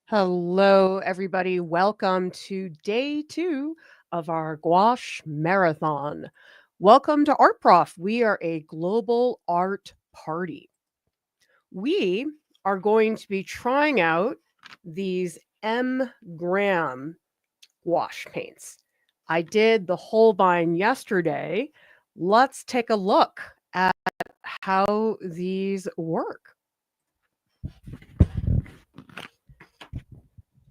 Hello, everybody. Welcome to day 2 of our Gouache Marathon. Welcome to Art Prof. We are a global art party. We are going to be trying out these M-gram gouache paints. I did the Holbein yesterday. Let's take a look at how these work.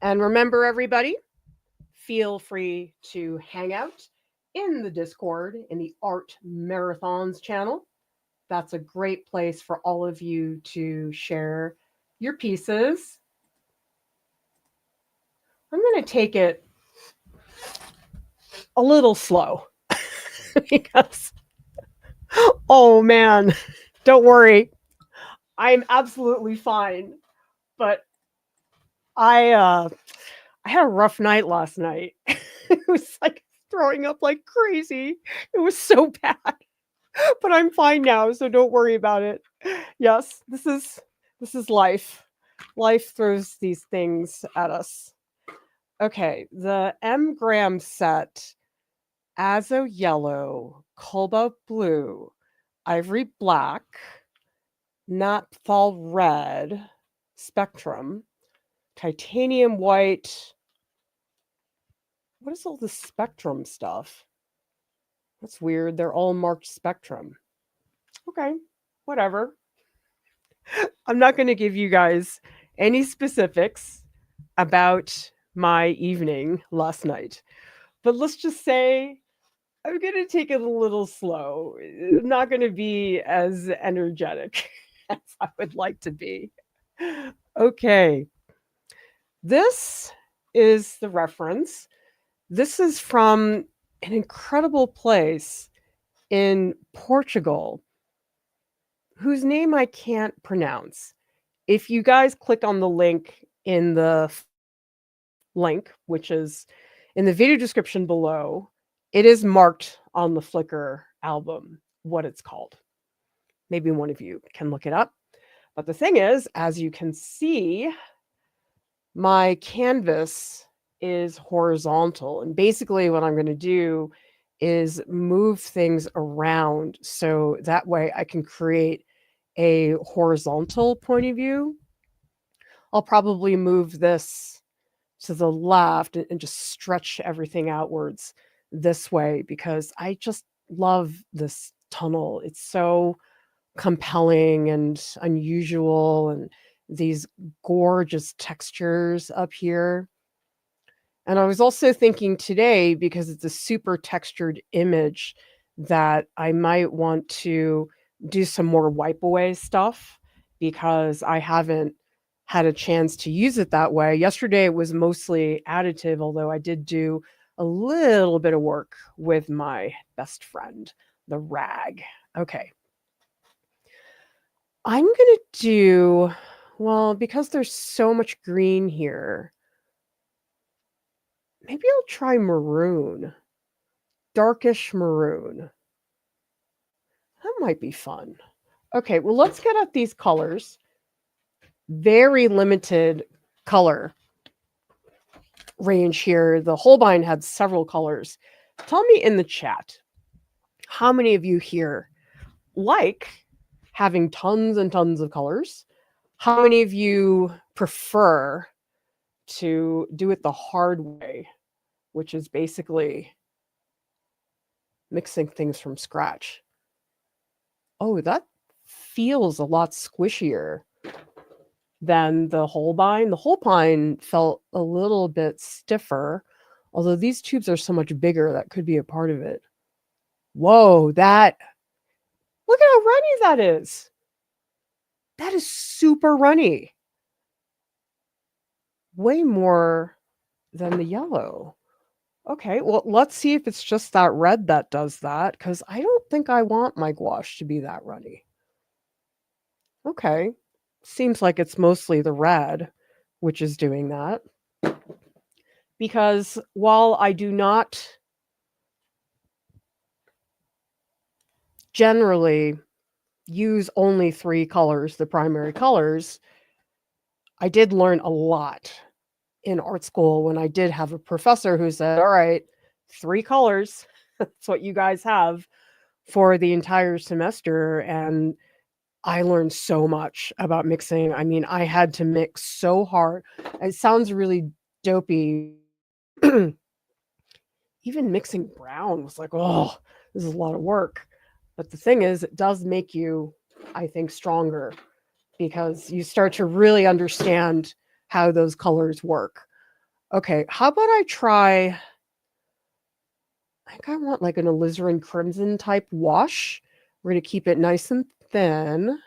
And remember, everybody, feel free to hang out in the Discord in the Art Marathons channel. That's a great place for all of you to share your pieces. I'm going to take it a little slow because, oh man, don't worry. I'm absolutely fine. But I had a rough night last night. It was like throwing up like crazy. It was so bad. But I'm fine now, so don't worry about it. Yes, this is life. Life throws these things at us. Okay, the M-gram set, Azo yellow, cobalt blue, ivory black, naphthol red, spectrum, titanium white. What is all this spectrum stuff? That's weird. They're all marked spectrum. Okay, whatever. I'm not going to give you guys any specifics about my evening last night, but let's just say I'm going to take it a little slow. I'm not going to be as energetic as I would like to be. Okay, this is the reference. This is from an incredible place in Portugal whose name I can't pronounce. If you guys click on the link in the link, which is in the video description below, it is marked on the Flickr album what it's called. Maybe one of you can look it up. But the thing is, as you can see, my canvas is horizontal. And basically what I'm going to do is move things around so that way I can create a horizontal point of view. I'll probably move this to the left and just stretch everything outwards this way because I just love this tunnel. It's so compelling and unusual, and these gorgeous textures up here. And I was also thinking today, because it's a super textured image, that I might want to do some more wipe away stuff because I haven't had a chance to use it that way. Yesterday it was mostly additive, although I did do a little bit of work with my best friend, the rag. Okay. I'm going to do, well, because there's so much green here, maybe I'll try maroon, darkish maroon. That might be fun. Okay, well, let's get at these colors. Very limited color range here. The Holbein had several colors. Tell me in the chat, how many of you here like having tons and tons of colors? How many of you prefer to do it the hard way, which is basically mixing things from scratch? Oh, that feels a lot squishier than the Holbein. The Holbein felt a little bit stiffer, although these tubes are so much bigger, that could be a part of it. Whoa, look at how runny that is. That is super runny. Way more than the yellow. Okay, well, let's see if it's just that red that does that, because I don't think I want my gouache to be that runny. Okay, seems like it's mostly the red which is doing that. Because while I do not generally use only 3 colors, the primary colors, I did learn a lot in art school when I did have a professor who said, all right, 3 colors. That's what you guys have for the entire semester. And I learned so much about mixing. I mean, I had to mix so hard. It sounds really dopey. Even mixing brown was like, oh, this is a lot of work. But the thing is, it does make you, I think, stronger because you start to really understand how those colors work. Okay, how about I try, I think I want like an alizarin crimson type wash. We're going to keep it nice and thin.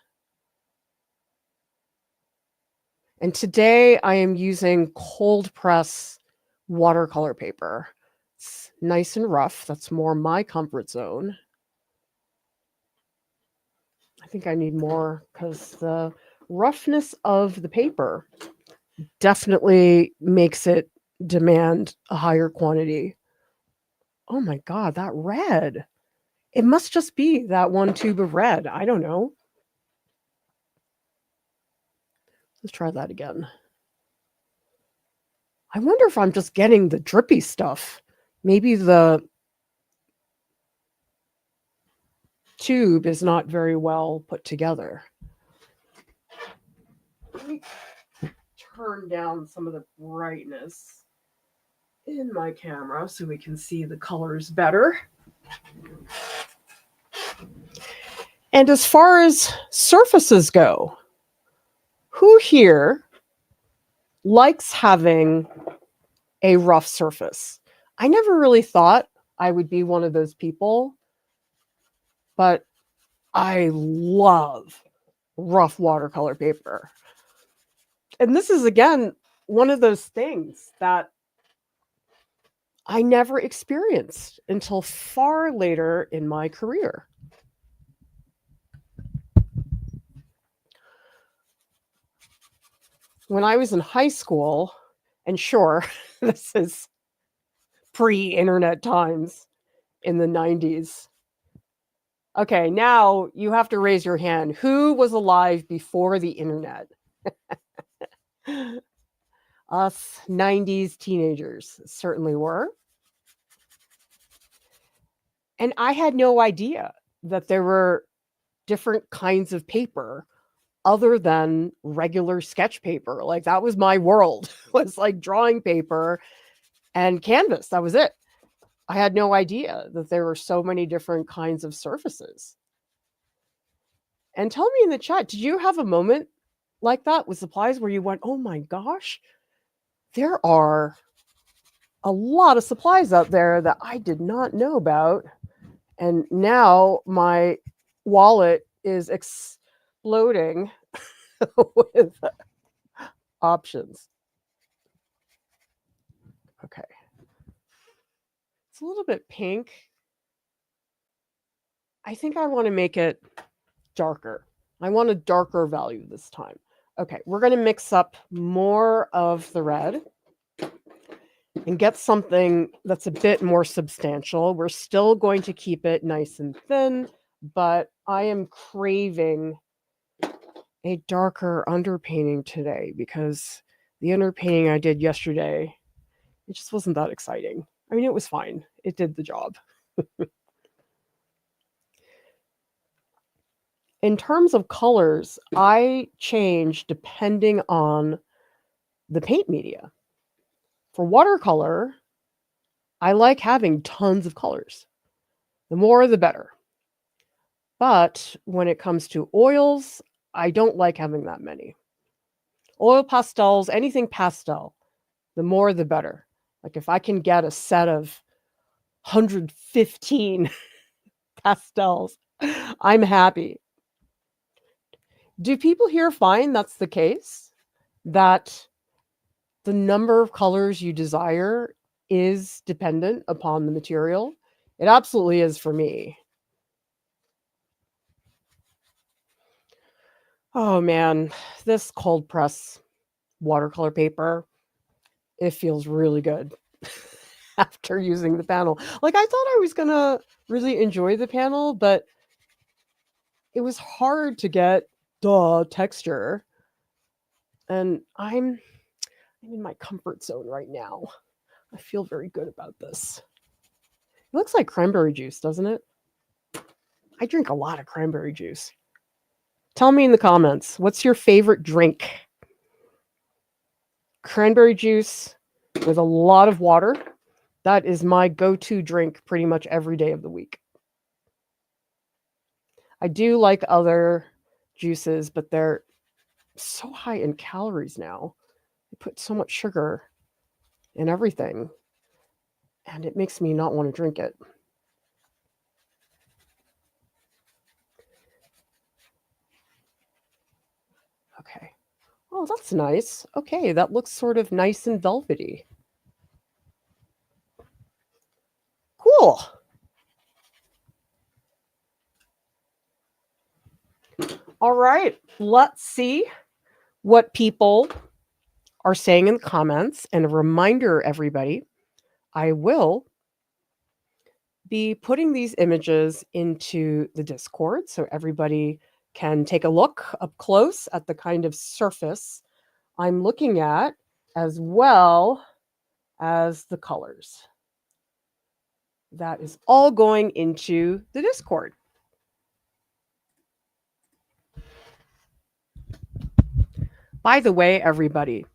And today I am using cold press watercolor paper. It's nice and rough. That's more my comfort zone. I think I need more because the roughness of the paper definitely makes it demand a higher quantity. Oh my God, that red. It must just be that one tube of red. I don't know. Let's try that again. I wonder if I'm just getting the drippy stuff. Maybe the tube is not very well put together. Let me turn down some of the brightness in my camera so we can see the colors better. And as far as surfaces go, who here likes having a rough surface? I never really thought I would be one of those people, but I love rough watercolor paper. And this is, again, one of those things that I never experienced until far later in my career. When I was in high school, and sure, this is pre-internet times in the 90s. Okay, now you have to raise your hand. Who was alive before the internet? Us 90s teenagers certainly were. And I had no idea that there were different kinds of paper other than regular sketch paper. Like that was my world, was like drawing paper and canvas. That was it. I had no idea that there were so many different kinds of surfaces. And tell me in the chat, did you have a moment like that with supplies where you went, oh my gosh, there are a lot of supplies out there that I did not know about. And now my wallet is exploding with options. Okay. It's a little bit pink. I think I want to make it darker. I want a darker value this time. Okay, we're going to mix up more of the red and get something that's a bit more substantial. We're still going to keep it nice and thin, but I am craving a darker underpainting today because the underpainting I did yesterday, it just wasn't that exciting. I mean, it was fine. It did the job. In terms of colors, I change depending on the paint media. For watercolor, I like having tons of colors. The more, the better. But when it comes to oils, I don't like having that many. Oil pastels, anything pastel, the more, the better. Like if I can get a set of 115 pastels, I'm happy. Do people here find that's the case? That the number of colors you desire is dependent upon the material? It absolutely is for me. Oh man, this cold press watercolor paper, it feels really good after using the panel. Like I thought I was gonna really enjoy the panel, but it was hard to get the texture. And I'm I'm in my comfort zone right now. I feel very good about this. It looks like cranberry juice, doesn't it? I drink a lot of cranberry juice. Tell me in the comments, what's your favorite drink? Cranberry juice with a lot of water. That is my go-to drink pretty much every day of the week. I do like other juices, but they're so high in calories now. They put so much sugar in everything, and it makes me not want to drink it. Okay. Oh, that's nice. Okay, that looks sort of nice and velvety. Cool. All right, let's see what people are saying in the comments. And a reminder, everybody, I will be putting these images into the Discord so everybody can take a look up close at the kind of surface I'm looking at, as well as the colors. That is all going into the Discord. By the way, everybody,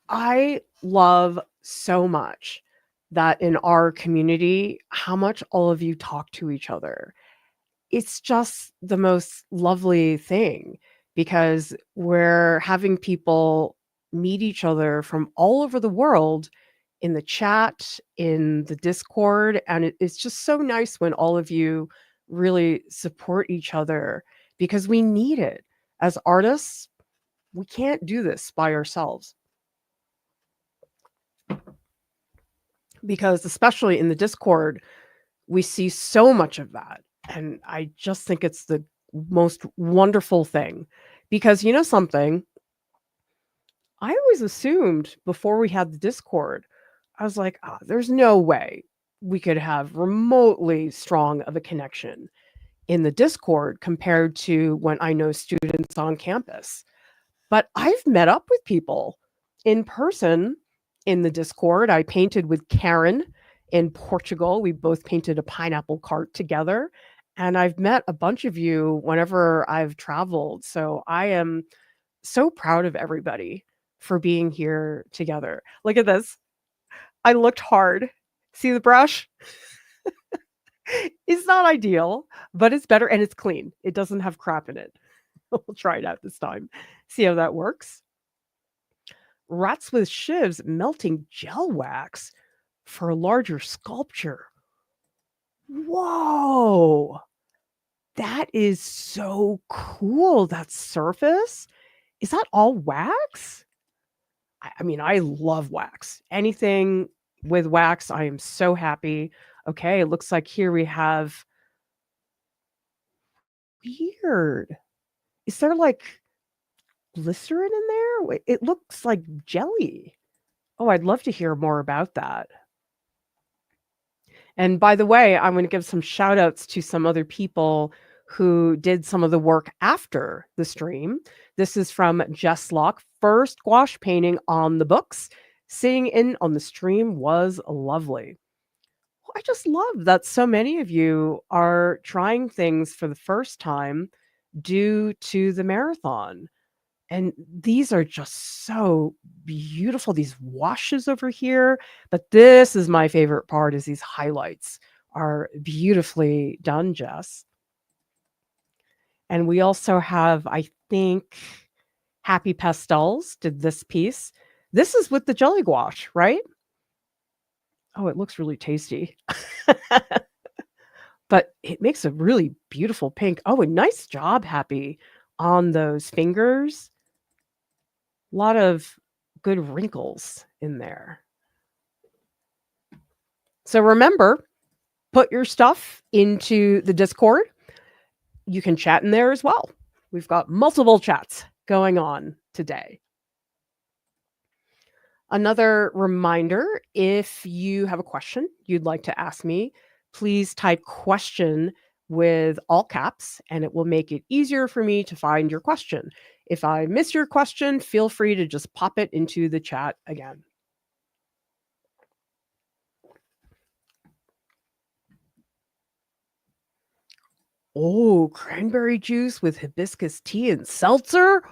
I love so much that in our community, how much all of you talk to each other. It's just the most lovely thing because we're having people meet each other from all over the world in the chat, in the Discord, and it's just so nice when all of you really support each other because we need it. As artists, we can't do this by ourselves. Because especially in the Discord, we see so much of that. And I just think it's the most wonderful thing. Because you know something? I always assumed before we had the Discord, I was like, there's no way we could have remotely strong of a connection in the Discord compared to when I know students on campus. But I've met up with people in person in the Discord. I painted with Karen in Portugal. We both painted a pineapple cart together. And I've met a bunch of you whenever I've traveled. So I am so proud of everybody for being here together. Look at this. I looked hard. See the brush? It's not ideal, but it's better and it's clean. It doesn't have crap in it. We'll try it out this time. See how that works. Rats with shivs melting gel wax for a larger sculpture. Whoa! That is so cool. That surface? Is that all wax? I mean, I love wax. Anything with wax, I am so happy. Okay, it looks like here we have weird. Is there like glycerin in there? Wait, it looks like jelly. Oh, I'd love to hear more about that. And by the way, I'm going to give some shout outs to some other people who did some of the work after the stream. This is from Jess Locke. First gouache painting on the books. Sitting in on the stream was lovely. I just love that so many of you are trying things for the first time due to the marathon. And these are just so beautiful, these washes over here. But this is my favorite part, is these highlights are beautifully done, Jess. And we also have, I think, Happy Pastels did this piece. This is with the jelly gouache, right? Oh, it looks really tasty. But it makes a really beautiful pink. Oh, a nice job, Happy, on those fingers. A lot of good wrinkles in there. So remember, put your stuff into the Discord. You can chat in there as well. We've got multiple chats going on today. Another reminder, if you have a question you'd like to ask me, please type question with all caps, and it will make it easier for me to find your question. If I miss your question, feel free to just pop it into the chat again. Oh, cranberry juice with hibiscus tea and seltzer?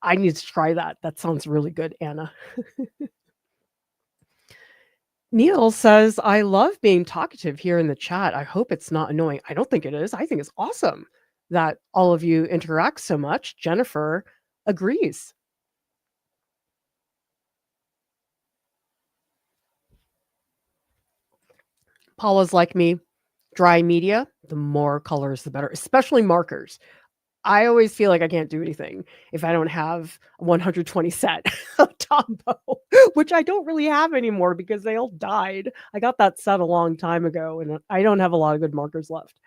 I need to try that. That sounds really good, Anna. Neil says, I love being talkative here in the chat. I hope it's not annoying. I don't think it is. I think it's awesome that all of you interact so much. Jennifer agrees. Paula's like me. Dry media, the more colors, the better, especially markers. I always feel like I can't do anything if I don't have a 120 set of Tombow, which I don't really have anymore because they all died. I got that set a long time ago, and I don't have a lot of good markers left.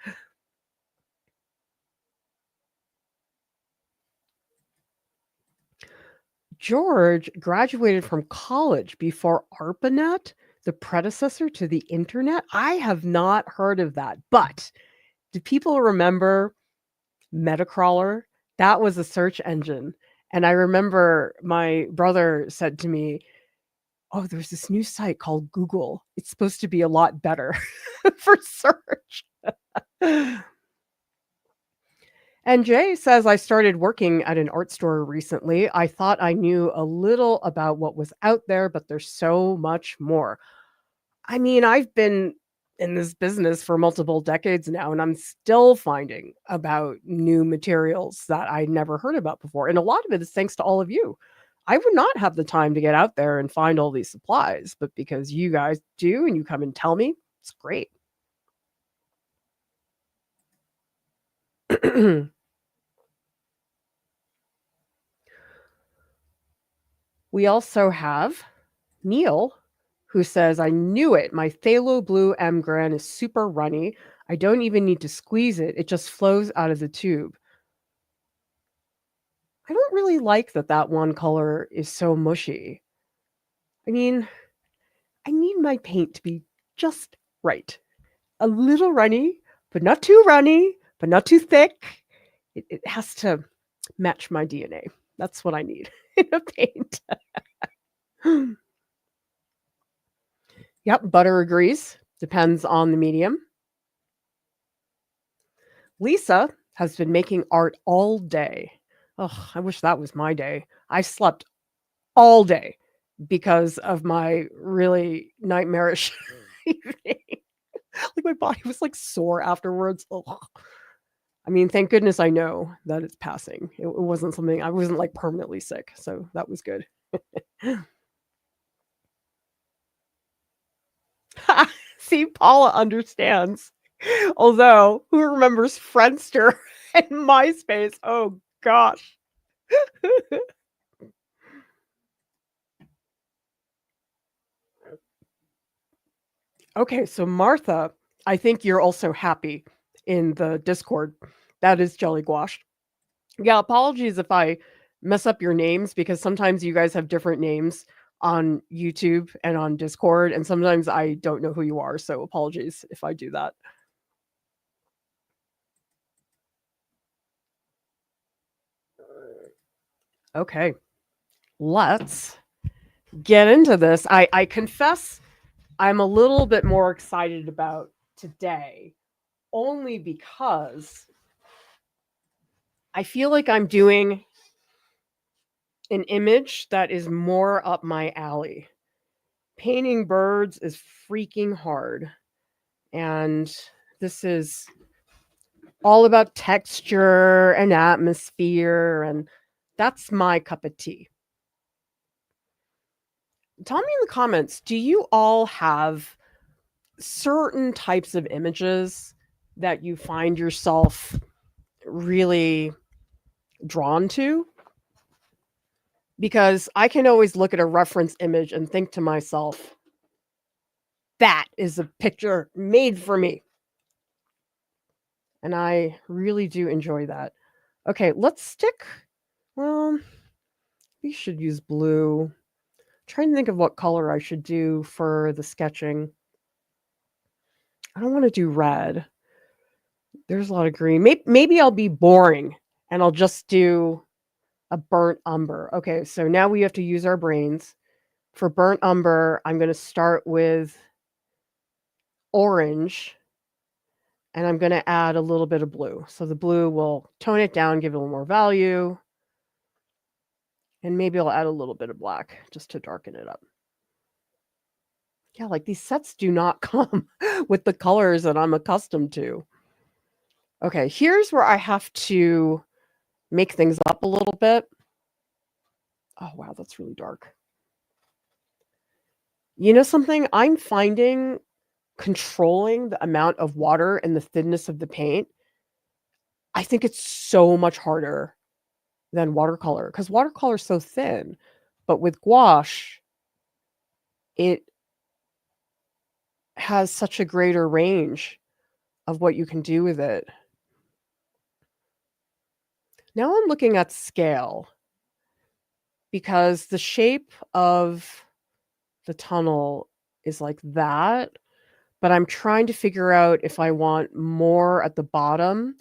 George graduated from college before ARPANET, the predecessor to the internet. I have not heard of that, but do people remember Metacrawler? That was a search engine. And I remember my brother said to me, oh, there's this new site called Google. It's supposed to be a lot better for search. And Jay says, I started working at an art store recently. I thought I knew a little about what was out there, but there's so much more. I mean, I've been in this business for multiple decades now, and I'm still finding about new materials that I never heard about before. And a lot of it is thanks to all of you. I would not have the time to get out there and find all these supplies, but because you guys do and you come and tell me, it's great. We also have Neil, who says, I knew it. My Phthalo Blue M Gran is super runny. I don't even need to squeeze it. It just flows out of the tube. I don't really like that one color is so mushy. I mean, I need my paint to be just right. A little runny, but not too runny, but not too thick. It has to match my DNA. That's what I need in a paint. Yep, butter agrees. Depends on the medium. Lisa has been making art all day. Oh, I wish that was my day. I slept all day because of my really nightmarish evening. Like my body was like sore afterwards. Ugh. I mean, thank goodness I know that it's passing. It wasn't something, I wasn't like permanently sick. So that was good. See, Paula understands. Although, who remembers Friendster and MySpace? Oh gosh. Okay, so Martha, I think you're also happy in the Discord. That is Jelly Gouache. Yeah, apologies if I mess up your names because sometimes you guys have different names on YouTube and on Discord, and sometimes I don't know who you are, so apologies if I do that. Okay, let's get into this. I confess I'm a little bit more excited about today, only because I feel like I'm doing an image that is more up my alley. Painting birds is freaking hard. And this is all about texture and atmosphere, and that's my cup of tea. Tell me in the comments, do you all have certain types of images that you find yourself really drawn to? Because I can always look at a reference image and think to myself, that is a picture made for me. And I really do enjoy that. Okay, let's stick. Well, we should use blue. I'm trying to think of what color I should do for the sketching. I don't want to do red. There's a lot of green. Maybe I'll be boring and I'll just do a burnt umber. Okay, so now we have to use our brains. For burnt umber, I'm going to start with orange and I'm going to add a little bit of blue. So the blue will tone it down, give it a little more value. And maybe I'll add a little bit of black just to darken it up. Yeah, like these sets do not come with the colors that I'm accustomed to. Okay, here's where I have to make things up a little bit. Oh, wow, that's really dark. You know something? I'm finding controlling the amount of water and the thinness of the paint, I think it's so much harder than watercolor because watercolor is so thin. But with gouache, it has such a greater range of what you can do with it. Now I'm looking at scale because the shape of the tunnel is like that, but I'm trying to figure out if I want more at the bottom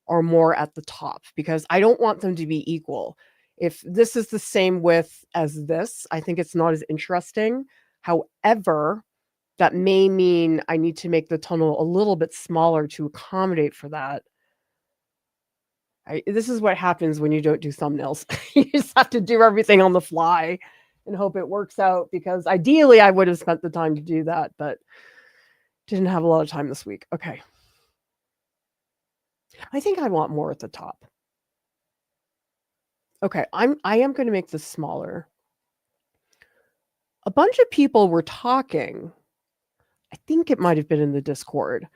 or more at the top because I don't want them to be equal. If this is the same width as this, I think it's not as interesting. However, that may mean I need to make the tunnel a little bit smaller to accommodate for that. This is what happens when you don't do thumbnails. You just have to do everything on the fly and hope it works out because ideally I would have spent the time to do that, but didn't have a lot of time this week. Okay. I think I want more at the top. Okay, I am going to make this smaller. A bunch of people were talking, I think it might have been in the Discord,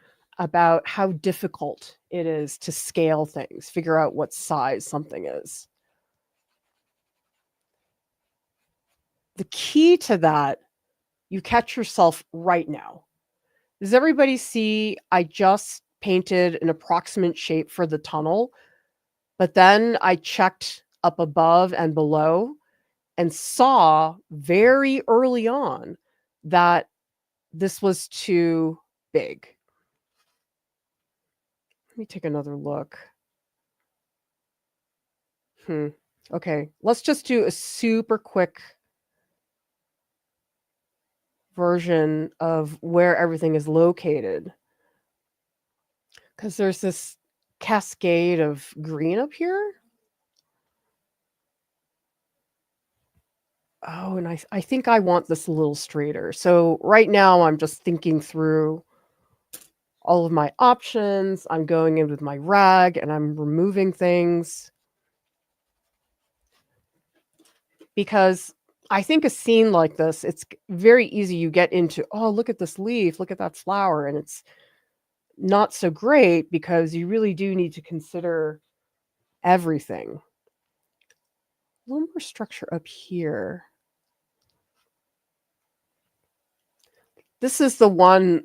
about how difficult it is to scale things, figure out what size something is. The key to that, you catch yourself right now. Does everybody see I just painted an approximate shape for the tunnel, but then I checked up above and below and saw very early on that this was too big. Let me take another look. Okay, let's just do a super quick version of where everything is located. Because there's this cascade of green up here. Oh, and I think I want this a little straighter. So right now I'm just thinking through all of my options. I'm going in with my rag and I'm removing things. Because I think a scene like this, it's very easy. You get into, oh, look at this leaf, look at that flower. And it's not so great because you really do need to consider everything. A little more structure up here. This is the one,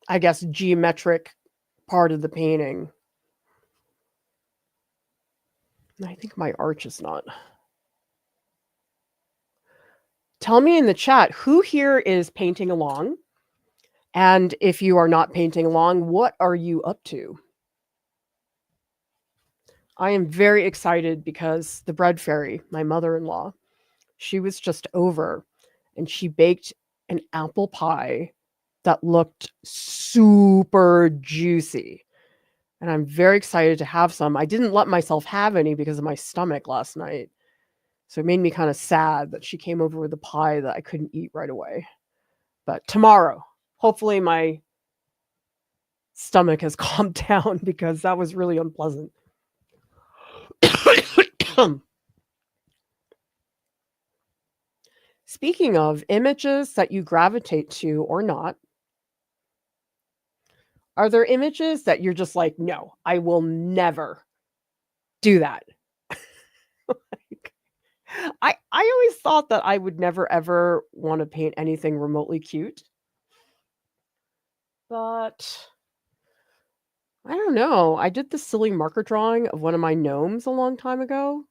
I guess, geometric part of the painting. I think my arch is not. Tell me in the chat, who here is painting along? And if you are not painting along, what are you up to? I am very excited because the bread fairy, my mother-in-law, she was just over and she baked an apple pie that looked super juicy. And I'm very excited to have some. I didn't let myself have any because of my stomach last night. So it made me kind of sad that she came over with a pie that I couldn't eat right away. But tomorrow, hopefully my stomach has calmed down because that was really unpleasant. Speaking of images that you gravitate to or not, are there images that you're just like, no, I will never do that? I always thought that I would never, ever want to paint anything remotely cute. But I don't know. I did this silly marker drawing of one of my gnomes a long time ago.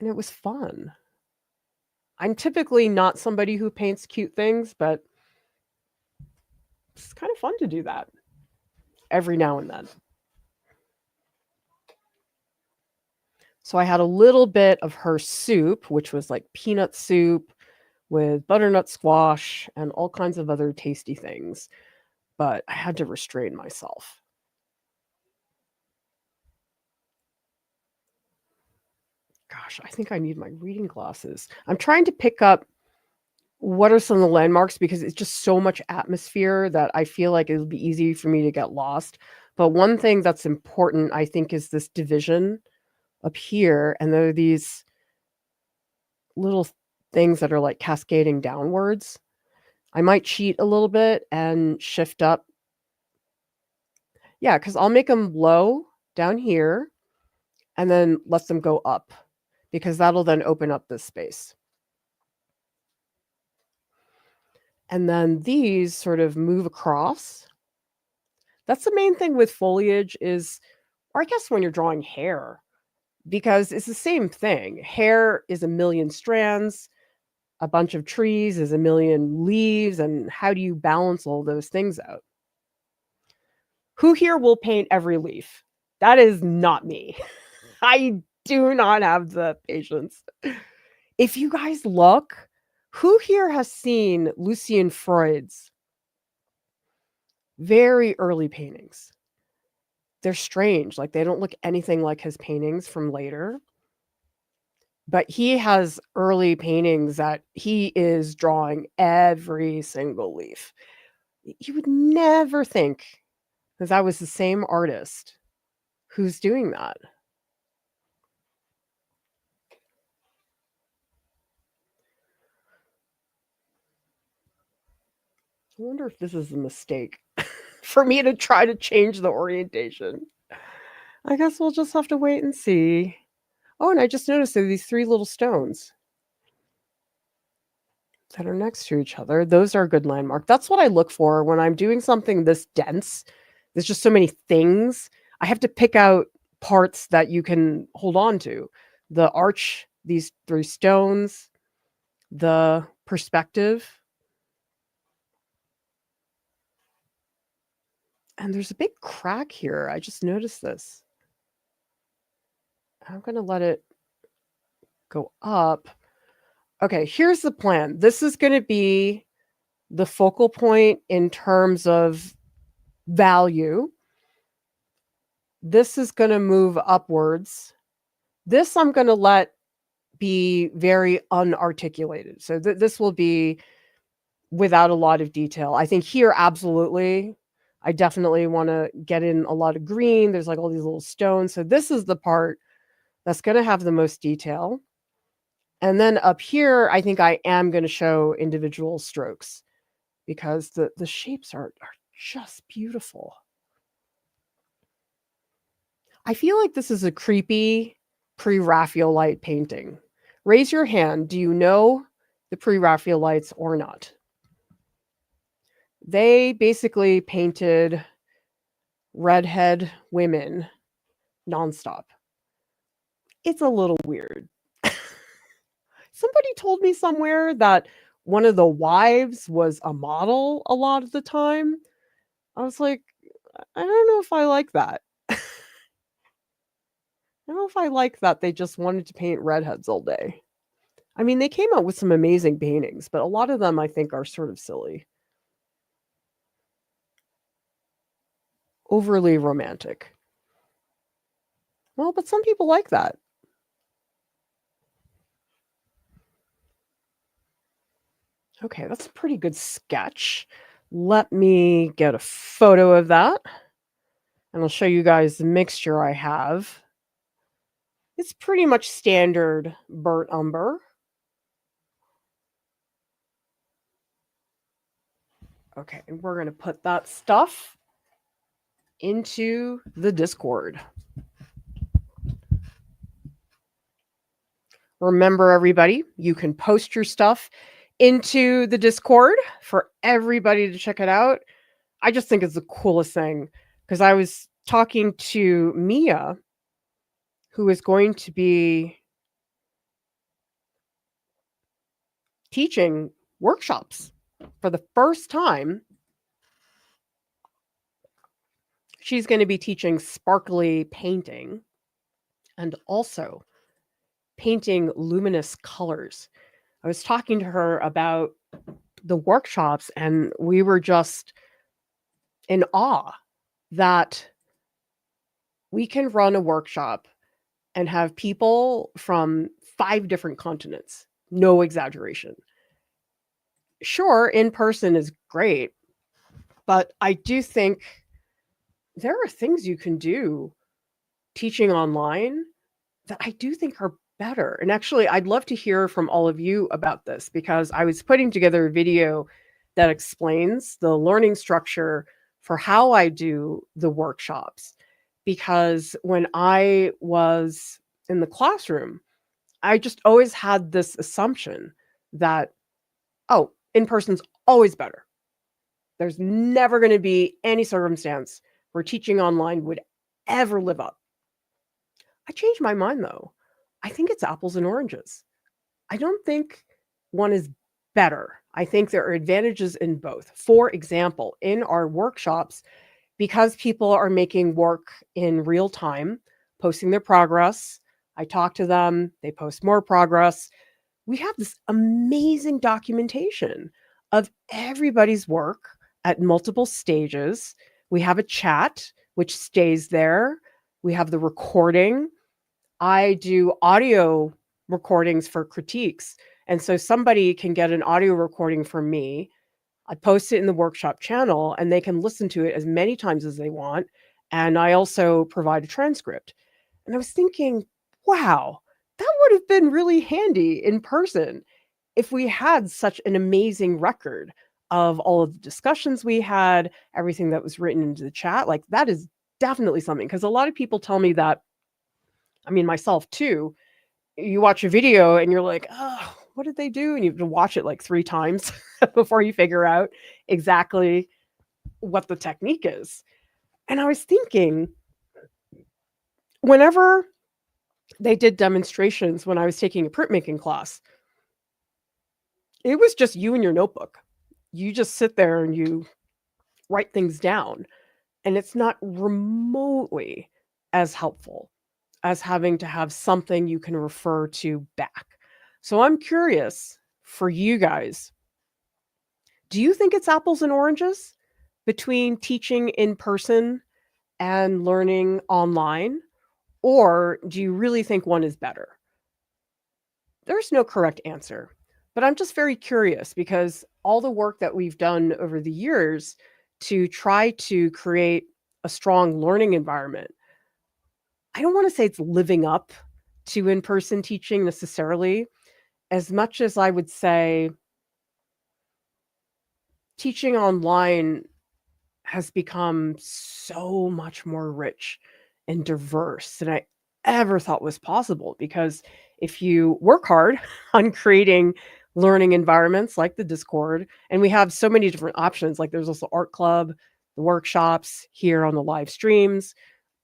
And it was fun. I'm typically not somebody who paints cute things, but it's kind of fun to do that. every now and then. So I had a little bit of her soup, which was like peanut soup with butternut squash and all kinds of other tasty things. But I had to restrain myself. Gosh, I think I need my reading glasses. I'm trying to pick up what are some of the landmarks because it's just so much atmosphere that I feel like it'll be easy for me to get lost. But one thing that's important, I think, is this division up here. And there are these little things that are like cascading downwards. I might cheat a little bit and shift up. Yeah, because I'll make them low down here and then let them go up because that'll then open up this space. And then these sort of move across. That's the main thing with foliage is, or I guess when you're drawing hair, because it's the same thing. Hair is a million strands, a bunch of trees is a million leaves, and how do you balance all those things out? Who here will paint every leaf? That is not me. I do not have the patience. If you guys look, who here has seen Lucien Freud's very early paintings? They're strange. Like, they don't look anything like his paintings from later. But he has early paintings that he is drawing every single leaf. You would never think that that was the same artist who's doing that. I wonder if this is a mistake for me to try to change the orientation. I guess we'll just have to wait and see. Oh, and I just noticed there are these 3 little stones that are next to each other. Those are a good landmark. That's what I look for when I'm doing something this dense. There's just so many things. I have to pick out parts that you can hold on to. The arch, these 3 stones, the perspective. And there's a big crack here. I just noticed this. I'm going to let it go up. Okay, here's the plan. This is going to be the focal point in terms of value. This is going to move upwards. This I'm going to let be very unarticulated. So this will be without a lot of detail. I think here, absolutely. I definitely want to get in a lot of green. There's like all these little stones. So this is the part that's going to have the most detail. And then up here, I think I am going to show individual strokes because the shapes are just beautiful. I feel like this is a creepy pre-Raphaelite painting. Raise your hand. Do you know the pre-Raphaelites or not? They basically painted redhead women nonstop. It's a little weird. Somebody told me somewhere that one of the wives was a model a lot of the time. I was like, I don't know if I like that. I don't know if I like that they just wanted to paint redheads all day. I mean, they came out with some amazing paintings, but a lot of them I think are sort of silly. Overly romantic. Well, but some people like that. Okay, that's a pretty good sketch. Let me get a photo of that. And I'll show you guys the mixture I have. It's pretty much standard burnt umber. Okay, and we're going to put that stuff into the Discord. Remember, everybody, you can post your stuff into the Discord for everybody to check it out. I just think it's the coolest thing because I was talking to Mia, who is going to be teaching workshops for the first time. She's going to be teaching sparkly painting and also painting luminous colors. I was talking to her about the workshops, and we were just in awe that we can run a workshop and have people from 5 different continents. No exaggeration. Sure, in person is great, but I do think there are things you can do teaching online that I do think are better. And actually, I'd love to hear from all of you about this, because I was putting together a video that explains the learning structure for how I do the workshops. Because when I was in the classroom, I just always had this assumption that, oh, in person's always better. There's never going to be any circumstance where teaching online would ever live up. I changed my mind, though. I think it's apples and oranges. I don't think one is better. I think there are advantages in both. For example, in our workshops, because people are making work in real time, posting their progress, I talk to them, they post more progress. We have this amazing documentation of everybody's work at multiple stages. We have a chat, which stays there. We have the recording. I do audio recordings for critiques. And so somebody can get an audio recording from me. I post it in the workshop channel, and they can listen to it as many times as they want. And I also provide a transcript. And I was thinking, wow, that would have been really handy in person if we had such an amazing record of all of the discussions we had, everything that was written into the chat. Like, that is definitely something, because a lot of people tell me that, I mean, myself too, you watch a video and you're like, oh, what did they do? And you have to watch it like 3 times before you figure out exactly what the technique is. And I was thinking, whenever they did demonstrations when I was taking a printmaking class, it was just you and your notebook. You just sit there and you write things down. And it's not remotely as helpful as having to have something you can refer to back. So I'm curious for you guys, do you think it's apples and oranges between teaching in person and learning online? Or do you really think one is better? There's no correct answer, but I'm just very curious, because all the work that we've done over the years to try to create a strong learning environment, I don't want to say it's living up to in-person teaching necessarily, as much as I would say teaching online has become so much more rich and diverse than I ever thought was possible. Because if you work hard on creating learning environments like the Discord, and we have so many different options, like there's also art club, the workshops here on the live streams,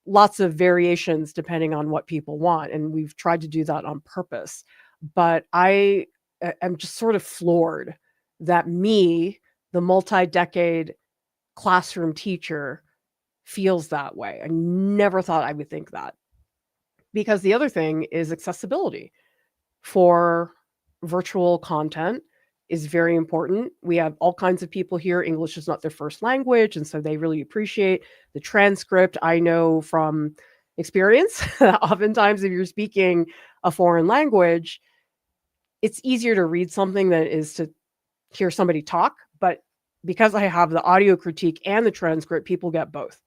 lots of variations depending on what people want. And we've tried to do that on purpose. But I am just sort of floored that me, the multi-decade classroom teacher, feels that way. I never thought I would think that. Because the other thing is accessibility for virtual content is very important. We have all kinds of people here. English is not their first language, and so they really appreciate the transcript. I know from experience that oftentimes if you're speaking a foreign language, it's easier to read something than it is to hear somebody talk. But because I have the audio critique and the transcript, people get both.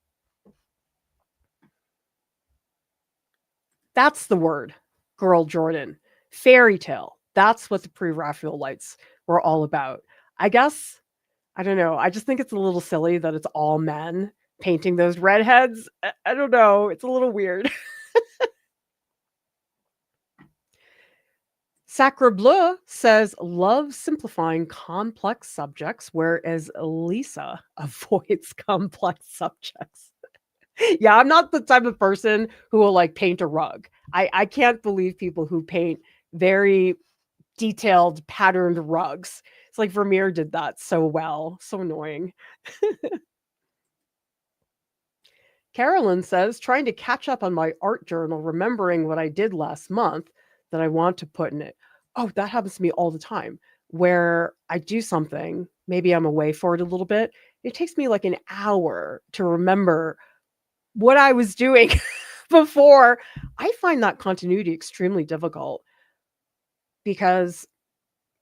That's the word, Girl Jordan. Fairy tale. That's what the pre-Raphael lights were all about. I guess, I don't know. I just think it's a little silly that it's all men painting those redheads. I don't know. It's a little weird. Sacre Bleu says, love simplifying complex subjects, whereas Lisa avoids complex subjects. Yeah, I'm not the type of person who will like paint a rug. I can't believe people who paint very detailed patterned rugs. It's like Vermeer did that so well. So annoying. Carolyn says, trying to catch up on my art journal, remembering what I did last month that I want to put in it. Oh, that happens to me all the time where I do something, maybe I'm away for it a little bit. It takes me like an hour to remember what I was doing before. I find that continuity extremely difficult because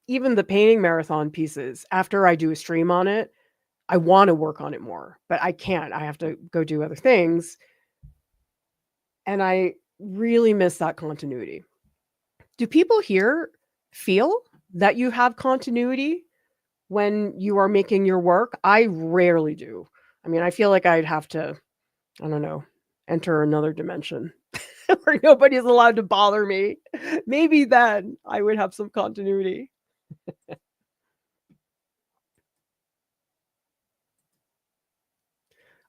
even the painting marathon pieces, after I do a stream on it, I want to work on it more, but I can't. I have to go do other things. And I really miss that continuity. Do people here feel that you have continuity when you are making your work? I rarely do. I mean, I feel like I'd have to, I don't know, enter another dimension where nobody's allowed to bother me. Maybe then I would have some continuity.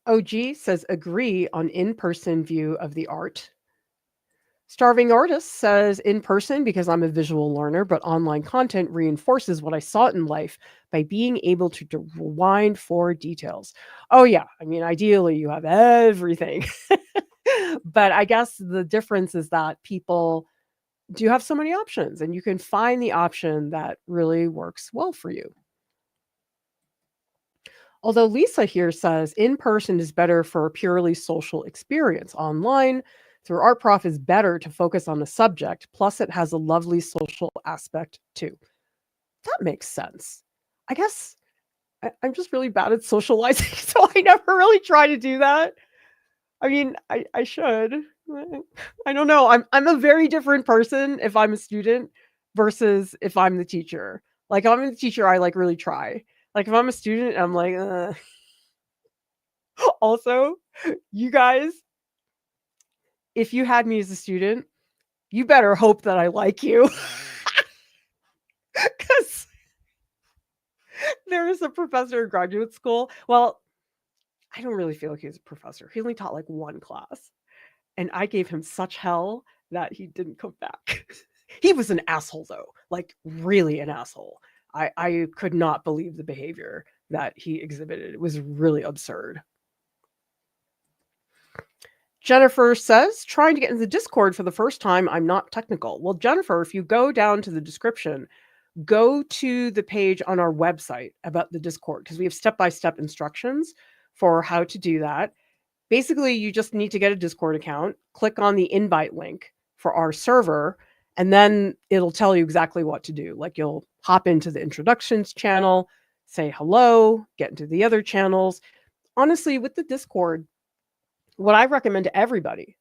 OG says agree on in-person view of the art. Starving Artist says in person because I'm a visual learner, but online content reinforces what I saw in life by being able to rewind for details. Oh, yeah. I mean, ideally, you have everything. But I guess the difference is that people do have so many options, and you can find the option that really works well for you. Although Lisa here says in person is better for a purely social experience. Online, through Art Prof, is better to focus on the subject. Plus, it has a lovely social aspect too. That makes sense. I guess I'm just really bad at socializing, so I never really try to do that. I mean, I should. I don't know. I'm a very different person if I'm a student versus if I'm the teacher. Like, if I'm the teacher, I like really try. Like, if I'm a student, I'm like, Also, you guys, if you had me as a student, you better hope that I like you. Because there was a professor in graduate school. Well, I don't really feel like he was a professor. He only taught like one class. And I gave him such hell that he didn't come back. He was an asshole, though, like really an asshole. I could not believe the behavior that he exhibited. It was really absurd. Jennifer says, trying to get into the Discord for the first time, I'm not technical. Well, Jennifer, if you go down to the description, go to the page on our website about the Discord, because we have step-by-step instructions for how to do that. Basically, you just need to get a Discord account, click on the invite link for our server, and then it'll tell you exactly what to do. Like you'll hop into the introductions channel, say hello, get into the other channels. Honestly, with the Discord, what I recommend to everybody,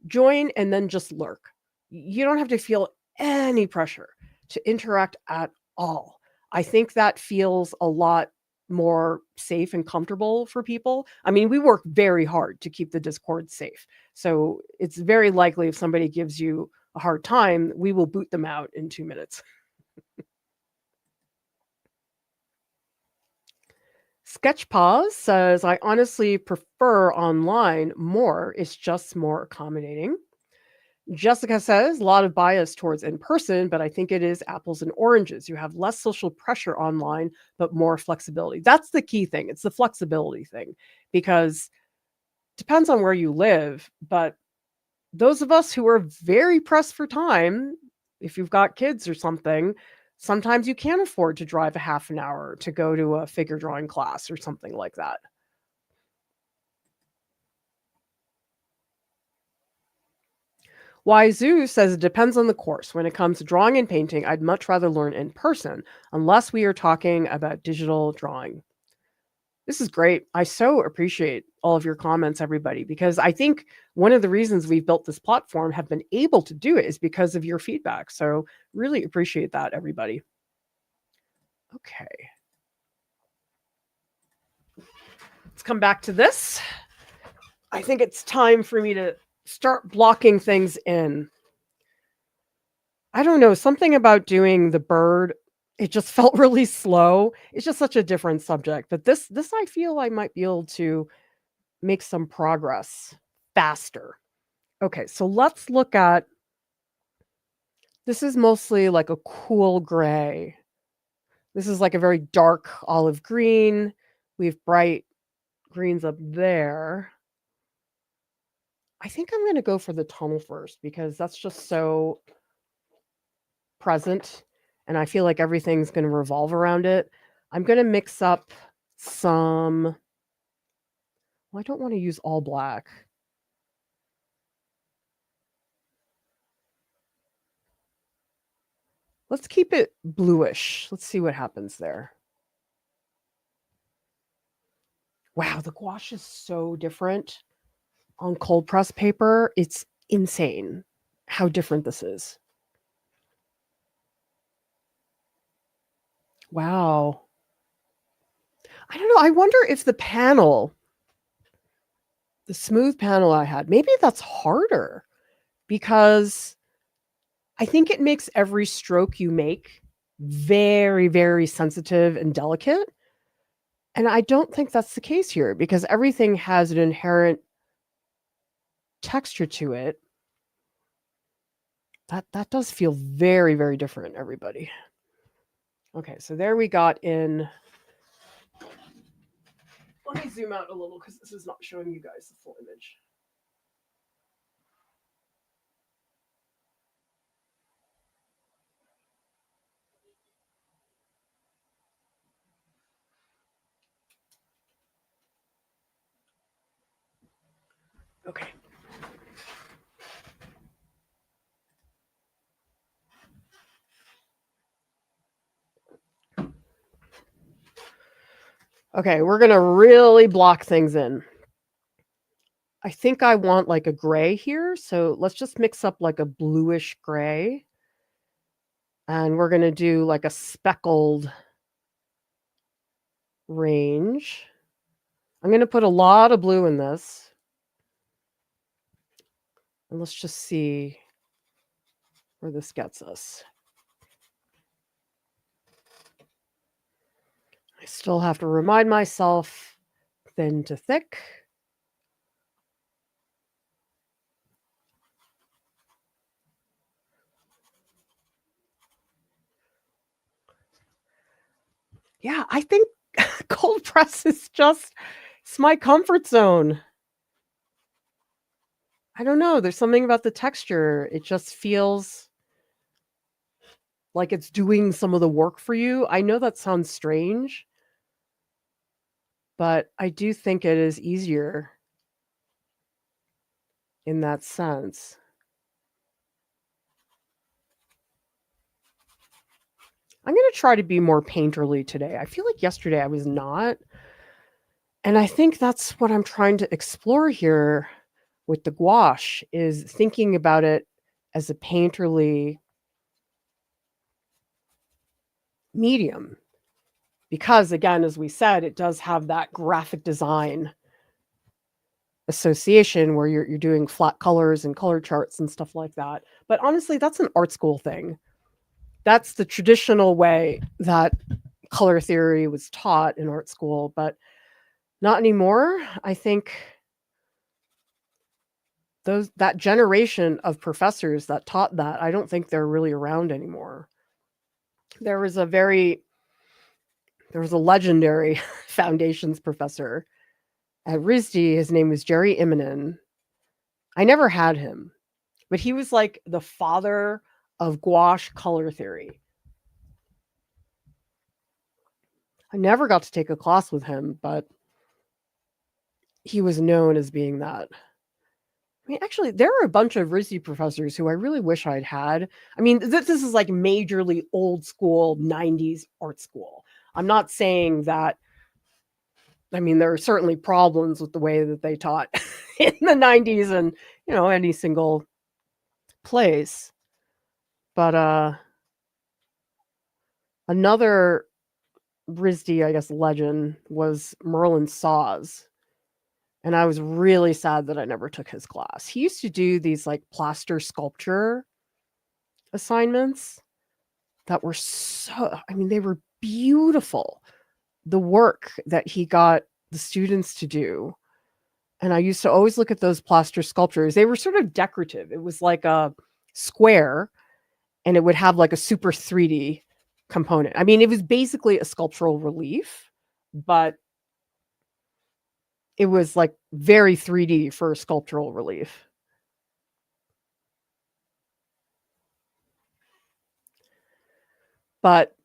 join and then just lurk. You don't have to feel any pressure to interact at all. I think that feels a lot more safe and comfortable for people. I mean, we work very hard to keep the Discord safe. So it's very likely if somebody gives you a hard time, we will boot them out in 2 minutes. Sketchpause says, I honestly prefer online more. It's just more accommodating. Jessica says, a lot of bias towards in person, but I think it is apples and oranges. You have less social pressure online, but more flexibility. That's the key thing. It's the flexibility thing, because it depends on where you live. But those of us who are very pressed for time, if you've got kids or something, sometimes you can't afford to drive a half an hour to go to a figure drawing class or something like that. Wazoo says it depends on the course. When it comes to drawing and painting, I'd much rather learn in person, unless we are talking about digital drawing. This is great. I so appreciate all of your comments, everybody, because I think one of the reasons we've built this platform, have been able to do it, is because of your feedback. So really appreciate that, everybody. Okay. Let's come back to this. I think it's time for me to start blocking things in. I don't know, something about doing the bird, it just felt really slow. It's just such a different subject, but this I feel I might be able to make some progress faster. Okay, so let's look at, this is mostly like a cool gray. This is like a very dark olive green. We have bright greens up there. I think I'm going to go for the tunnel first because that's just so present, and I feel like everything's going to revolve around it. I'm going to mix up some. Well, I don't want to use all black. Let's keep it bluish. Let's see what happens there. Wow, the gouache is so different on cold press paper. It's insane how different this is. Wow. I don't know. I wonder if the panel, the smooth panel I had, maybe that's harder because I think it makes every stroke you make very, very sensitive and delicate. And I don't think that's the case here because everything has an inherent texture to it. That does feel very, very different, everybody. Okay, so there we got in. Let me zoom out a little because this is not showing you guys the full image. Okay. Okay, we're going to really block things in. I think I want like a gray here. So let's just mix up like a bluish gray. And we're going to do like a speckled range. I'm going to put a lot of blue in this. And let's just see where this gets us. I still have to remind myself thin to thick. Yeah, I think cold press is just, it's my comfort zone. I don't know. There's something about the texture. It just feels like it's doing some of the work for you. I know that sounds strange, but I do think it is easier in that sense. I'm going to try to be more painterly today. I feel like yesterday I was not. And I think that's what I'm trying to explore here with the gouache, is thinking about it as a painterly medium. Because again, as we said, it does have that graphic design association where you're doing flat colors and color charts and stuff like that. But honestly, that's an art school thing. That's the traditional way that color theory was taught in art school, but not anymore. I think that generation of professors that taught that, I don't think they're really around anymore. There was a legendary foundations professor at RISD. His name was Jerry Immonen. I never had him, but he was like the father of gouache color theory. I never got to take a class with him, but he was known as being that. I mean, actually, there are a bunch of RISD professors who I really wish I'd had. I mean, this is like majorly old school 90s art school. I'm not saying that. I mean, there are certainly problems with the way that they taught in the 90s and, any single place. But another RISD, I guess, legend was Merlin Saws. And I was really sad that I never took his class. He used to do these like plaster sculpture assignments that were they were beautiful. The work that he got the students to do. And I used to always look at those plaster sculptures. They were sort of decorative. It was like a square and it would have like a super 3D component. I mean, it was basically a sculptural relief, but it was like very 3D for a sculptural relief. But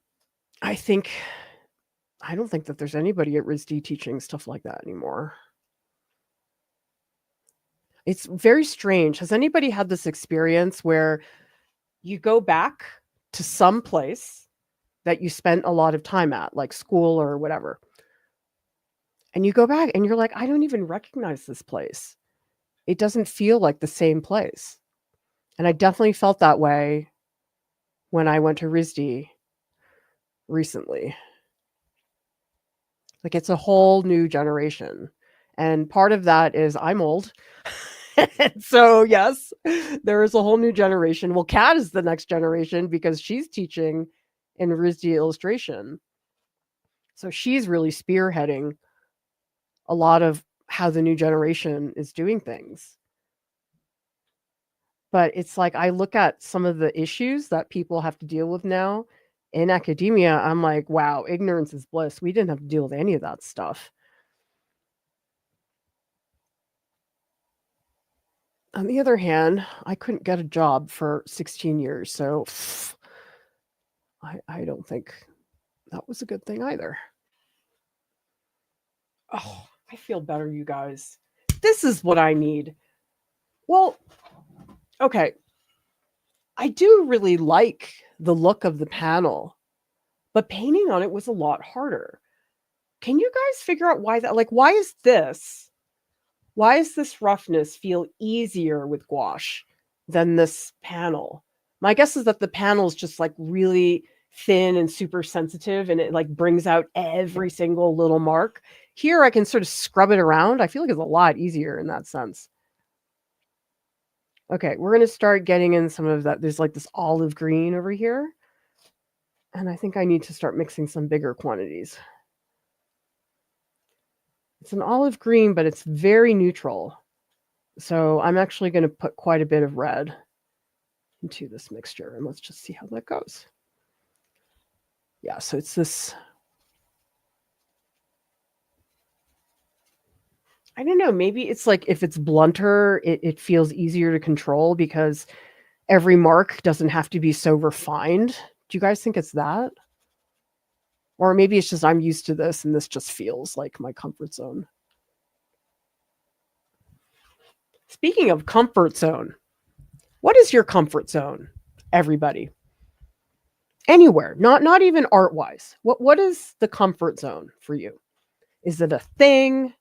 I don't think that there's anybody at RISD teaching stuff like that anymore. It's very strange. Has anybody had this experience where you go back to some place that you spent a lot of time at, like school or whatever, and you go back and you're like, I don't even recognize this place. It doesn't feel like the same place. And I definitely felt that way when I went to RISD recently. Like, it's a whole new generation. And part of that is I'm old. And so, yes, there is a whole new generation. Well, Kat is the next generation because she's teaching in RISD illustration. So she's really spearheading a lot of how the new generation is doing things. But it's like I look at some of the issues that people have to deal with now in academia. I'm like, wow, ignorance is bliss. We didn't have to deal with any of that stuff. On the other hand, I couldn't get a job for 16 years, so I don't think that was a good thing either. Oh, I feel better, you guys. This is what I need. Well, okay. I do really like the look of the panel, but painting on it was a lot harder. Can you guys figure out why that, like, why is this roughness feel easier with gouache than this panel? My guess is that the panel is just like really thin and super sensitive and it like brings out every single little mark. Here I can sort of scrub it around. I feel like it's a lot easier in that sense. Okay, we're going to start getting in some of that. There's like this olive green over here. And I think I need to start mixing some bigger quantities. It's an olive green, but it's very neutral. So I'm actually going to put quite a bit of red into this mixture. And let's just see how that goes. Yeah, so it's this... I don't know, maybe it's like if it's blunter, it feels easier to control because every mark doesn't have to be so refined. Do you guys think it's that? Or maybe it's just I'm used to this and this just feels like my comfort zone. Speaking of comfort zone, what is your comfort zone, everybody? Anywhere, not even art-wise. What is the comfort zone for you? Is it a thing?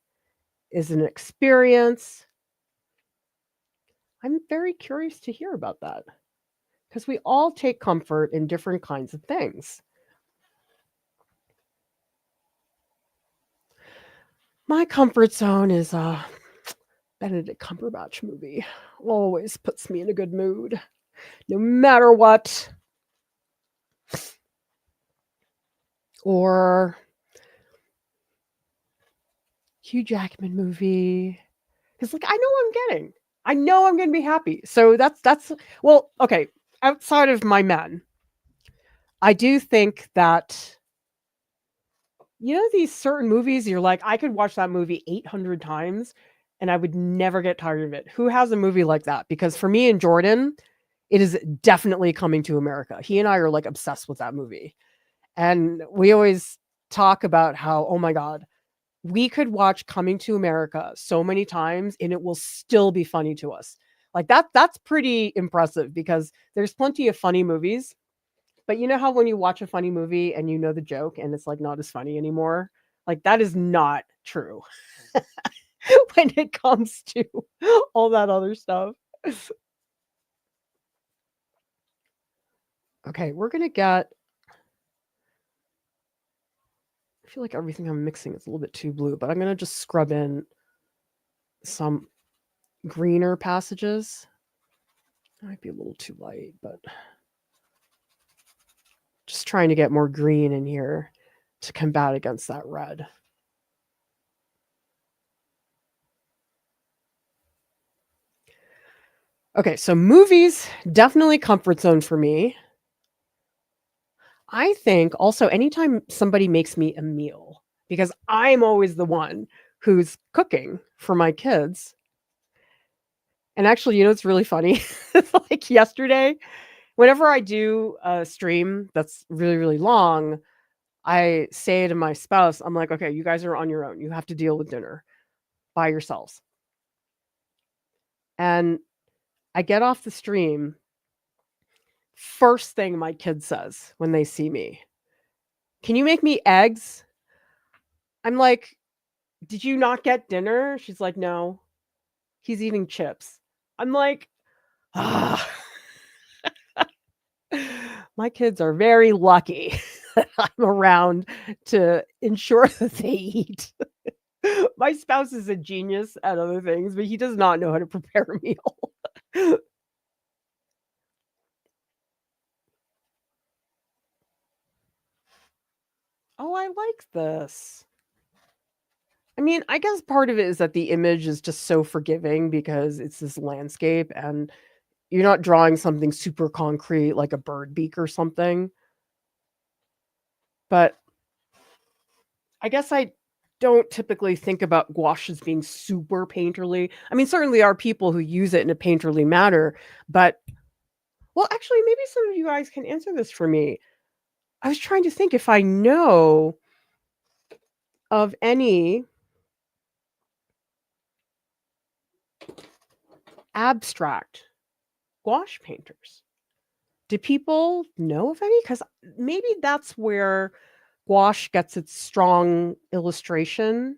Is it an experience? I'm very curious to hear about that because we all take comfort in different kinds of things. My comfort zone is a Benedict Cumberbatch movie. Always puts me in a good mood, no matter what. Or Hugh Jackman movie. Because like I know I'm going to be happy. So that's well, okay. Outside of my men, I do think that these certain movies, you're like, I could watch that movie 800 times and I would never get tired of it. Who has a movie like that? Because for me and Jordan, it is definitely Coming to America. He and I are like obsessed with that movie. And we always talk about how, oh my God, we could watch Coming to America so many times and it will still be funny to us. Like that's pretty impressive because there's plenty of funny movies. But you know how when you watch a funny movie and you know the joke and it's like not as funny anymore? Like that is not true when it comes to all that other stuff. Okay, we're going to get... I feel like everything I'm mixing is a little bit too blue, but I'm going to just scrub in some greener passages. It might be a little too light, but just trying to get more green in here to combat against that red. Okay, so movies, definitely comfort zone for me. I think also anytime somebody makes me a meal, because I'm always the one who's cooking for my kids. And actually, it's really funny. Like yesterday, Whenever I do a stream that's really, really long, I say to my spouse, I'm like, okay, you guys are on your own. You have to deal with dinner by yourselves. And I get off the stream. First thing my kid says when they see me, can you make me eggs? I'm like, did you not get dinner? She's like, no, he's eating chips. I'm like, ah. My kids are very lucky that I'm around to ensure that they eat. My spouse is a genius at other things, but he does not know how to prepare a meal. Oh, I like this. I mean, I guess part of it is that the image is just so forgiving because it's this landscape and you're not drawing something super concrete like a bird beak or something. But I guess I don't typically think about gouache as being super painterly. I mean, certainly there are people who use it in a painterly manner, but well, actually, maybe some of you guys can answer this for me. I was trying to think if I know of any abstract gouache painters. Do people know of any? Because maybe that's where gouache gets its strong illustration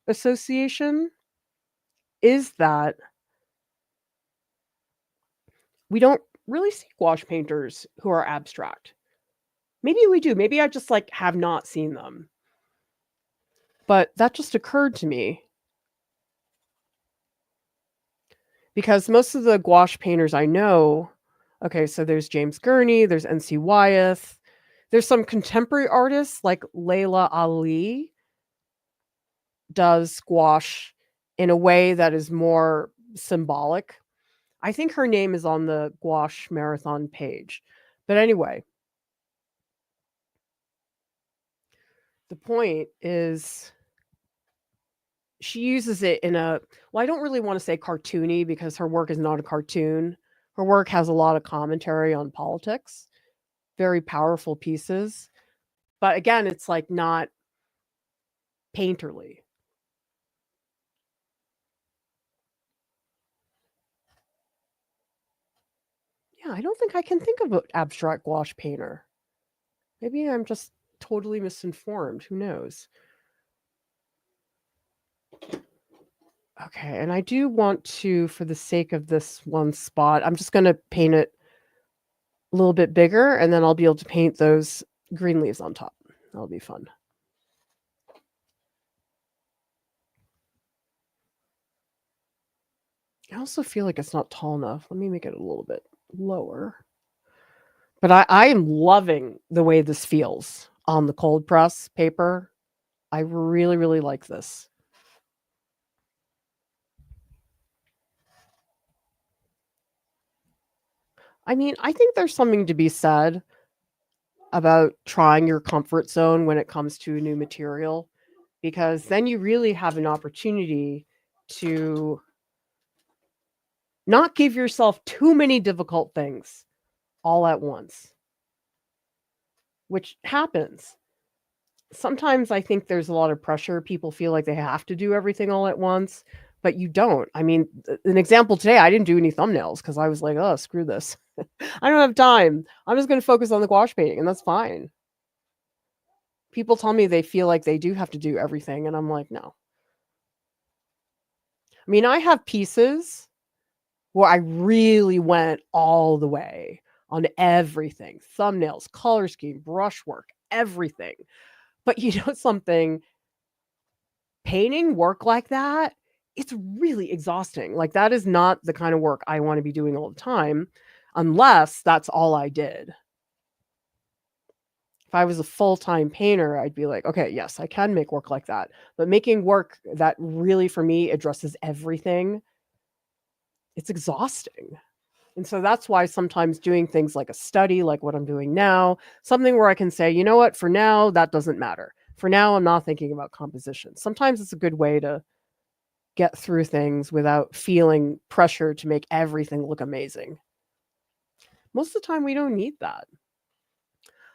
association, is that we don't really see gouache painters who are abstract. Maybe we do. Maybe I just like have not seen them. But that just occurred to me. Because most of the gouache painters I know, okay, so there's James Gurney, there's N.C. Wyeth, there's some contemporary artists like Layla Ali does gouache in a way that is more symbolic. I think her name is on the gouache marathon page. But anyway, the point is she uses it in a, well, I don't really want to say cartoony because her work is not a cartoon. Her work has a lot of commentary on politics, very powerful pieces. But again, it's like not painterly. Yeah, I don't think I can think of an abstract gouache painter. Maybe I'm just totally misinformed. Who knows? Okay, and I do want to, for the sake of this one spot, I'm just going to paint it a little bit bigger, and then I'll be able to paint those green leaves on top. That'll be fun. I also feel like it's not tall enough. Let me make it a little bit lower. But I am loving the way this feels on the cold press paper. I really, really like this. I mean, I think there's something to be said about trying your comfort zone when it comes to a new material, because then you really have an opportunity to not give yourself too many difficult things all at once, which happens. Sometimes I think there's a lot of pressure. People feel like they have to do everything all at once, but you don't. I mean, an example today, I didn't do any thumbnails because I was like, oh, screw this. I don't have time. I'm just going to focus on the gouache painting, and that's fine. People tell me they feel like they do have to do everything, and I'm like, no. I mean, I have pieces where I really went all the way on everything, thumbnails, color scheme, brushwork, everything. But you know something, painting work like that, it's really exhausting. Like, that is not the kind of work I want to be doing all the time, unless that's all I did. If I was a full-time painter, I'd be like, okay, yes, I can make work like that. But making work that really, for me, addresses everything, it's exhausting. And so that's why sometimes doing things like a study, like what I'm doing now, something where I can say, you know what, for now, that doesn't matter. For now, I'm not thinking about composition. Sometimes it's a good way to get through things without feeling pressure to make everything look amazing. Most of the time we don't need that.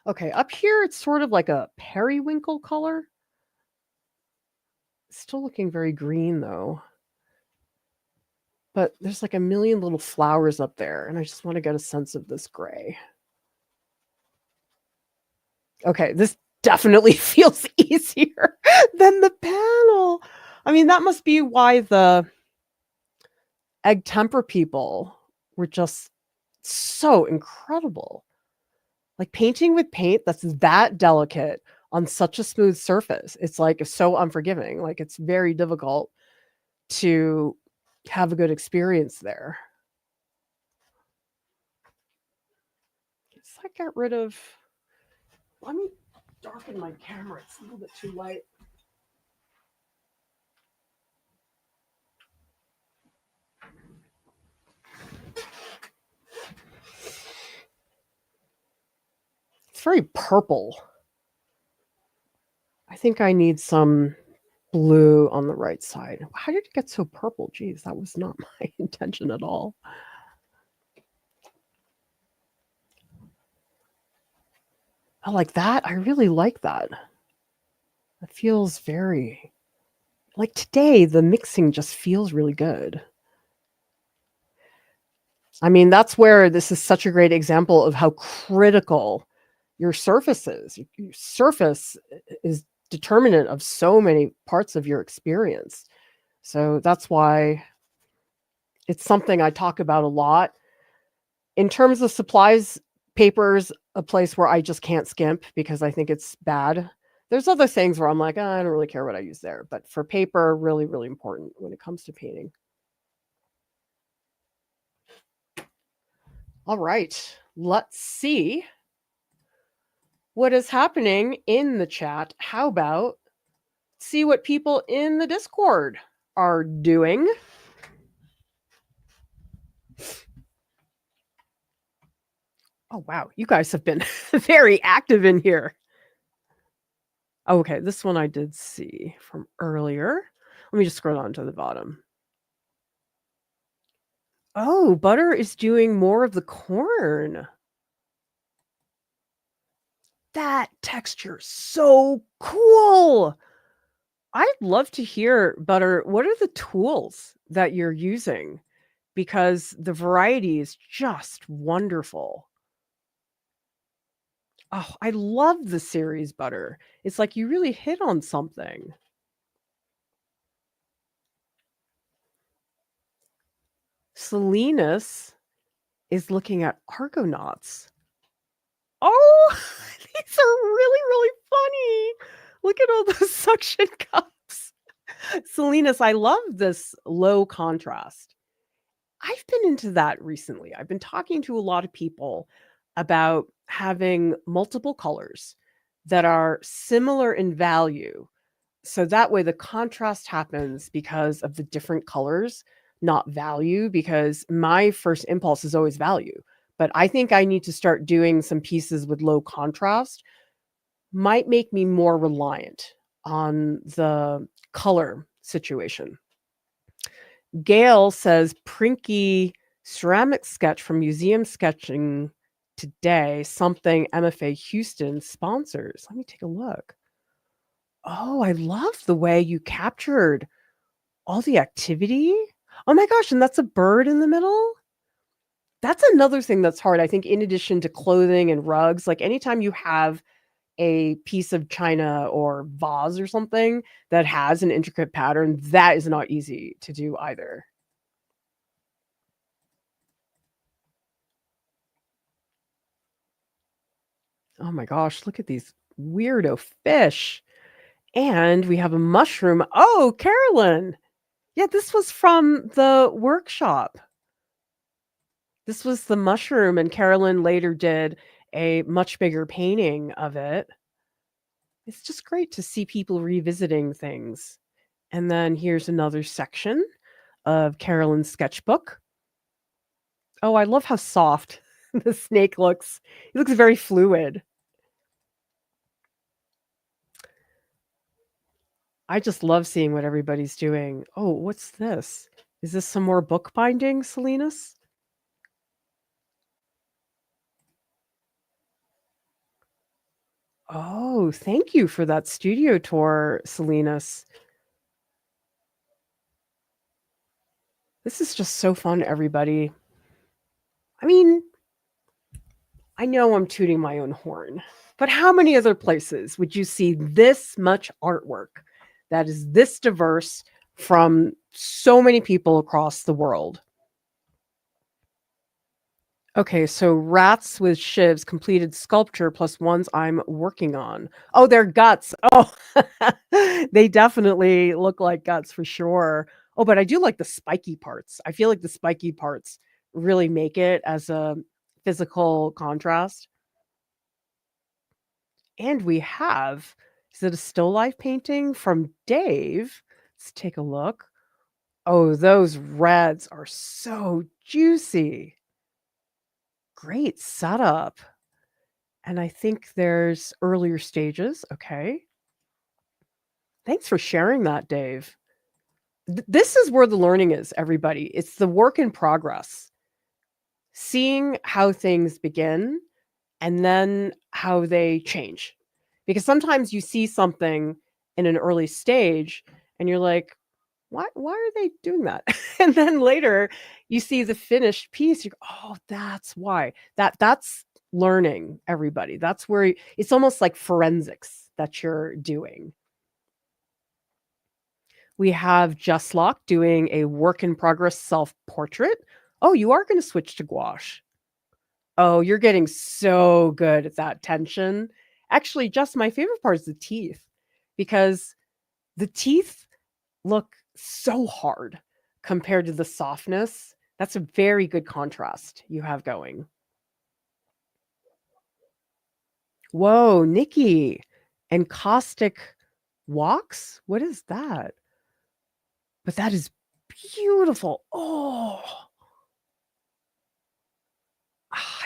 Okay, up here it's sort of like a periwinkle color. Still looking very green though. But there's like a million little flowers up there, and I just want to get a sense of this gray. Okay, this definitely feels easier than the panel. I mean, that must be why the egg temper people were just so incredible. Like painting with paint that's that delicate on such a smooth surface. It's like so unforgiving. Like it's very difficult to have a good experience there. Let's like get rid of, let me darken my camera. It's a little bit too light. It's very purple. I think I need some blue on the right side. How did it get so purple? Geez, that was not my intention at all. I like that. I really like that. It feels very, like today, the mixing just feels really good. I mean, that's where this is such a great example of how critical your surface is. Your surface is determinant of so many parts of your experience. So that's why it's something I talk about a lot. In terms of supplies, paper's a place where I just can't skimp because I think it's bad. There's other things where I'm like, oh, I don't really care what I use there. But for paper, really, really important when it comes to painting. All right, let's see what is happening in the chat. How about see what people in the Discord are doing? Oh, wow. You guys have been very active in here. Okay, this one I did see from earlier. Let me just scroll down to the bottom. Oh, Butter is doing more of the corn. That texture is so cool. I'd love to hear, Butter, what are the tools that you're using? Because the variety is just wonderful. Oh, I love the series, Butter. It's like you really hit on something. Salinas is looking at Argonauts. Oh, these are really, really funny. Look at all those suction cups. Salinas, I love this low contrast. I've been into that recently. I've been talking to a lot of people about having multiple colors that are similar in value. So that way the contrast happens because of the different colors, not value, because my first impulse is always value. But I think I need to start doing some pieces with low contrast. Might make me more reliant on the color situation. Gail says, Prinky ceramic sketch from Museum Sketching today, something MFA Houston sponsors. Let me take a look. Oh, I love the way you captured all the activity. Oh my gosh, and that's a bird in the middle? That's another thing that's hard, I think, in addition to clothing and rugs. Like anytime you have a piece of china or vase or something that has an intricate pattern, that is not easy to do either. Oh my gosh, look at these weirdo fish. And we have a mushroom. Oh, Carolyn. Yeah, this was from the workshop. This was the mushroom, and Carolyn later did a much bigger painting of it. It's just great to see people revisiting things. And then here's another section of Carolyn's sketchbook. Oh, I love how soft the snake looks. It looks very fluid. I just love seeing what everybody's doing. Oh, what's this? Is this some more bookbinding, Salinas? Oh, thank you for that studio tour, Salinas. This is just so fun, everybody. I mean, I know I'm tooting my own horn, but how many other places would you see this much artwork that is this diverse from so many people across the world? Okay, so rats with shivs, completed sculpture plus ones I'm working on. Oh, they're guts. Oh, they definitely look like guts for sure. Oh, but I do like the spiky parts. I feel like the spiky parts really make it as a physical contrast. And we have, is it a still life painting from Dave? Let's take a look. Oh, those reds are so juicy. Great setup. And I think there's earlier stages. Okay. Thanks for sharing that, Dave. This is where the learning is, everybody. It's the work in progress. Seeing how things begin and then how they change. Because sometimes you see something in an early stage and you're like, why are they doing that? And then later you see the finished piece, you go, oh, that's why. That's learning, everybody. That's where it's almost like forensics that you're doing. We have Just Lock doing a work in progress self-portrait. Oh, you are going to switch to gouache. Oh, you're getting so good at that tension. Actually, just my favorite part is the teeth, because the teeth look so hard compared to the softness. That's a very good contrast you have going. Whoa, Nikki. And caustic walks? What is that? But that is beautiful. Oh,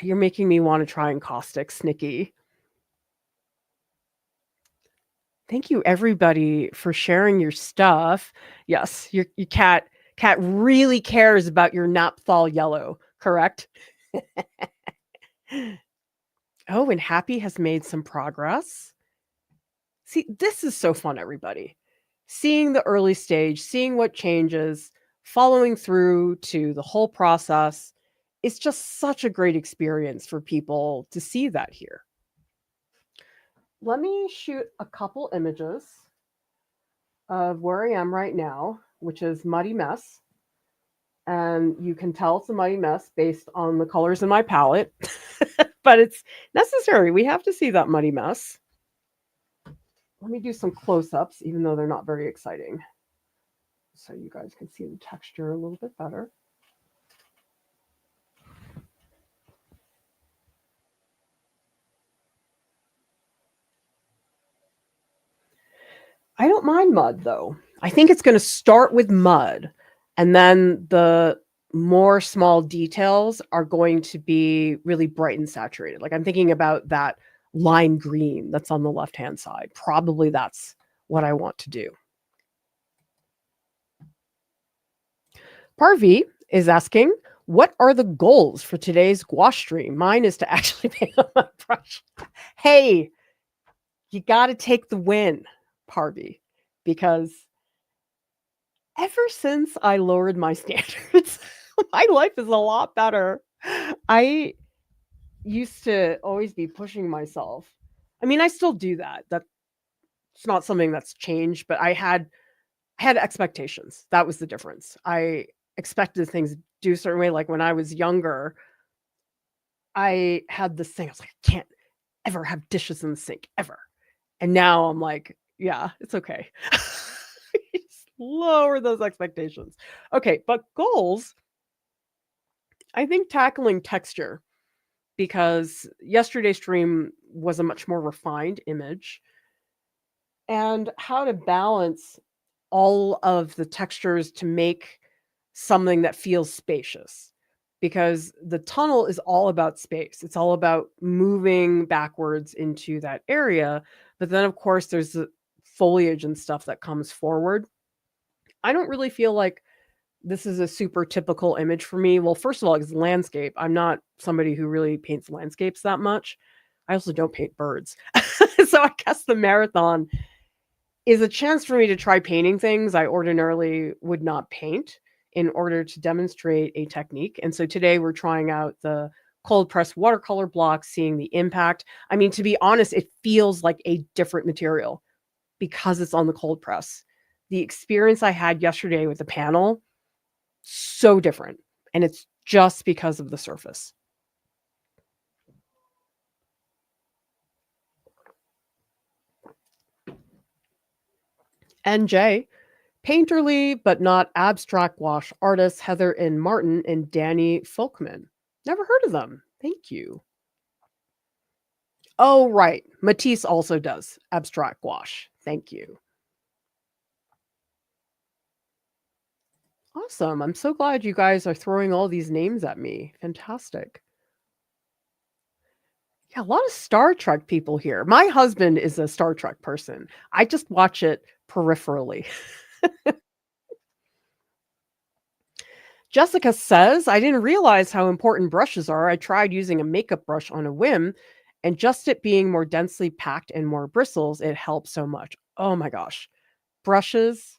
you're making me want to try encaustics, Nikki. Thank you, everybody, for sharing your stuff. Yes, your cat really cares about your naphthol yellow, correct? Oh, and Happy has made some progress. See, this is so fun, everybody. Seeing the early stage, seeing what changes, following through to the whole process. It's just such a great experience for people to see that here. Let me shoot a couple images of where I am right now, which is Muddy Mess. And you can tell it's a muddy mess based on the colors in my palette, but it's necessary. We have to see that muddy mess. Let me do some close-ups, even though they're not very exciting, so you guys can see the texture a little bit better. I don't mind mud, though. I think it's going to start with mud, and then the more small details are going to be really bright and saturated. Like I'm thinking about that lime green that's on the left-hand side. Probably that's what I want to do. Parvi is asking, what are the goals for today's gouache stream? Mine is to actually paint on my brush. Hey, you got to take the win, Parvi, because ever since I lowered my standards, my life is a lot better. I used to always be pushing myself. I mean, I still do that. That's not something that's changed, but I had expectations. That was the difference. I expected things to do a certain way. Like when I was younger, I had this thing. I was like, I can't ever have dishes in the sink ever. And now I'm like, yeah, it's okay. Just lower those expectations. Okay, but goals, I think tackling texture, because yesterday's stream was a much more refined image, and how to balance all of the textures to make something that feels spacious, because the tunnel is all about space. It's all about moving backwards into that area. But then, of course, there's the foliage and stuff that comes forward. I don't really feel like this is a super typical image for me. Well, first of all, it's landscape. I'm not somebody who really paints landscapes that much. I also don't paint birds. So I guess the marathon is a chance for me to try painting things I ordinarily would not paint in order to demonstrate a technique. And so today we're trying out the cold press watercolor block, seeing the impact. I mean, to be honest, it feels like a different material because it's on the cold press. The experience I had yesterday with the panel, so different. And it's just because of the surface. NJ, painterly but not abstract wash artists Heather and Martin and Danny Folkman. Never heard of them. Thank you. Oh, right. Matisse also does abstract wash. Thank you. Awesome. I'm so glad you guys are throwing all these names at me. Fantastic. Yeah, a lot of Star Trek people here. My husband is a Star Trek person. I just watch it peripherally. Jessica says, I didn't realize how important brushes are. I tried using a makeup brush on a whim, and just it being more densely packed and more bristles, it helped so much. Oh my gosh. Brushes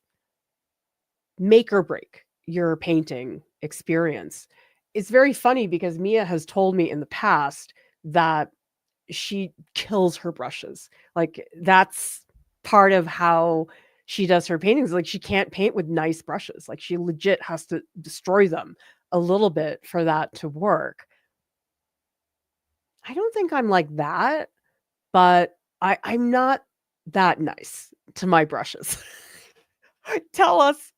make or break your painting experience. It's very funny because Mia has told me in the past that she kills her brushes. Like, that's part of how she does her paintings. Like, she can't paint with nice brushes. Like, she legit has to destroy them a little bit for that to work. I don't think I'm like that, but I'm not that nice to my brushes. Tell us,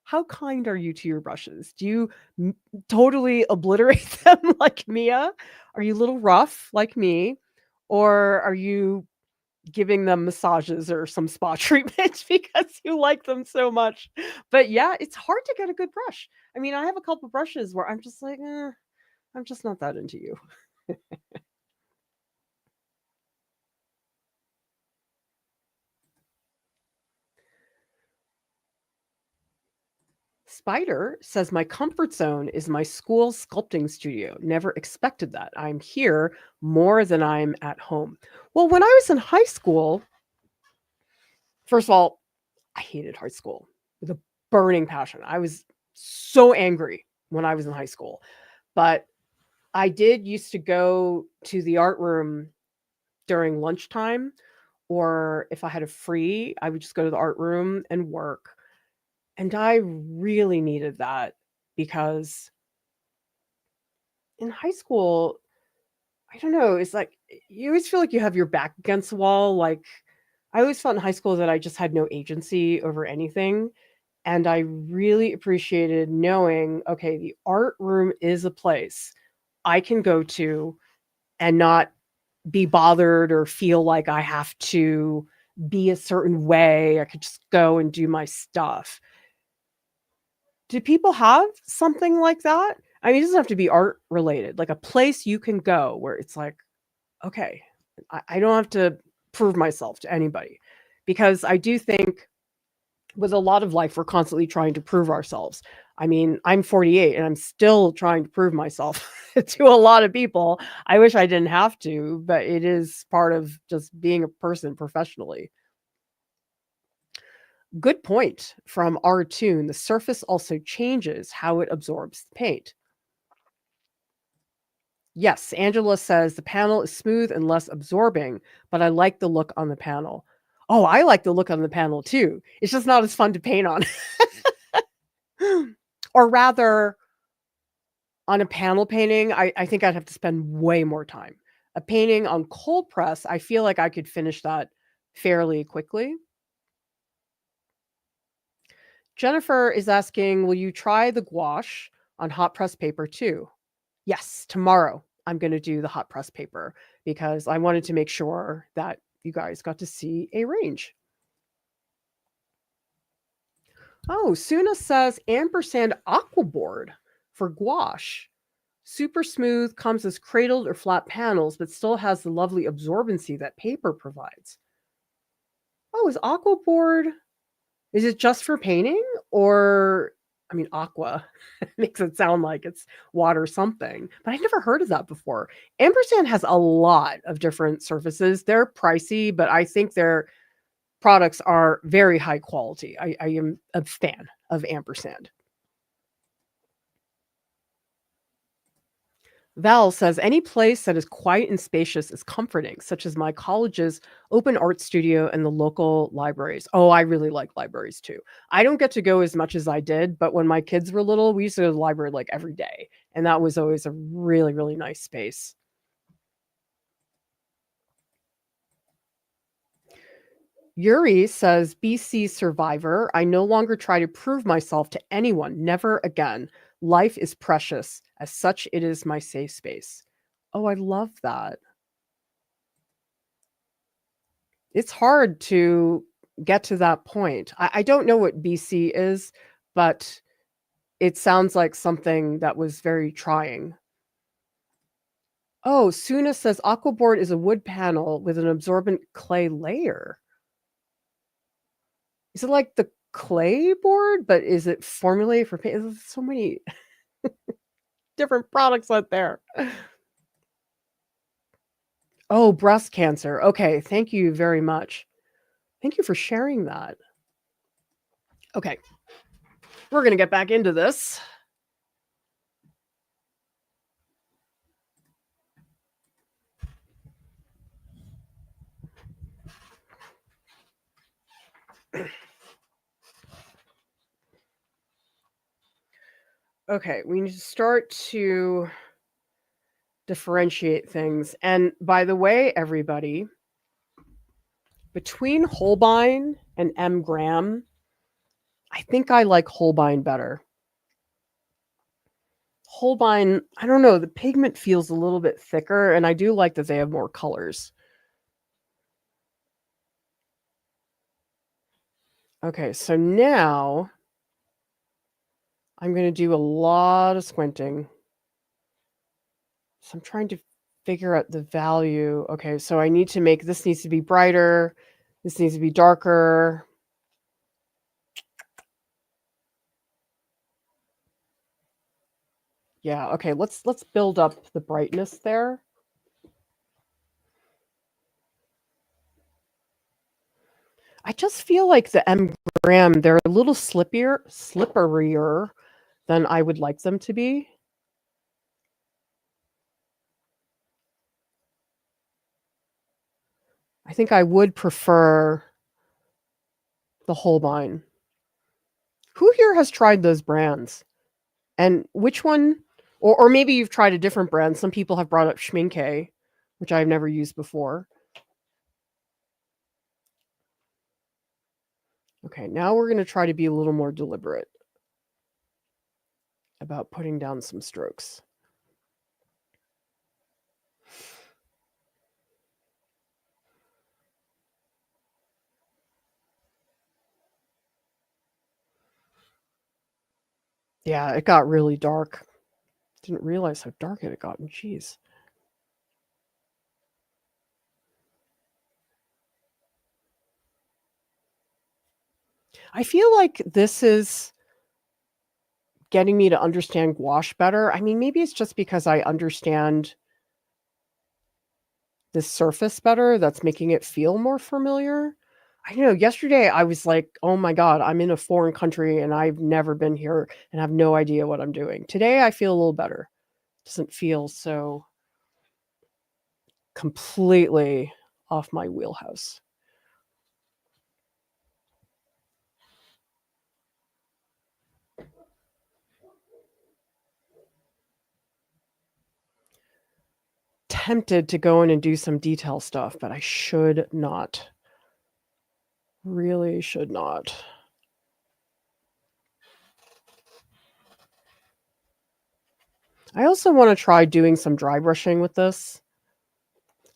how kind are you to your brushes? Do you totally obliterate them like Mia? Are you a little rough like me? Or are you giving them massages or some spa treatment because you like them so much? But yeah, it's hard to get a good brush. I mean, I have a couple brushes where I'm just like, I'm just not that into you. Spider says, my comfort zone is my school sculpting studio. Never expected that. I'm here more than I'm at home. Well, when I was in high school, first of all, I hated high school with a burning passion. I was so angry when I was in high school. But I did used to go to the art room during lunchtime, or if I had a free, I would just go to the art room and work. And I really needed that because in high school, I don't know, it's like you always feel like you have your back against the wall. Like, I always felt in high school that I just had no agency over anything. And I really appreciated knowing, okay, the art room is a place I can go to and not be bothered or feel like I have to be a certain way. I could just go and do my stuff. Do people have something like that? I mean, it doesn't have to be art related, like a place you can go where it's like, okay, I don't have to prove myself to anybody. Because I do think with a lot of life, we're constantly trying to prove ourselves. I mean, I'm 48 and I'm still trying to prove myself to a lot of people. I wish I didn't have to, but it is part of just being a person professionally. Good point from our tune. The surface also changes how it absorbs the paint. Yes, Angela says the panel is smooth and less absorbing, but I like the look on the panel. Oh, I like the look on the panel too. It's just not as fun to paint on. Or rather, on a panel painting, I think I'd have to spend way more time. A painting on cold press, I feel like I could finish that fairly quickly. Jennifer is asking, will you try the gouache on hot press paper too? Yes, tomorrow I'm going to do the hot press paper because I wanted to make sure that you guys got to see a range. Oh, Suna says ampersand aquaboard for gouache. Super smooth, comes as cradled or flat panels, but still has the lovely absorbency that paper provides. Oh, is aquaboard, is it just for painting or I mean, aqua makes it sound like it's water something, but I never heard of that before. Ampersand has a lot of different surfaces. They're pricey, but I think their products are very high quality. I am a fan of Ampersand. Val says, any place that is quiet and spacious is comforting, such as my college's open art studio and the local libraries. Oh, I really like libraries too. I don't get to go as much as I did, but when my kids were little, we used to go to the library like every day. And that was always a really, really nice space. Yuri says, BC survivor. I no longer try to prove myself to anyone. Never again. Life is precious. As such, it is my safe space. Oh, I love that. It's hard to get to that point. I don't know what BC is, but it sounds like something that was very trying. Oh, Suna says Aquaboard is a wood panel with an absorbent clay layer. Is it like the clay board, but is it formulated for paint? There's so many different products out there. Oh, breast cancer. Okay, thank you very much. Thank you for sharing that. Okay, we're going to get back into this. Okay, we need to start to differentiate things. And by the way, everybody, between Holbein and M. Graham, I think I like Holbein better. Holbein, I don't know, the pigment feels a little bit thicker, and I do like that they have more colors. Okay, so now I'm going to do a lot of squinting. So I'm trying to figure out the value. Okay, so I need to make, this needs to be brighter. This needs to be darker. Yeah, okay, let's build up the brightness there. I just feel like the M. Graham, they're a little slipperier than I would like them to be. I think I would prefer the Holbein. Who here has tried those brands? And which one, or maybe you've tried a different brand. Some people have brought up Schmincke, which I've never used before. Okay, now we're going to try to be a little more deliberate about putting down some strokes. Yeah, it got really dark. Didn't realize how dark it had gotten. Jeez. I feel like this is getting me to understand gouache better. I mean, maybe it's just because I understand the surface better that's making it feel more familiar. I know yesterday I was like, oh my God, I'm in a foreign country and I've never been here and have no idea what I'm doing. Today I feel a little better. Doesn't feel so completely off my wheelhouse. Tempted to go in and do some detail stuff, but I should not. Really should not. I also want to try doing some dry brushing with this.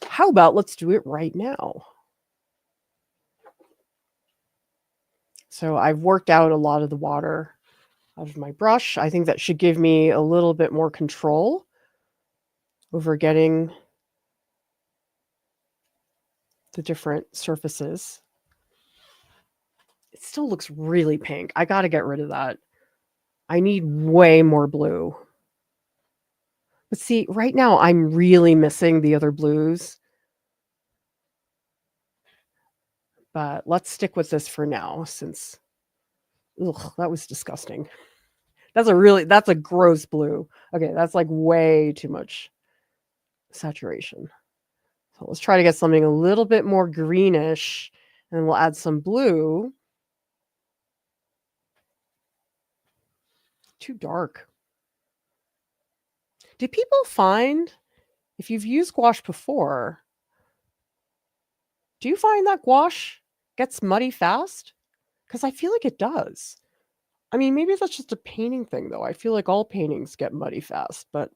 How about let's do it right now? So I've worked out a lot of the water out of my brush. I think that should give me a little bit more control over getting the different surfaces. It still looks really pink. I got to get rid of that. I need way more blue. But see, right now I'm really missing the other blues. But let's stick with this for now since ugh, that was disgusting. That's a gross blue. Okay, that's like way too much saturation. So let's try to get something a little bit more greenish, and we'll add some blue. Too dark. Do people find, if you've used gouache before, do you find that gouache gets muddy fast? Because I feel like it does. I mean, maybe that's just a painting thing, though. I feel like all paintings get muddy fast, but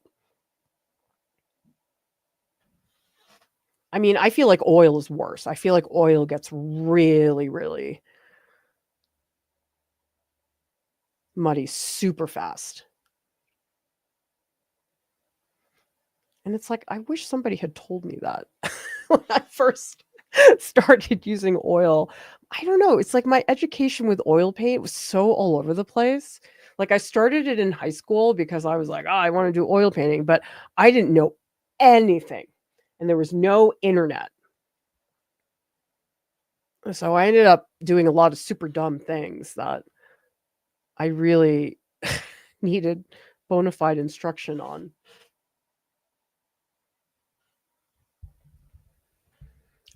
I mean, I feel like oil is worse. I feel like oil gets really, really muddy super fast. And it's like, I wish somebody had told me that when I first started using oil. I don't know. It's like my education with oil paint was so all over the place. Like I started it in high school because I was like, oh, I want to do oil painting, but I didn't know anything. And there was no internet. So I ended up doing a lot of super dumb things that I really needed bona fide instruction on.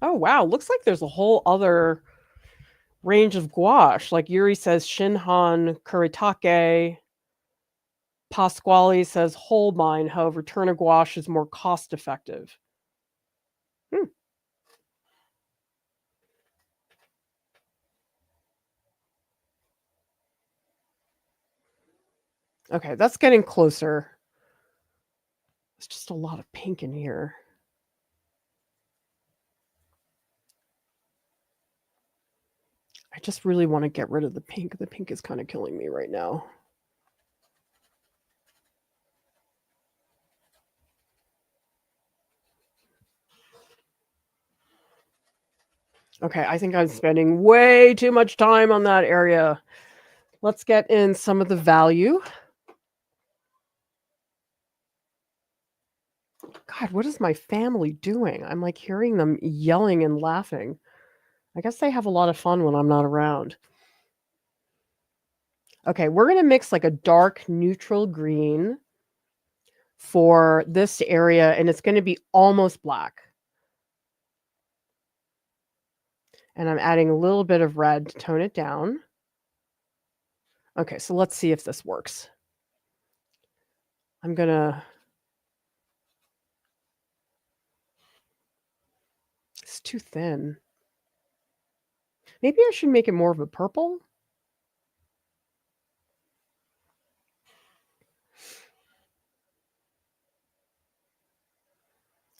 Oh, wow. Looks like there's a whole other range of gouache. Like Yuri says Shinhan Kuritake. Pasquale says Holbein. However, Turner gouache is more cost effective. Hmm. Okay, that's getting closer. There's just a lot of pink in here. I just really want to get rid of the pink. The pink is kind of killing me right now. Okay, I think I'm spending way too much time on that area. Let's get in some of the value. God, what is my family doing? I'm like hearing them yelling and laughing. I guess they have a lot of fun when I'm not around. Okay, we're going to mix like a dark neutral green for this area, and it's going to be almost black. And I'm adding a little bit of red to tone it down. Okay, so let's see if this works. I'm going to... It's too thin. Maybe I should make it more of a purple.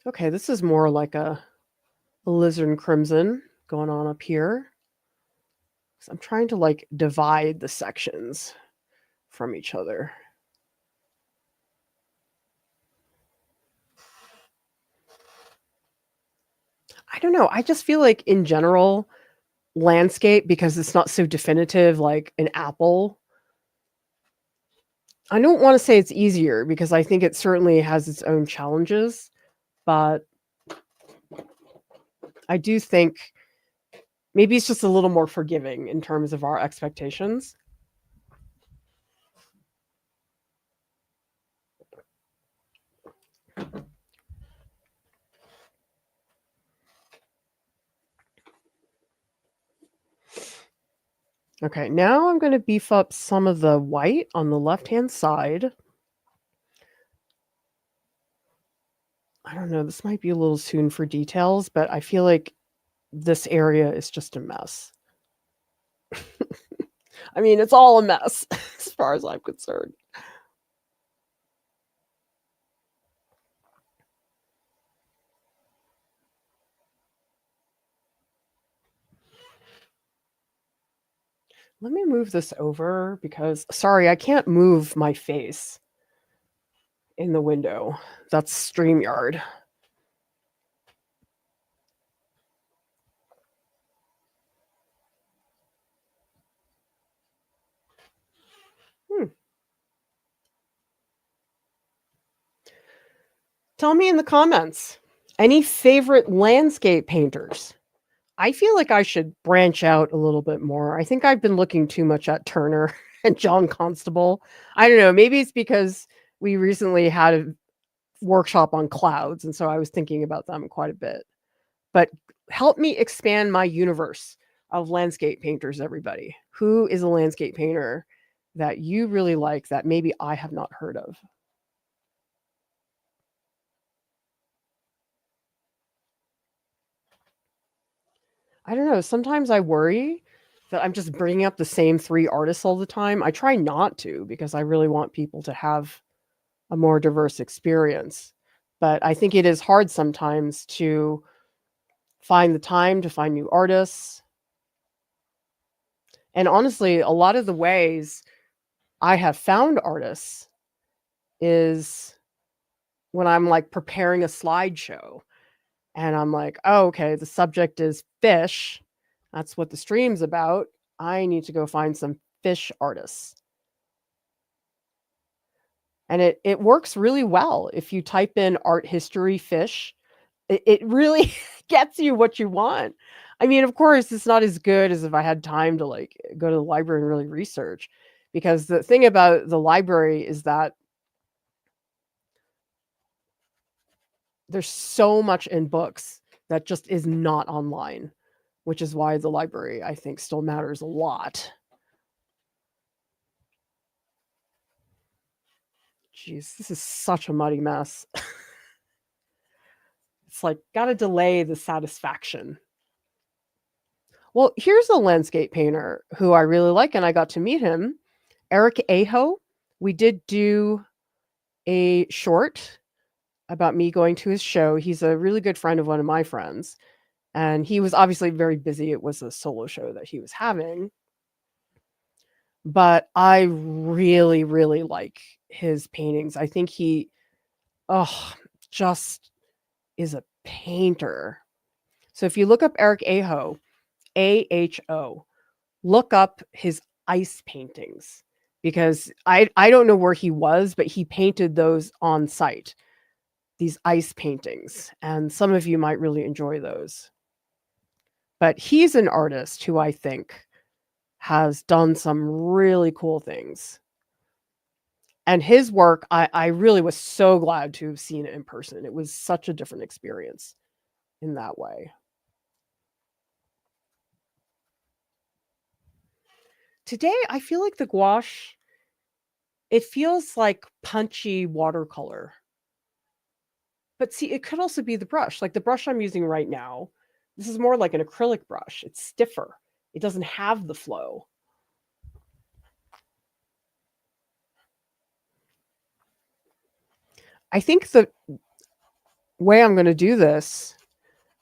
Okay, this is more like a alizarin crimson going on up here. So I'm trying to like divide the sections from each other. I don't know. I just feel like in general, landscape, because it's not so definitive like an apple. I don't want to say it's easier because I think it certainly has its own challenges, but I do think maybe it's just a little more forgiving in terms of our expectations. Okay, now I'm going to beef up some of the white on the left-hand side. I don't know, this might be a little soon for details, but I feel like this area is just a mess. I mean, it's all a mess as far as I'm concerned. Let me move this over because, sorry, I can't move my face in the window. That's StreamYard. Tell me in the comments, any favorite landscape painters? I feel like I should branch out a little bit more. I think I've been looking too much at Turner and John Constable. I don't know. Maybe it's because we recently had a workshop on clouds, and so I was thinking about them quite a bit. But help me expand my universe of landscape painters, everybody. Who is a landscape painter that you really like that maybe I have not heard of? I don't know. Sometimes I worry that I'm just bringing up the same 3 artists all the time. I try not to because I really want people to have a more diverse experience. But I think it is hard sometimes to find the time to find new artists. And honestly, a lot of the ways I have found artists is when I'm like preparing a slideshow and I'm like, oh, okay, the subject is fish. That's what the stream's about. I need to go find some fish artists. And it works really well. If you type in art history fish, it really gets you what you want. I mean, of course, it's not as good as if I had time to like go to the library and really research. Because the thing about the library is that there's so much in books that just is not online, which is why the library, I think, still matters a lot. Jeez, this is such a muddy mess. It's like, gotta delay the satisfaction. Well, here's a landscape painter who I really like, and I got to meet him, Eric Aho. We did do a short about me going to his show. He's a really good friend of one of my friends, and he was obviously very busy. It was a solo show that he was having. But I really, really like his paintings. I think he, oh, just is a painter. So if you look up Eric Aho, AHO, look up his ice paintings because I don't know where he was, but he painted those on site, these ice paintings, and some of you might really enjoy those. But he's an artist who I think has done some really cool things. And his work, I really was so glad to have seen it in person. It was such a different experience in that way. Today, I feel like the gouache, it feels like punchy watercolor. But see, it could also be the brush. Like the brush I'm using right now, this is more like an acrylic brush. It's stiffer. It doesn't have the flow. I think the way I'm going to do this,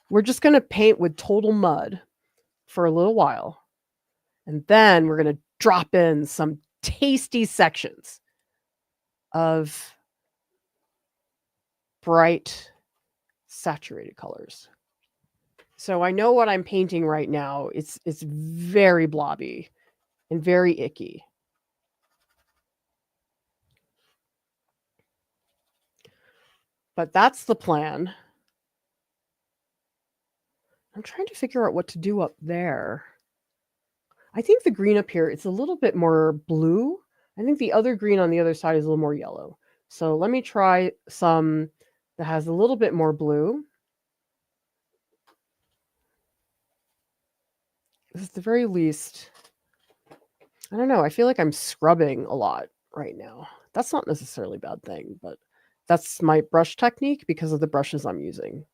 we're just going to paint with total mud for a little while. And then we're going to drop in some tasty sections of bright, saturated colors. So I know what I'm painting right now. It's very blobby and very icky. But that's the plan. I'm trying to figure out what to do up there. I think the green up here, it's a little bit more blue. I think the other green on the other side is a little more yellow. So let me try some that has a little bit more blue. At the very least, I don't know. I feel like I'm scrubbing a lot right now. That's not necessarily a bad thing, but that's my brush technique because of the brushes I'm using.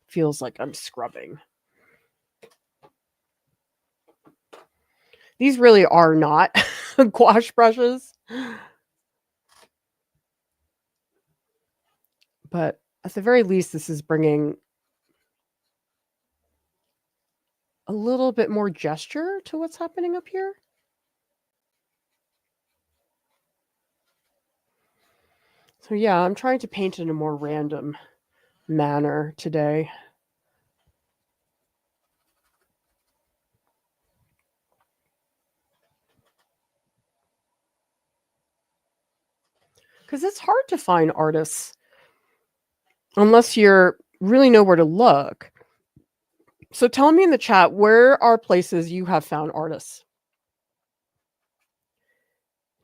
Feels like I'm scrubbing. These really are not gouache brushes. But at the very least, this is bringing a little bit more gesture to what's happening up here. So yeah, I'm trying to paint in a more random manner today. Because it's hard to find artists unless you're really know where to look. So tell me in the chat, where are places you have found artists?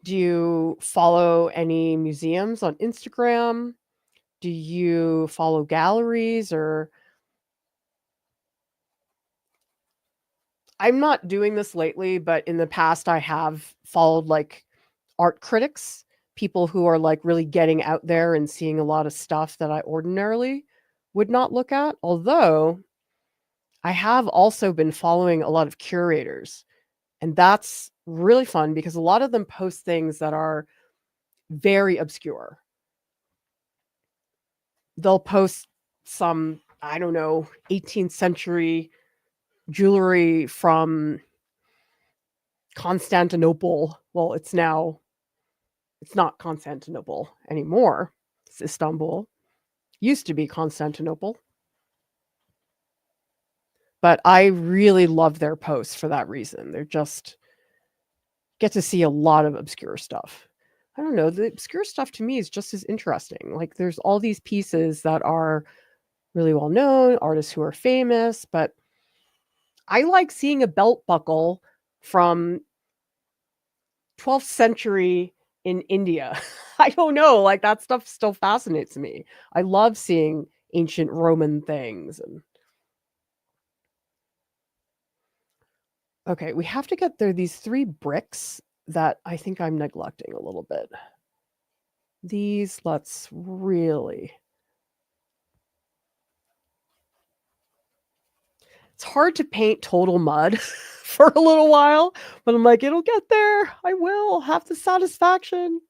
Do you follow any museums on Instagram? Do you follow galleries? Or I'm not doing this lately, but in the past I have followed like art critics, people who are like really getting out there and seeing a lot of stuff that I ordinarily would not look at. Although I have also been following a lot of curators, and that's really fun because a lot of them post things that are very obscure. They'll post some, I don't know, 18th century jewelry from Constantinople. Well, it's not Constantinople anymore. It's Istanbul. Used to be Constantinople. But I really love their posts for that reason. They're just get to see a lot of obscure stuff. I don't know, the obscure stuff to me is just as interesting. Like there's all these pieces that are really well known, artists who are famous, but I like seeing a belt buckle from 12th century in India. I don't know, like that stuff still fascinates me. I love seeing ancient Roman things. And okay, we have to get there. These 3 bricks that I think I'm neglecting a little bit. These, let's really. It's hard to paint total mud for a little while, but I'm like, it'll get there. I will have the satisfaction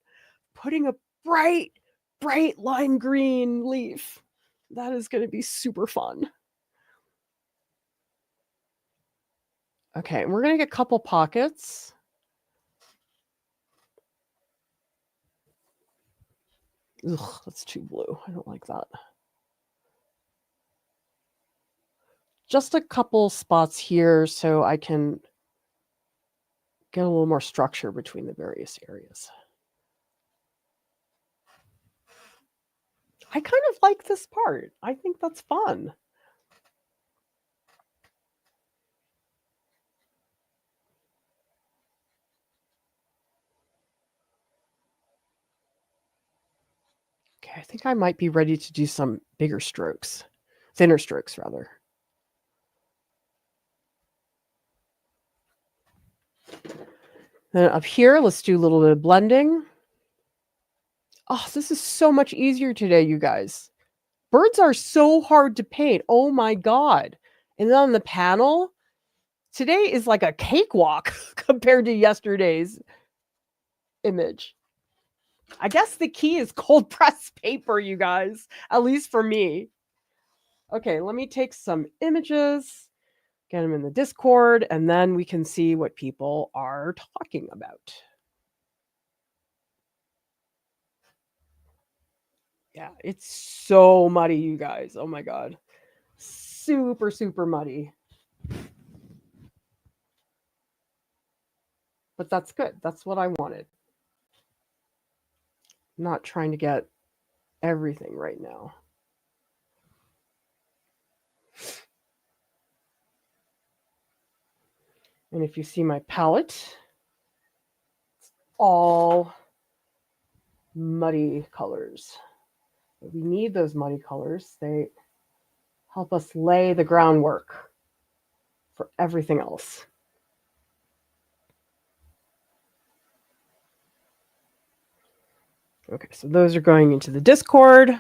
putting a bright, bright lime green leaf. That is going to be super fun. Okay, and we're going to get a couple pockets. Ugh, that's too blue. I don't like that. Just a couple spots here so I can get a little more structure between the various areas. I kind of like this part. I think that's fun. Okay, I think I might be ready to do some bigger strokes, thinner strokes rather. Then up here, let's do a little bit of blending. Oh, this is so much easier today, you guys. Birds are so hard to paint. Oh my God. And then on the panel, today is like a cakewalk compared to yesterday's image. I guess the key is cold press paper, you guys, at least for me. Okay, let me take some images, get them in the Discord, and then we can see what people are talking about. Yeah, it's so muddy, you guys. Oh my God. Super, super muddy. But that's good. That's what I wanted. I'm not trying to get everything right now. And if you see my palette, it's all muddy colors. We need those muddy colors. They help us lay the groundwork for everything else. Okay, so those are going into the Discord.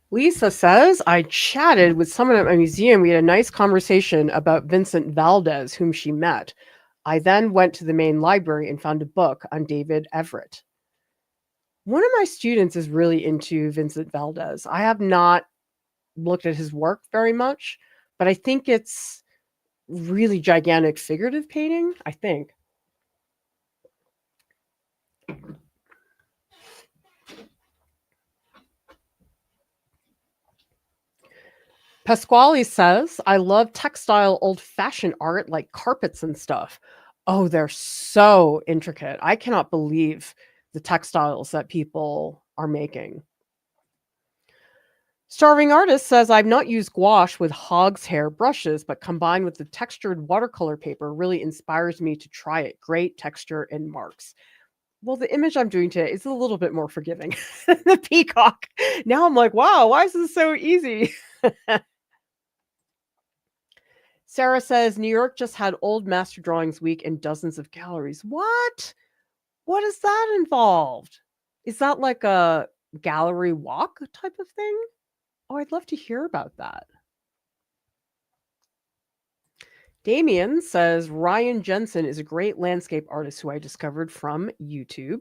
Lisa says, I chatted with someone at my museum. We had a nice conversation about Vincent Valdez, whom she met. I then went to the main library and found a book on David Everett. One of my students is really into Vincent Valdez. I have not looked at his work very much, but I think it's really gigantic figurative painting, I think. Pasquale says, I love textile old-fashioned art like carpets and stuff. Oh, they're so intricate. I cannot believe the textiles that people are making. Starving Artist says, I've not used gouache with hog's hair brushes, but combined with the textured watercolor paper really inspires me to try it. Great texture and marks. Well, the image I'm doing today is a little bit more forgiving than the peacock. Now I'm like, wow, why is this so easy? Sarah says, New York just had Old Master Drawings Week in dozens of galleries. What? What is that involved? Is that like a gallery walk type of thing? Oh, I'd love to hear about that. Damien says, Ryan Jensen is a great landscape artist who I discovered from YouTube.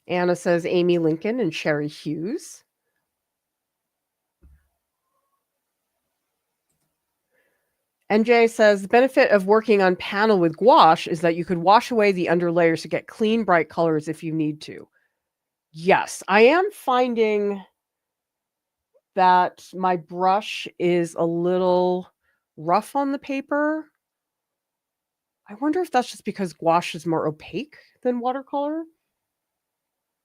Anna says, Amy Lincoln and Sherry Hughes. NJ says, the benefit of working on panel with gouache is that you could wash away the underlayers to get clean, bright colors if you need to. Yes, I am finding that my brush is a little rough on the paper. I wonder if that's just because gouache is more opaque than watercolor.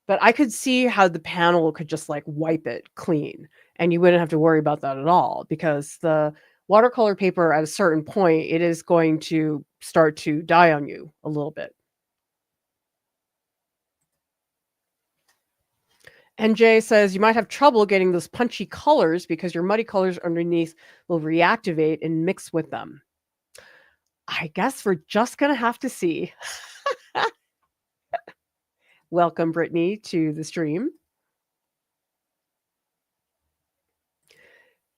But I could see how the panel could just like wipe it clean and you wouldn't have to worry about that at all, because the watercolor paper at a certain point, it is going to start to die on you a little bit. NJ says you might have trouble getting those punchy colors because your muddy colors underneath will reactivate and mix with them. I guess we're just going to have to see. Welcome, Brittany, to the stream.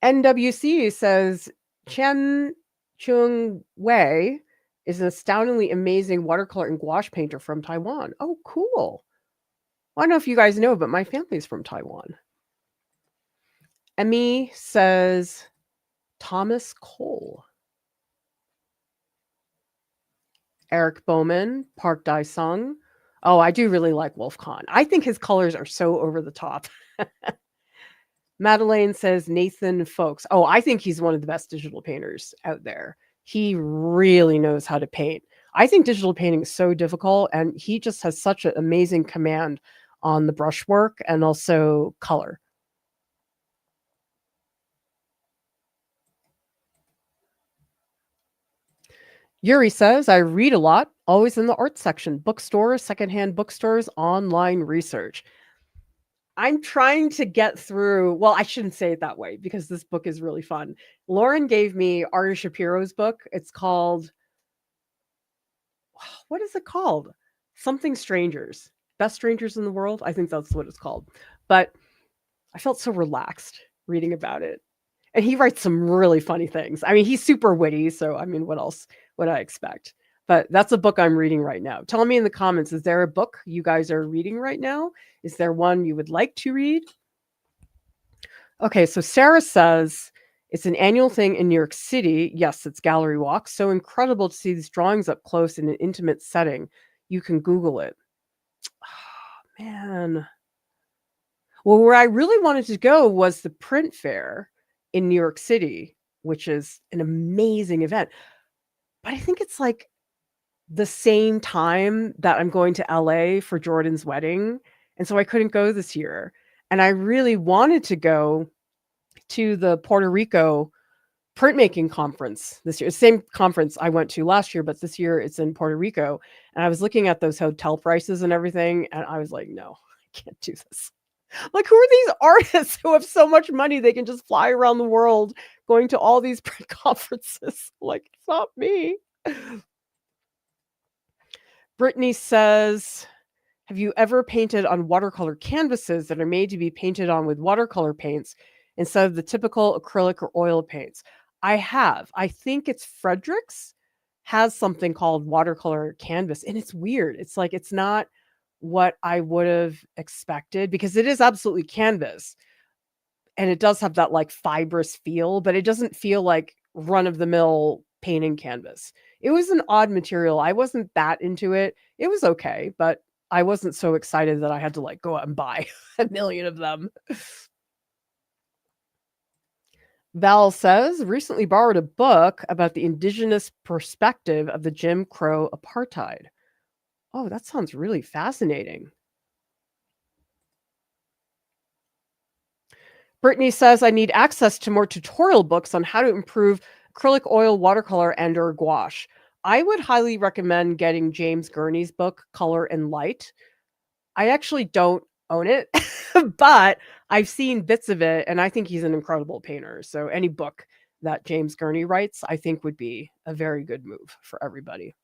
NWC says Chen Chung Wei is an astoundingly amazing watercolor and gouache painter from Taiwan. Oh, cool. Well, I don't know if you guys know, but my family's from Taiwan. Emmy says Thomas Cole. Eric Bowman, Park Dae-sung. Oh, I do really like Wolf Kahn. I think his colors are so over the top. Madeleine says Nathan Folks. Oh, I think he's one of the best digital painters out there. He really knows how to paint. I think digital painting is so difficult, and he just has such an amazing command on the brushwork and also color. Yuri says, I read a lot, always in the art section, bookstores, secondhand bookstores, online research. I'm trying to get through, well, I shouldn't say it that way because this book is really fun. Lauren gave me Artie Shapiro's book. It's called, what is it called? Something Strangers. Best Strangers in the World. I think that's what it's called. But I felt so relaxed reading about it. And he writes some really funny things. I mean, he's super witty. So, I mean, what else would I expect? But that's a book I'm reading right now. Tell me in the comments, is there a book you guys are reading right now? Is there one you would like to read? Okay, so Sarah says, it's an annual thing in New York City. Yes, it's Gallery Walk. So incredible to see these drawings up close in an intimate setting. You can Google it. Oh, man. Well, where I really wanted to go was the print fair in New York City, which is an amazing event. But I think it's like the same time that I'm going to LA for Jordan's wedding. And so I couldn't go this year. And I really wanted to go to the Puerto Rico printmaking conference this year. Same conference I went to last year, but this year it's in Puerto Rico. And I was looking at those hotel prices and everything. And I was like, no, I can't do this. Like, who are these artists who have so much money they can just fly around the world going to all these print conferences? Like, it's not me. Brittany says, have you ever painted on watercolor canvases that are made to be painted on with watercolor paints instead of the typical acrylic or oil paints? I have. I think it's Frederick's has something called watercolor canvas, and it's weird. It's like, it's not what I would have expected because it is absolutely canvas and it does have that like fibrous feel, but it doesn't feel like run of the mill painting canvas. It was an odd material. I wasn't that into it. It was okay, but I wasn't so excited that I had to like go out and buy a million of them. Val says, recently borrowed a book about the indigenous perspective of the Jim Crow apartheid. Oh, that sounds really fascinating. Brittany says, I need access to more tutorial books on how to improve acrylic oil, watercolor, and or gouache. I would highly recommend getting James Gurney's book, Color and Light. I actually don't own it, but I've seen bits of it, and I think he's an incredible painter. So any book that James Gurney writes, I think would be a very good move for everybody.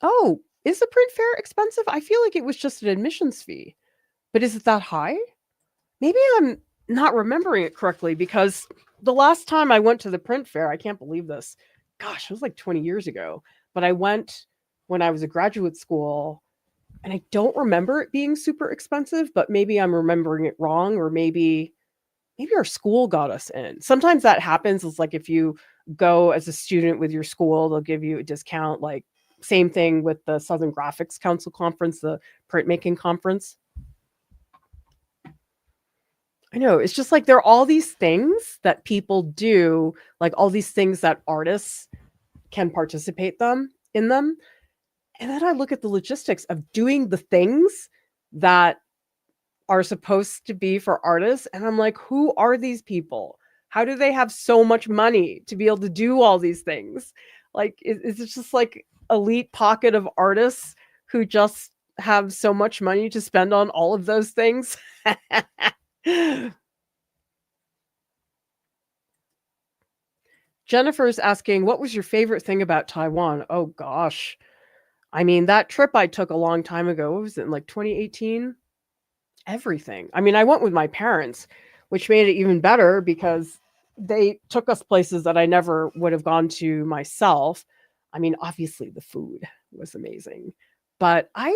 Oh, is the print fair expensive? I feel like it was just an admissions fee, but is it that high? Maybe I'm not remembering it correctly because the last time I went to the print fair, I can't believe this. Gosh, it was like 20 years ago, but I went when I was a graduate school. And I don't remember it being super expensive, but maybe I'm remembering it wrong, or maybe our school got us in. Sometimes that happens. It's like if you go as a student with your school, they'll give you a discount. Like same thing with the Southern Graphics Council conference, the printmaking conference. I know, it's just like there are all these things that people do, like all these things that artists can participate in them. And then I look at the logistics of doing the things that are supposed to be for artists, and I'm like, who are these people? How do they have so much money to be able to do all these things? Like, is it just like elite pocket of artists who just have so much money to spend on all of those things? Jennifer's asking, what was your favorite thing about Taiwan? Oh gosh. I mean, that trip I took a long time ago, what was it, in like 2018? Everything. I mean, I went with my parents, which made it even better because they took us places that I never would have gone to myself. I mean, obviously the food was amazing, but I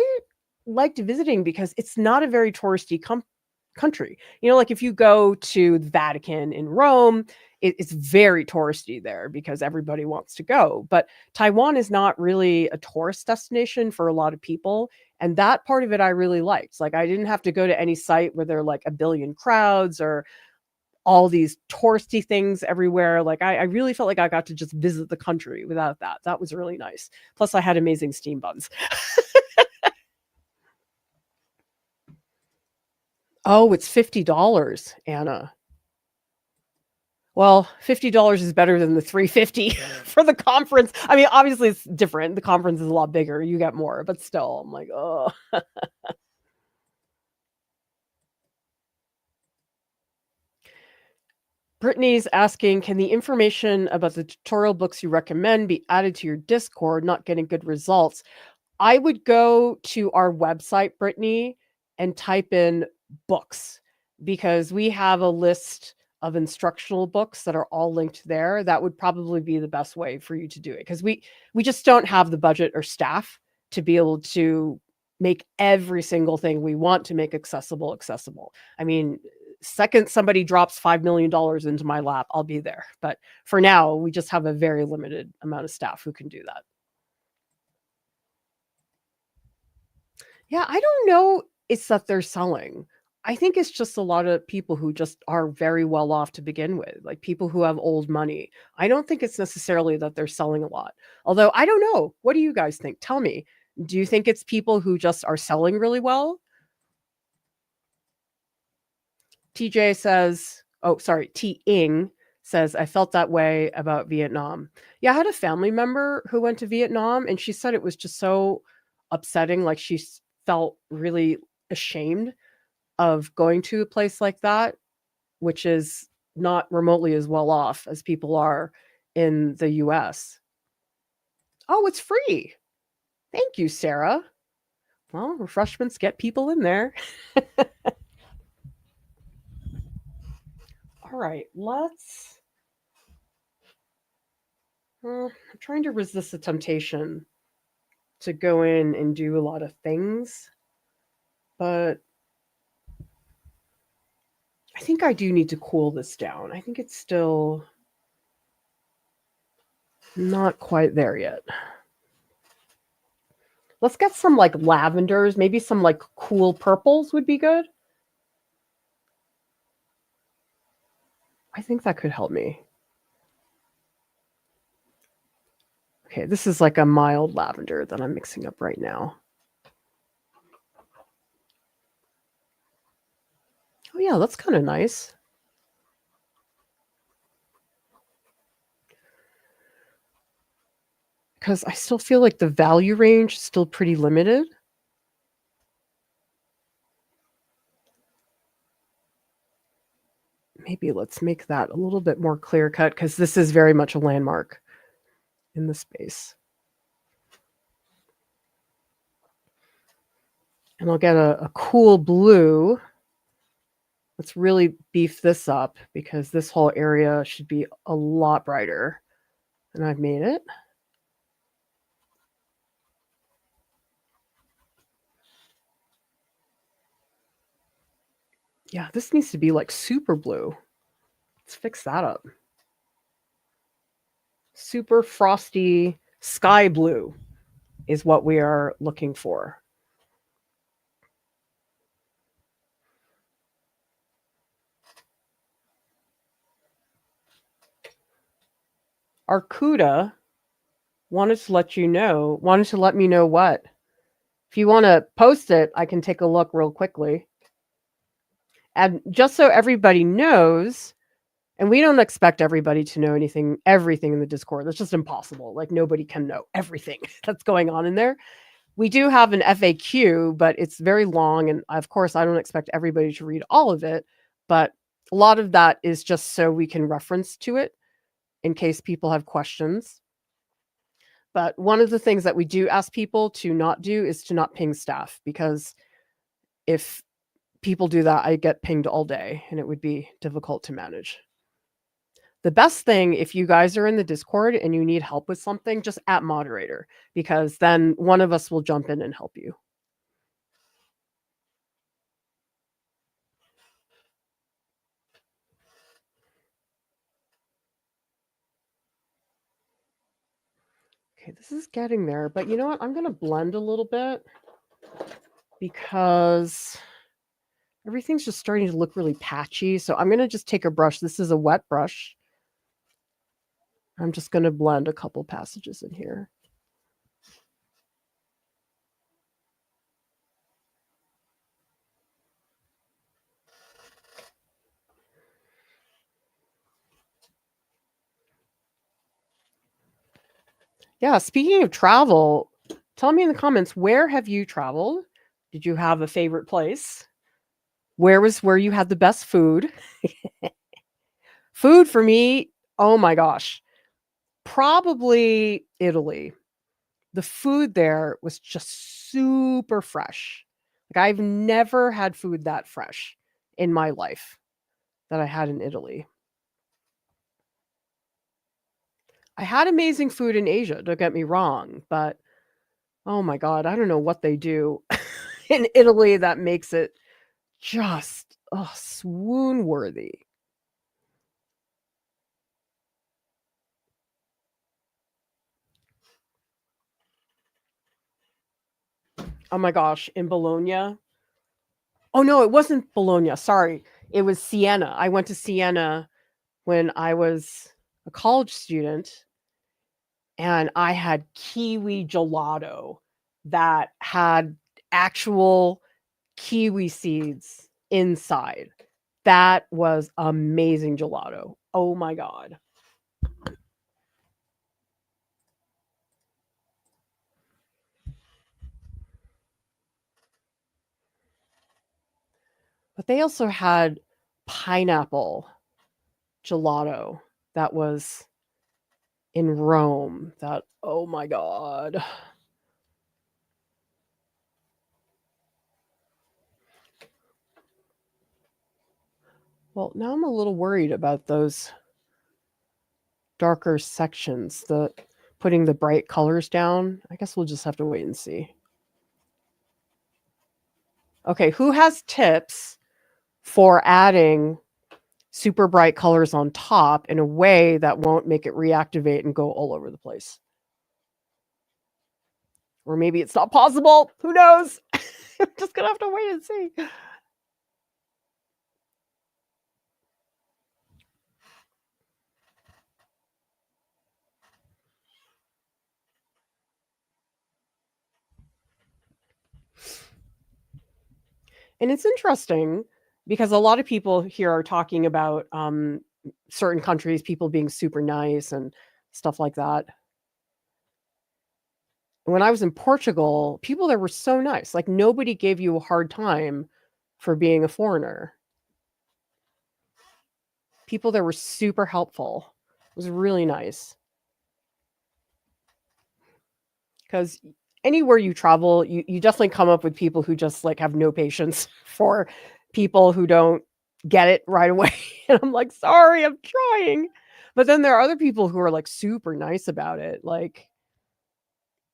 liked visiting because it's not a very touristy country. You know, like if you go to the Vatican in Rome, it's very touristy there because everybody wants to go. But Taiwan is not really a tourist destination for a lot of people. And that part of it I really liked. Like I didn't have to go to any site where there are like a billion crowds or all these touristy things everywhere. Like I really felt like I got to just visit the country without that. That was really nice. Plus I had amazing steam buns. Oh, it's $50, Anna. Well, $50 is better than the $350 for the conference. I mean, obviously it's different. The conference is a lot bigger. You get more, but still, I'm like, oh. Brittany's asking, can the information about the tutorial books you recommend be added to your Discord? Not getting good results. I would go to our website, Brittany, and type in books because we have a list of instructional books that are all linked there. That would probably be the best way for you to do it because we just don't have the budget or staff to be able to make every single thing we want to make accessible. I mean, second somebody drops $5 million into my lap, I'll be there. But for now, we just have a very limited amount of staff who can do that. Yeah, I don't know it's that they're selling. I think it's just a lot of people who just are very well off to begin with, like people who have old money. I don't think it's necessarily that they're selling a lot. Although I don't know. What do you guys think? Tell me. Do you think it's people who just are selling really well? TJ says, oh, sorry, T Ing says, I felt that way about Vietnam. Yeah, I had a family member who went to Vietnam and she said it was just so upsetting. Like she felt really ashamed of going to a place like that, which is not remotely as well off as people are in the US. Oh, it's free. Thank you, Sarah. Well, refreshments get people in there. All right, let's. I'm trying to resist the temptation to go in and do a lot of things, but I think I do need to cool this down. I think it's still not quite there yet. Let's get some like lavenders, maybe some like cool purples would be good. I think that could help me. Okay, this is like a mild lavender that I'm mixing up right now. Oh yeah, that's kind of nice. Because I still feel like the value range is still pretty limited. Maybe let's make that a little bit more clear cut because this is very much a landmark in the space. And I'll get a cool blue. Let's really beef this up because this whole area should be a lot brighter. And I've made it. Yeah, this needs to be like super blue. Let's fix that up. Super frosty sky blue is what we are looking for. Arcuda wanted to let me know what. If you want to post it, I can take a look real quickly. And just so everybody knows, and we don't expect everybody to know everything in the Discord. That's just impossible. Like nobody can know everything that's going on in there. We do have an FAQ, but it's very long. And of course, I don't expect everybody to read all of it. But a lot of that is just so we can reference to it in case people have questions. But one of the things that we do ask people to not do is to not ping staff, because if people do that, I get pinged all day and it would be difficult to manage. The best thing, if you guys are in the Discord and you need help with something, just @ moderator, because then one of us will jump in and help you. Okay, this is getting there, but you know what? I'm going to blend a little bit because everything's just starting to look really patchy. So I'm going to just take a brush. This is a wet brush. I'm just going to blend a couple passages in here. Yeah, speaking of travel, tell me in the comments, where have you traveled? Did you have a favorite place? Where you had the best food? Food for me, oh my gosh, probably Italy. The food there was just super fresh. Like I've never had food that fresh in my life that I had in Italy. I had amazing food in Asia, don't get me wrong, but oh my God, I don't know what they do in Italy that makes it just swoon worthy. Oh my gosh, in Bologna. Oh no, it wasn't Bologna. Sorry. It was Siena. I went to Siena when I was a college student and I had kiwi gelato that had actual kiwi seeds inside. That was amazing gelato. Oh my God. But they also had pineapple gelato that was in Rome. That, oh my God. Well, now I'm a little worried about those darker sections, putting the bright colors down. I guess we'll just have to wait and see. Okay, who has tips for adding super bright colors on top in a way that won't make it reactivate and go all over the place? Or maybe it's not possible. Who knows? I'm just going to have to wait and see. And it's interesting because a lot of people here are talking about certain countries, people being super nice and stuff like that. When I was in Portugal, people there were so nice. Like nobody gave you a hard time for being a foreigner. People there were super helpful. It was really nice. Because anywhere you travel, you definitely come up with people who just like have no patience for people who don't get it right away. And I'm like, sorry, I'm trying. But then there are other people who are like super nice about it. Like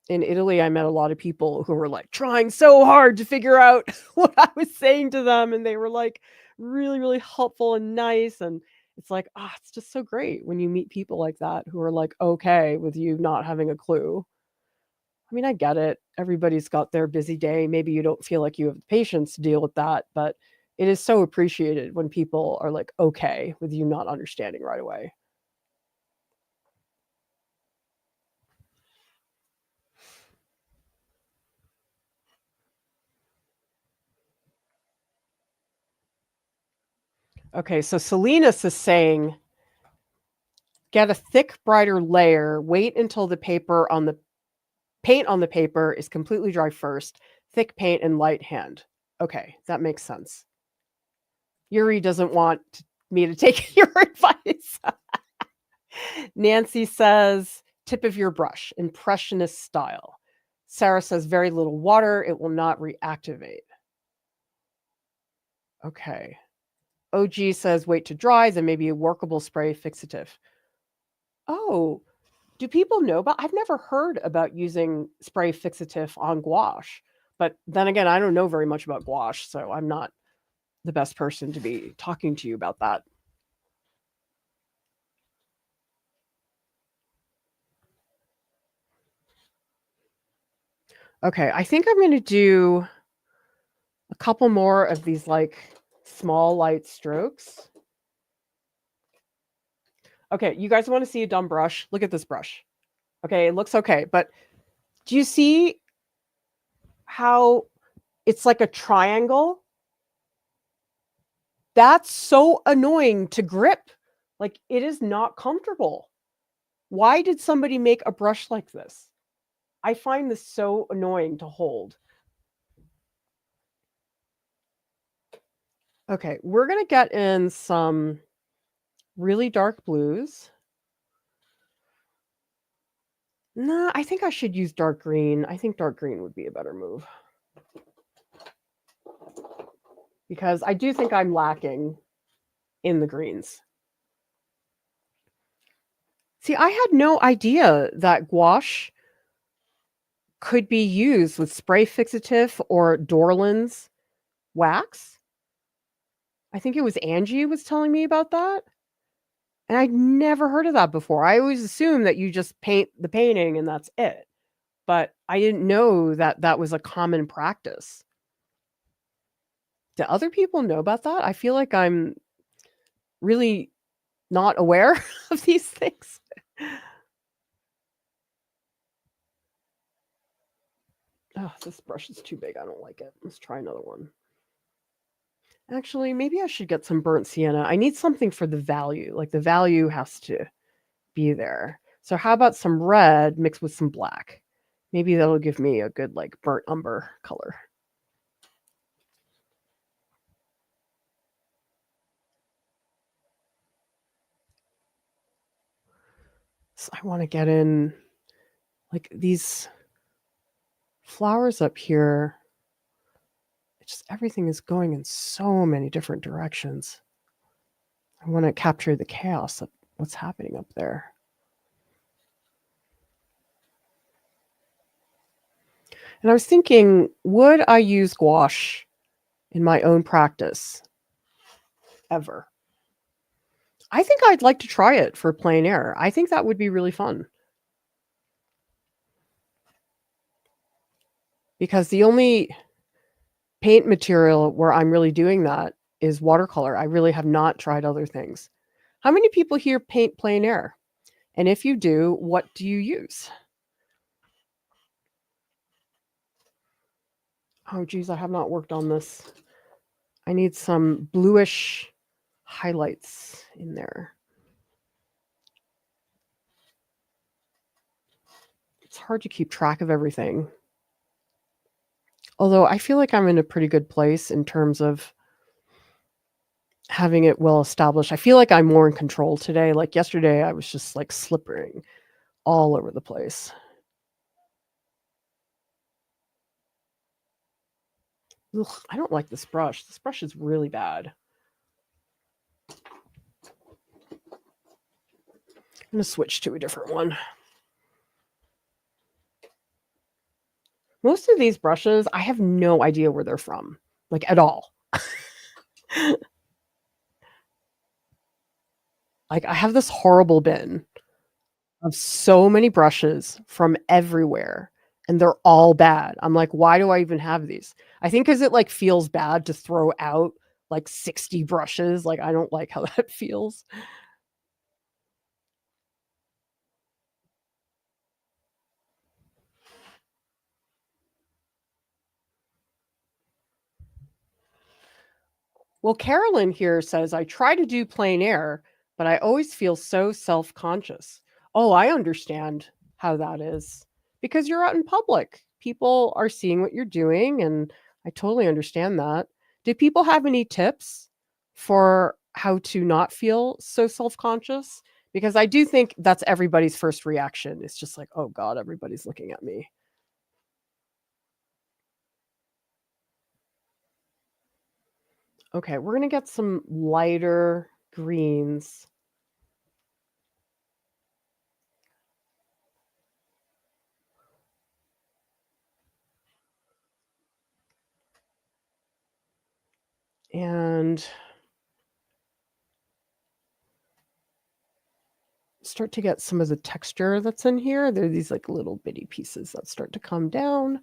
in Italy, I met a lot of people who were like trying so hard to figure out what I was saying to them. And they were like really, really helpful and nice. And it's like, it's just so great when you meet people like that who are like okay with you not having a clue. I mean, I get it. Everybody's got their busy day. Maybe you don't feel like you have the patience to deal with that, but it is so appreciated when people are like okay with you not understanding right away. Okay, so Salinas is saying get a thick, brighter layer, wait until the paint on the paper is completely dry first, thick paint and light hand. Okay, that makes sense. Yuri doesn't want me to take your advice. Nancy says, tip of your brush, impressionist style. Sarah says, very little water, it will not reactivate. Okay. OG says, wait to dry, then maybe a workable spray fixative. Oh, do people know about? I've never heard about using spray fixative on gouache. But then again, I don't know very much about gouache, so I'm not the best person to be talking to you about that. Okay, I think I'm going to do a couple more of these like small light strokes. Okay, you guys want to see a dumb brush? Look at this brush. Okay, it looks okay, but do you see how it's like a triangle? That's so annoying to grip. Like it is not comfortable. Why did somebody make a brush like this? I find this so annoying to hold. Okay, we're going to get in some really dark blues. Nah, I think I should use dark green. I think dark green would be a better move. Because I do think I'm lacking in the greens. See, I had no idea that gouache could be used with spray fixative or Dorland's wax. I think it was Angie was telling me about that. And I'd never heard of that before. I always assumed that you just paint the painting and that's it. But I didn't know that that was a common practice. Do other people know about that? I feel like I'm really not aware of these things. Oh, this brush is too big. I don't like it. Let's try another one. Actually, maybe I should get some burnt sienna. I need something for the value. Like the value has to be there. So how about some red mixed with some black? Maybe that'll give me a good like burnt umber color. So I want to get in like these flowers up here. It's just everything is going in so many different directions. I want to capture the chaos of what's happening up there. And I was thinking, would I use gouache in my own practice ever? I think I'd like to try it for plein air. I think that would be really fun. Because the only paint material where I'm really doing that is watercolor. I really have not tried other things. How many people here paint plein air? And if you do, what do you use? Oh, geez, I have not worked on this I need some bluish highlights in there. It's hard to keep track of everything. Although I feel like I'm in a pretty good place in terms of having it well established. I feel like I'm more in control today. Like yesterday, I was just like slippering all over the place. Ugh, I don't like this brush. This brush is really bad. I'm going to switch to a different one. Most of these brushes, I have no idea where they're from, like at all. Like I have this horrible bin of so many brushes from everywhere and they're all bad. I'm like, why do I even have these? I think because it like feels bad to throw out like 60 brushes. Like I don't like how that feels. Well, Carolyn here says, I try to do plein air, but I always feel so self-conscious. Oh, I understand how that is because you're out in public. People are seeing what you're doing, and I totally understand that. Do people have any tips for how to not feel so self-conscious? Because I do think that's everybody's first reaction. It's just like, oh God, everybody's looking at me. Okay, we're going to get some lighter greens. And start to get some of the texture that's in here. There are these like little bitty pieces that start to come down.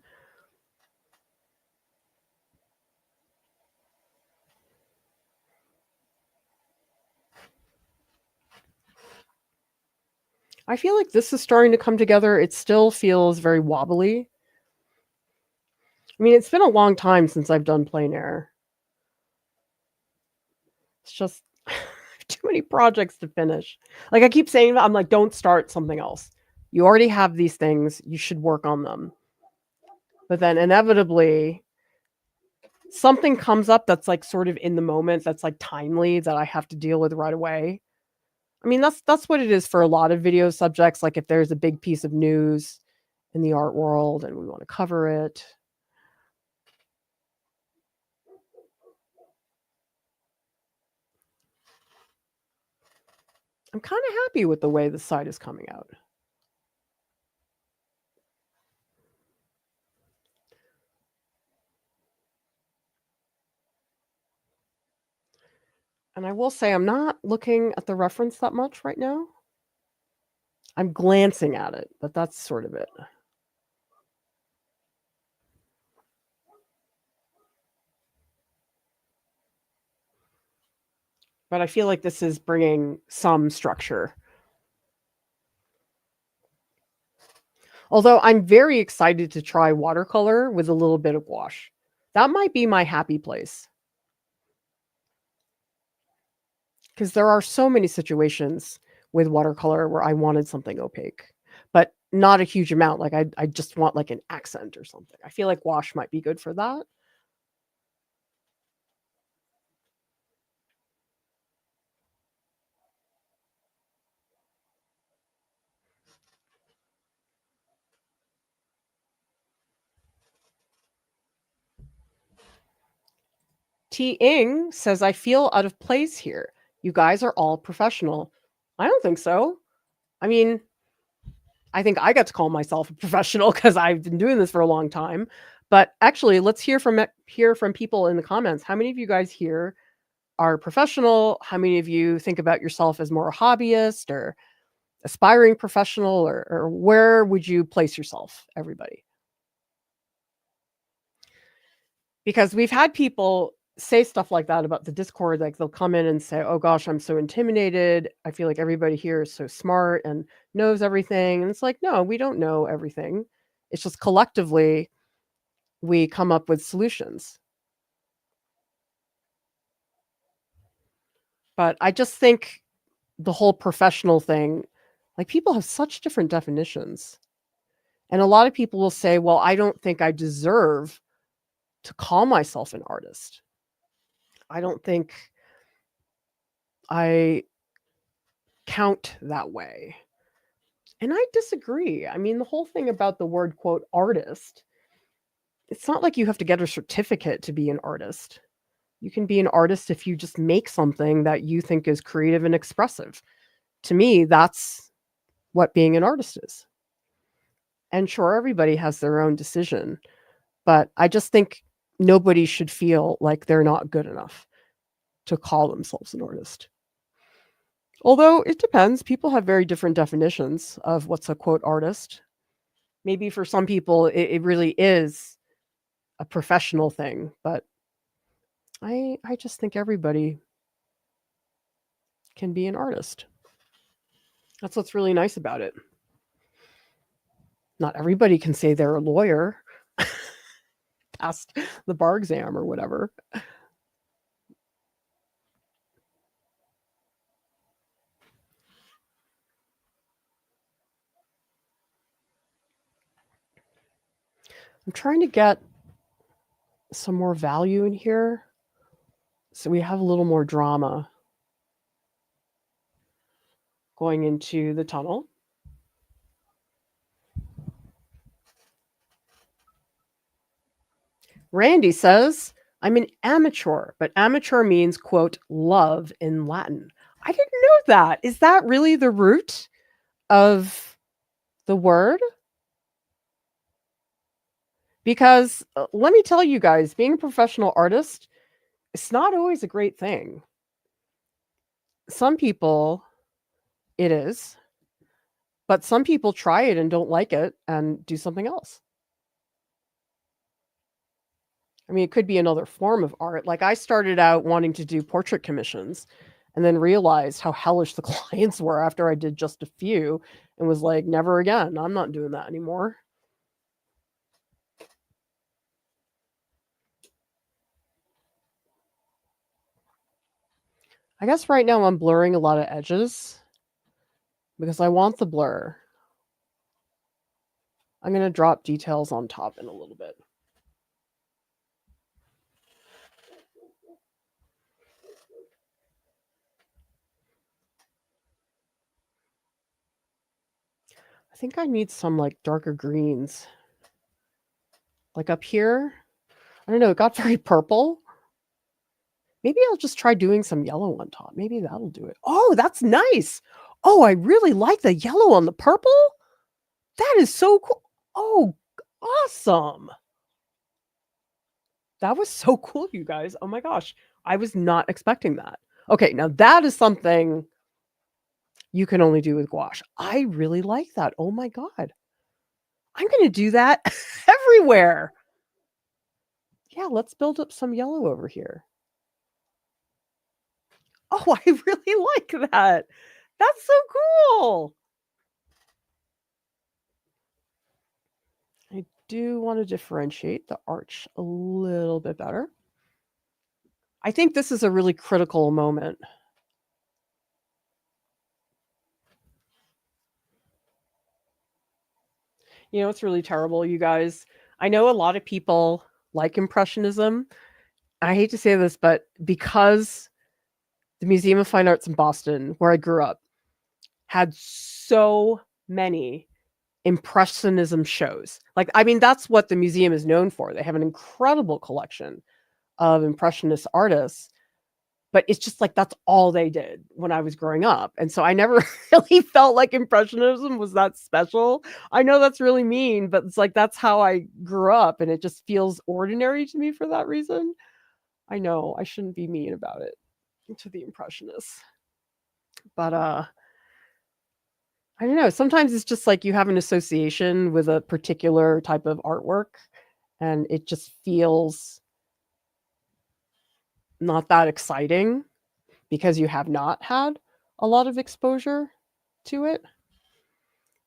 I feel like this is starting to come together. It still feels very wobbly. I mean, it's been a long time since I've done plein air. It's just too many projects to finish. Like I keep saying, I'm like, don't start something else. You already have these things. You should work on them. But then inevitably, something comes up that's like sort of in the moment, that's like timely, that I have to deal with right away. I mean, that's what it is for a lot of video subjects. Like if there's a big piece of news in the art world and we want to cover it. I'm kind of happy with the way the side is coming out. And I will say I'm not looking at the reference that much right now. I'm glancing at it, but that's sort of it. But I feel like this is bringing some structure. Although I'm very excited to try watercolor with a little bit of gouache. That might be my happy place. Because there are so many situations with watercolor where I wanted something opaque, but not a huge amount. Like I just want like an accent or something. I feel like gouache might be good for that. T. Ing says, I feel out of place here. You guys are all professional. I don't think so. I mean, I think I got to call myself a professional because I've been doing this for a long time. But actually, let's hear from people in the comments. How many of you guys here are professional? How many of you think about yourself as more a hobbyist or aspiring professional, or where would you place yourself, everybody? Because we've had people say stuff like that about the Discord. Like they'll come in and say, oh gosh, I'm so intimidated. I feel like everybody here is so smart and knows everything. And it's like, no, we don't know everything. It's just collectively we come up with solutions. But I just think the whole professional thing, like people have such different definitions. And a lot of people will say, well, I don't think I deserve to call myself an artist. I don't think I count that way. And I disagree. I mean, the whole thing about the word, quote, artist, it's not like you have to get a certificate to be an artist. You can be an artist if you just make something that you think is creative and expressive. To me, that's what being an artist is. And sure, everybody has their own decision, but I just think nobody should feel like they're not good enough to call themselves an artist. Although it depends. People have very different definitions of what's a quote artist. Maybe for some people, it really is a professional thing, but I just think everybody can be an artist. That's what's really nice about it. Not everybody can say they're a lawyer, passed the bar exam or whatever. I'm trying to get some more value in here so we have a little more drama going into the tunnel. Randy says, I'm an amateur, but amateur means, quote, love in Latin. I didn't know that. Is that really the root of the word? Because let me tell you guys, being a professional artist, it's not always a great thing. Some people, it is, but some people try it and don't like it and do something else. I mean, it could be another form of art. Like I started out wanting to do portrait commissions and then realized how hellish the clients were after I did just a few and was like, never again. I'm not doing that anymore. I guess right now I'm blurring a lot of edges because I want the blur. I'm going to drop details on top in a little bit. I think I need some like darker greens. Like up here, I don't know, it got very purple. Maybe I'll just try doing some yellow on top. Maybe that'll do it. Oh, that's nice. Oh, I really like the yellow on the purple. That is so cool. Oh, awesome. That was so cool, you guys. Oh my gosh. I was not expecting that. Okay, now that is something you can only do with gouache. I really like that. Oh my God. I'm going to do that everywhere. Yeah, let's build up some yellow over here. Oh, I really like that. That's so cool. I do want to differentiate the arch a little bit better. I think this is a really critical moment. You know, it's really terrible, you guys. I know a lot of people like Impressionism. I hate to say this, but because the Museum of Fine Arts in Boston, where I grew up, had so many Impressionism shows. Like, I mean, that's what the museum is known for. They have an incredible collection of Impressionist artists, but it's just like that's all they did when I was growing up. And so I never really felt like Impressionism was that special. I know that's really mean, but it's like that's how I grew up, and it just feels ordinary to me for that reason. I know I shouldn't be mean about it to the Impressionists. But I don't know. Sometimes it's just like you have an association with a particular type of artwork, and it just feels not that exciting because you have not had a lot of exposure to it.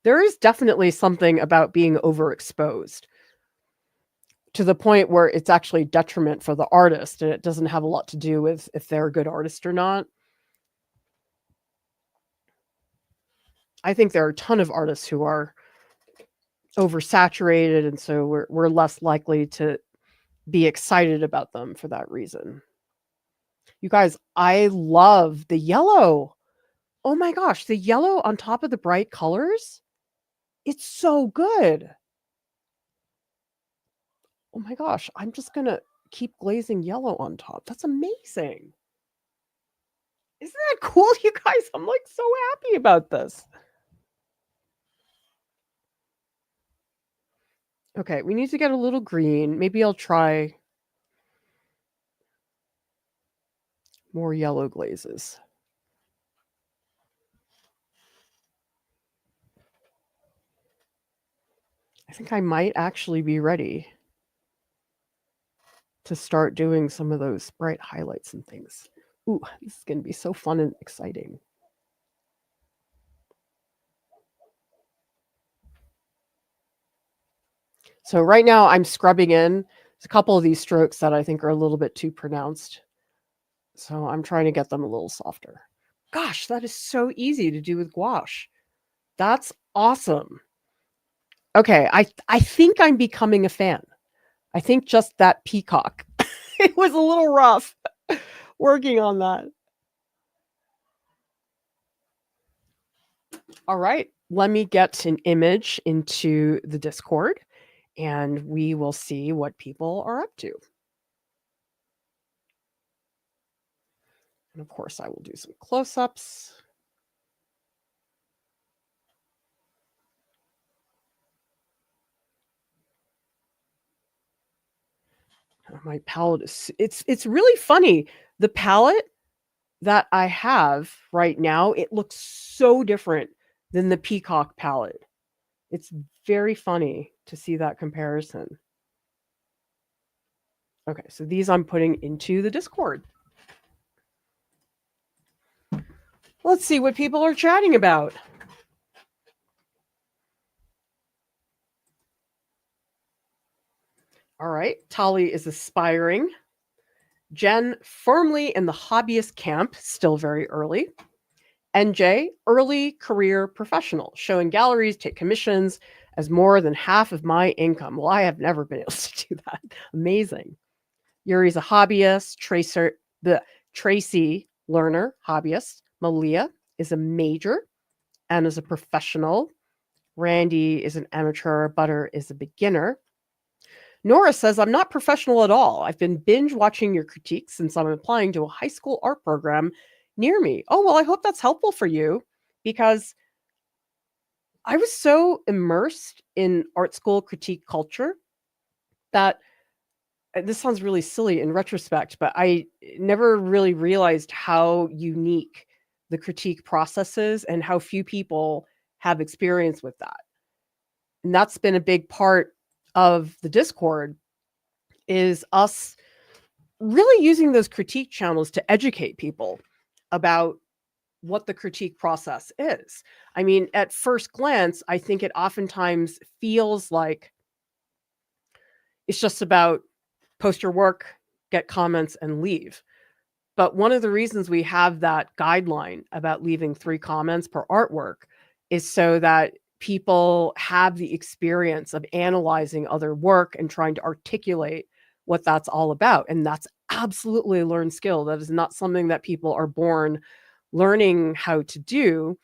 There is definitely something about being overexposed to the point where it's actually detriment for the artist, and it doesn't have a lot to do with if they're a good artist or not. I think there are a ton of artists who are oversaturated, and so we're less likely to be excited about them for that reason. You guys, I love the yellow. Oh my gosh, the yellow on top of the bright colors. It's so good. Oh my gosh, I'm just going to keep glazing yellow on top. That's amazing. Isn't that cool, you guys? I'm like so happy about this. Okay, we need to get a little green. Maybe I'll try more yellow glazes. I think I might actually be ready to start doing some of those bright highlights and things. Ooh, this is going to be so fun and exciting. So right now I'm scrubbing in. There's a couple of these strokes that I think are a little bit too pronounced. So I'm trying to get them a little softer. Gosh, that is so easy to do with gouache. That's awesome. Okay, I think I'm becoming a fan. I think just that peacock, it was a little rough working on that. All right, let me get an image into the Discord and we will see what people are up to. And of course, I will do some close-ups. My palette is, it's really funny. The palette that I have right now, it looks so different than the peacock palette. It's very funny to see that comparison. Okay, so these I'm putting into the Discord. Let's see what people are chatting about. All right, Tali is aspiring. Jen, firmly in the hobbyist camp, still very early. NJ, early career professional, showing galleries, take commissions as more than half of my income. Well, I have never been able to do that. Amazing. Yuri's a hobbyist. Tracy, learner, hobbyist. Malia is a major and is a professional. Randy is an amateur. Butter is a beginner. Nora says, I'm not professional at all. I've been binge watching your critiques since I'm applying to a high school art program near me. Oh, well, I hope that's helpful for you because I was so immersed in art school critique culture that this sounds really silly in retrospect, but I never really realized how unique the critique process is and how few people have experience with that. And that's been a big part of the Discord, is us really using those critique channels to educate people about what the critique process is. I mean, at first glance, I think it oftentimes feels like it's just about post your work, get comments, and leave. But one of the reasons we have that guideline about leaving 3 comments per artwork is so that people have the experience of analyzing other work and trying to articulate what that's all about. And that's absolutely a learned skill. That is not something that people are born learning how to do.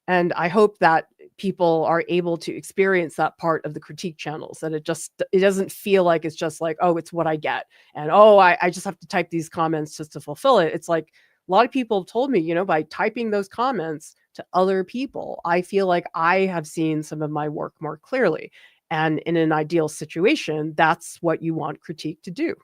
And I hope that people are able to experience that part of the critique channels, that it doesn't feel like it's just like, oh, it's what I get. And, oh, I just have to type these comments just to fulfill it. It's like a lot of people have told me, by typing those comments to other people, I feel like I have seen some of my work more clearly. And in an ideal situation, that's what you want critique to do.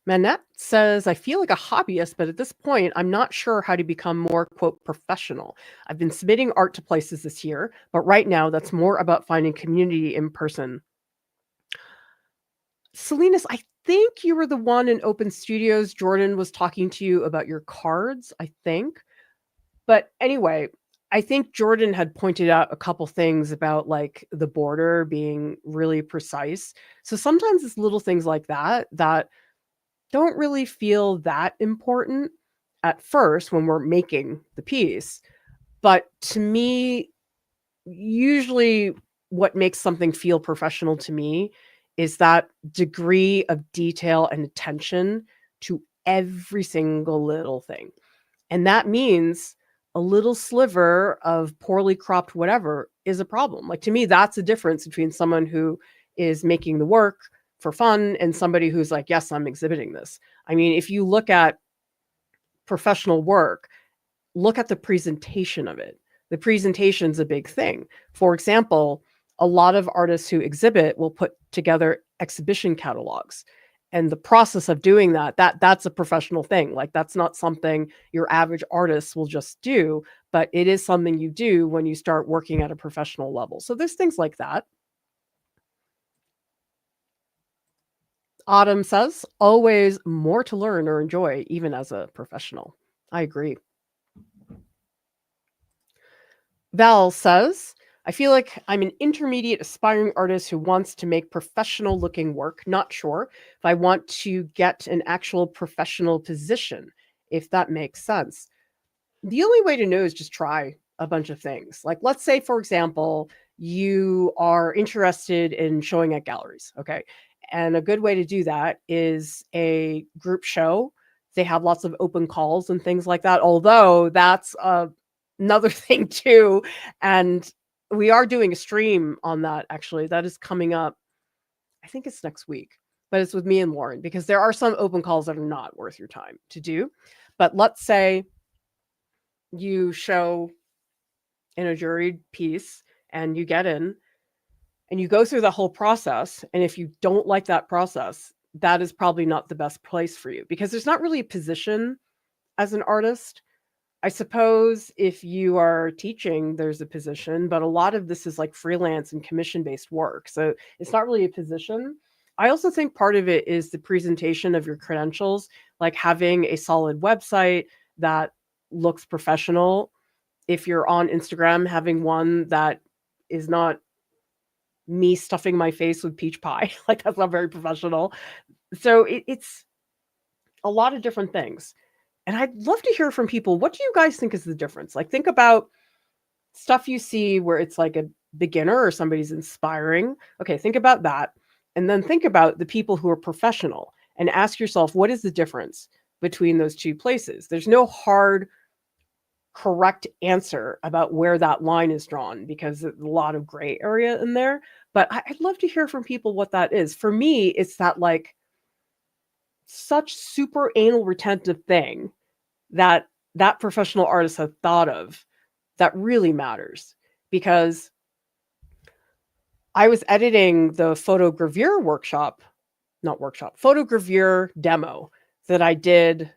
Manette says, I feel like a hobbyist, but at this point, I'm not sure how to become more, quote, professional. I've been submitting art to places this year, but right now that's more about finding community in person. Salinas, I think you were the one in Open Studios. Jordan was talking to you about your cards, I think. But anyway, I think Jordan had pointed out a couple things about like the border being really precise. So sometimes it's little things like that don't really feel that important at first when we're making the piece. But to me, usually what makes something feel professional to me is that degree of detail and attention to every single little thing. And that means a little sliver of poorly cropped whatever is a problem. Like, to me, that's a difference between someone who is making the work for fun and somebody who's like, yes, I'm exhibiting this. I mean, if you look at professional work, look at the presentation of it. The presentation's a big thing. For example, a lot of artists who exhibit will put together exhibition catalogs. And the process of doing that's a professional thing. Like, that's not something your average artist will just do, but it is something you do when you start working at a professional level. So there's things like that. Autumn says, always more to learn or enjoy, even as a professional. I agree. Val says, I feel like I'm an intermediate aspiring artist who wants to make professional looking work. Not sure if I want to get an actual professional position, if that makes sense. The only way to know is just try a bunch of things. Like, let's say, for example, you are interested in showing at galleries. Okay. And a good way to do that is a group show. They have lots of open calls and things like that, although that's another thing too. And we are doing a stream on that, actually. That is coming up, I think it's next week, but it's with me and Lauren, because there are some open calls that are not worth your time to do. But let's say you show in a juried piece and you get in and you go through the whole process. And if you don't like that process, that is probably not the best place for you, because there's not really a position as an artist. I suppose if you are teaching, there's a position, but a lot of this is like freelance and commission-based work. So it's not really a position. I also think part of it is the presentation of your credentials, like having a solid website that looks professional. If you're on Instagram, having one that is not me stuffing my face with peach pie, like, that's not very professional. So it's a lot of different things. And I'd love to hear from people. What do you guys think is the difference? Like, think about stuff you see where it's like a beginner or somebody's inspiring. Okay, think about that. And then think about the people who are professional and ask yourself, what is the difference between those two places? There's no hard, correct answer about where that line is drawn, because there's a lot of gray area in there. But I'd love to hear from people what that is. For me, it's that, like, such super anal retentive thing that professional artists have thought of that really matters. Because I was editing the photogravure demo that I did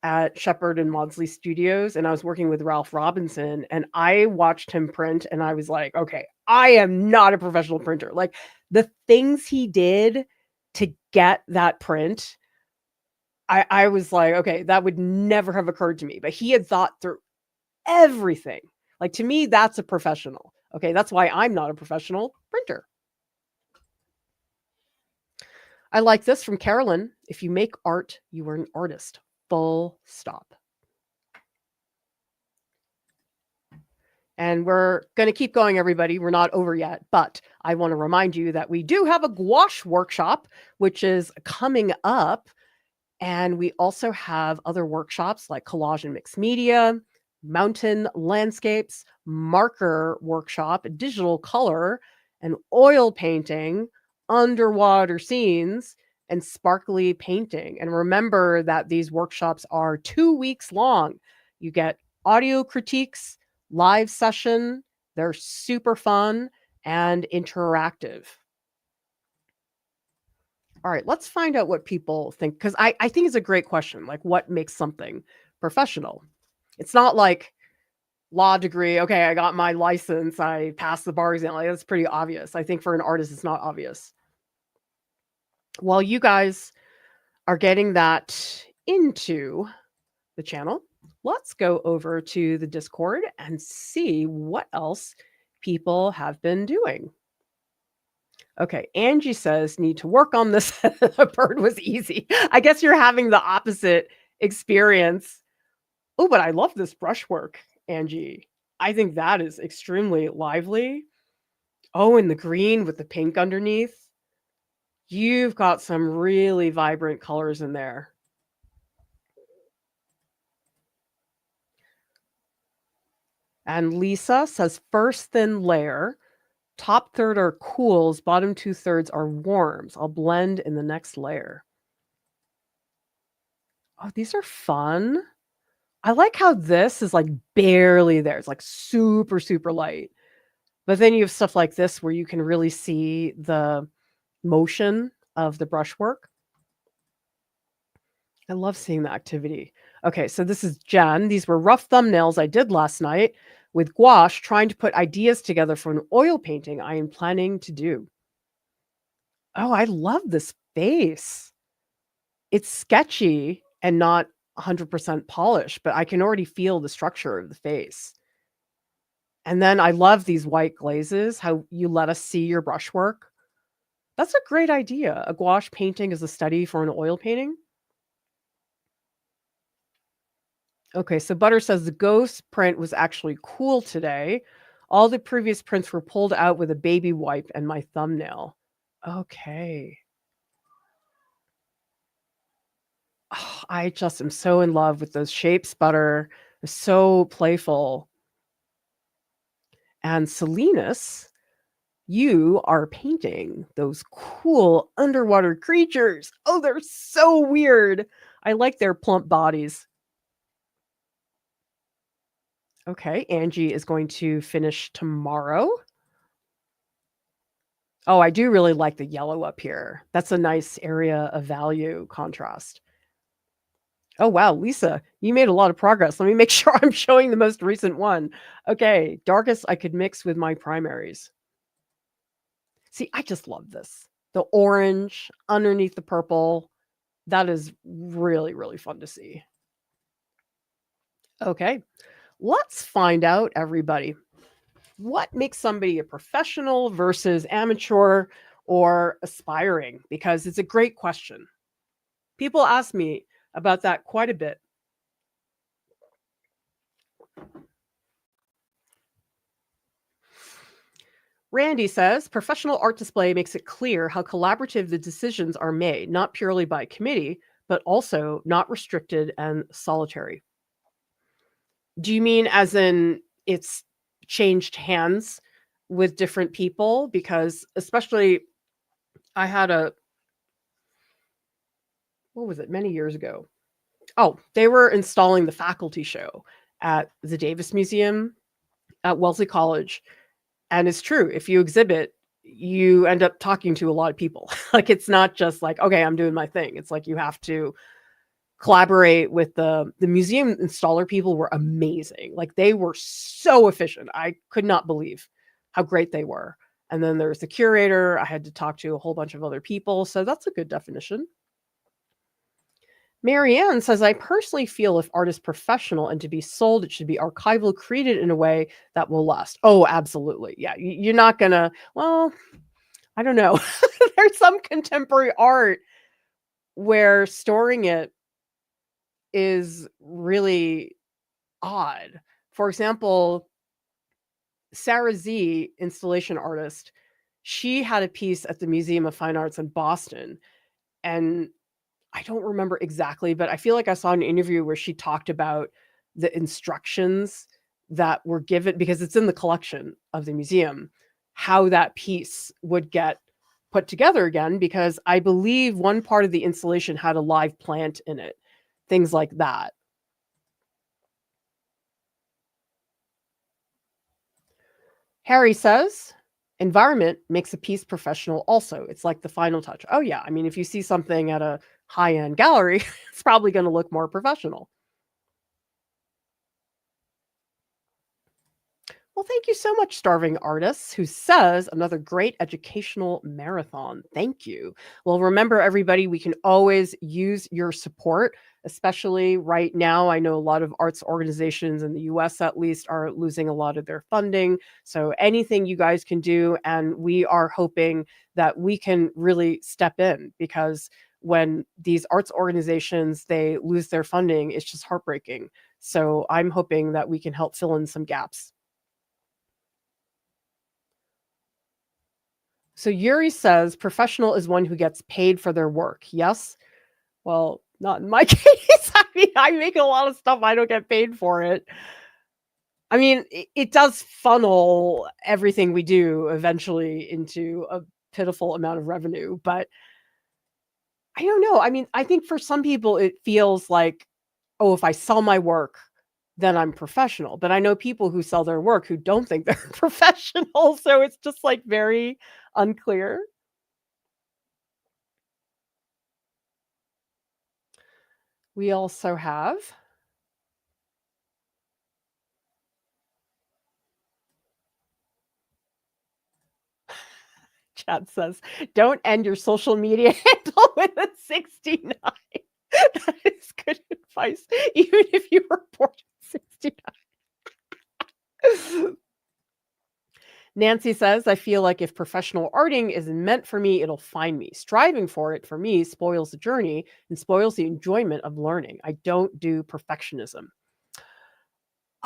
at Shepherd and Maudsley Studios, and I was working with Ralph Robinson, and I watched him print, and I was like, okay, I am not a professional printer. Like, the things he did to get that print, I was like, okay, that would never have occurred to me, but he had thought through everything. Like, to me, that's a professional. Okay, that's why I'm not a professional printer. I like this from Carolyn. If you make art, you are an artist. Full stop. And we're going to keep going, everybody. We're not over yet, but I want to remind you that we do have a gouache workshop, which is coming up. And we also have other workshops like collage and mixed media, mountain landscapes, marker workshop, digital color, and oil painting, underwater scenes, and sparkly painting. And remember that these workshops are 2 weeks long. You get audio critiques, live session. They're super fun and interactive. All right, let's find out what people think, because I think it's a great question. Like, what makes something professional? It's not like law degree. Okay, I got my license. I passed the bar exam. Like, that's pretty obvious. I think for an artist, it's not obvious. While you guys are getting that into the channel, let's go over to the Discord and see what else people have been doing. Okay, Angie says, need to work on this. The bird was easy. I guess you're having the opposite experience. Oh, but I love this brushwork, Angie. I think that is extremely lively. Oh, and the green with the pink underneath. You've got some really vibrant colors in there. And Lisa says, first thin layer. Top third are cools, bottom 2/3 are warms. I'll blend in the next layer. Oh, these are fun. I like how this is like barely there. It's like super, super light. But then you have stuff like this where you can really see the motion of the brushwork. I love seeing the activity. Okay, so this is Jen. These were rough thumbnails I did last night with gouache, trying to put ideas together for an oil painting I am planning to do. Oh, I love this face. It's sketchy and not 100% polished, but I can already feel the structure of the face. And then I love these white glazes, how you let us see your brushwork. That's a great idea. A gouache painting as a study for an oil painting. Okay, so Butter says the ghost print was actually cool today. All the previous prints were pulled out with a baby wipe and my thumbnail. Okay. Oh, I just am so in love with those shapes, Butter. They're so playful. And Salinas, you are painting those cool underwater creatures. Oh, they're so weird. I like their plump bodies. Okay, Angie is going to finish tomorrow. Oh, I do really like the yellow up here. That's a nice area of value contrast. Oh, wow, Lisa, you made a lot of progress. Let me make sure I'm showing the most recent one. Okay, darkest I could mix with my primaries. See, I just love this. The orange underneath the purple. That is really, really fun to see. Okay, let's find out, everybody. What makes somebody a professional versus amateur or aspiring? Because it's a great question. People ask me about that quite a bit. Randy says, professional art display makes it clear how collaborative the decisions are made, not purely by committee, but also not restricted and solitary. Do you mean as in it's changed hands with different people? Because especially I had what was it, many years ago? Oh, they were installing the faculty show at the Davis Museum at Wellesley College. And it's true, if you exhibit, you end up talking to a lot of people. Like, it's not just like, okay, I'm doing my thing. It's like you have to collaborate with the museum installer. People were amazing. Like, they were so efficient. I could not believe how great they were. And then there's the curator. I had to talk to a whole bunch of other people. So that's a good definition. Marianne says, I personally feel if art is professional and to be sold, it should be archival, created in a way that will last. Oh, absolutely. Yeah. You're not going to, well, I don't know. There's some contemporary art where storing it is really odd. For example, Sarah Z, installation artist, she had a piece at the Museum of Fine Arts in Boston. And I don't remember exactly, but I feel like I saw an interview where she talked about the instructions that were given, because it's in the collection of the museum, how that piece would get put together again, because I believe one part of the installation had a live plant in it, things like that. Harry says, environment makes a piece professional also. It's like the final touch. Oh, yeah. I mean, if you see something at a high-end gallery, it's probably going to look more professional. Well, thank you so much, Starving Artists, who says another great educational marathon. Thank you. Well, remember, everybody, we can always use your support, especially right now. I know a lot of arts organizations in the US, at least, are losing a lot of their funding. So anything you guys can do, and we are hoping that we can really step in, because when these arts organizations, they lose their funding, it's just heartbreaking. So I'm hoping that we can help fill in some gaps. So Yuri says professional is one who gets paid for their work. Yes? Well, not in my case. I mean, I make a lot of stuff, I don't get paid for it. I mean, it does funnel everything we do eventually into a pitiful amount of revenue, but I don't know. I mean, I think for some people it feels like, oh, if I sell my work, then I'm professional. But I know people who sell their work who don't think they're professional, so it's just like very unclear. We also have Chad says, "Don't end your social media handle with a 69." That is good advice, even if you were born at 69. Nancy says, "I feel like if professional arting isn't meant for me, it'll find me. Striving for it, for me, spoils the journey and spoils the enjoyment of learning. I don't do perfectionism."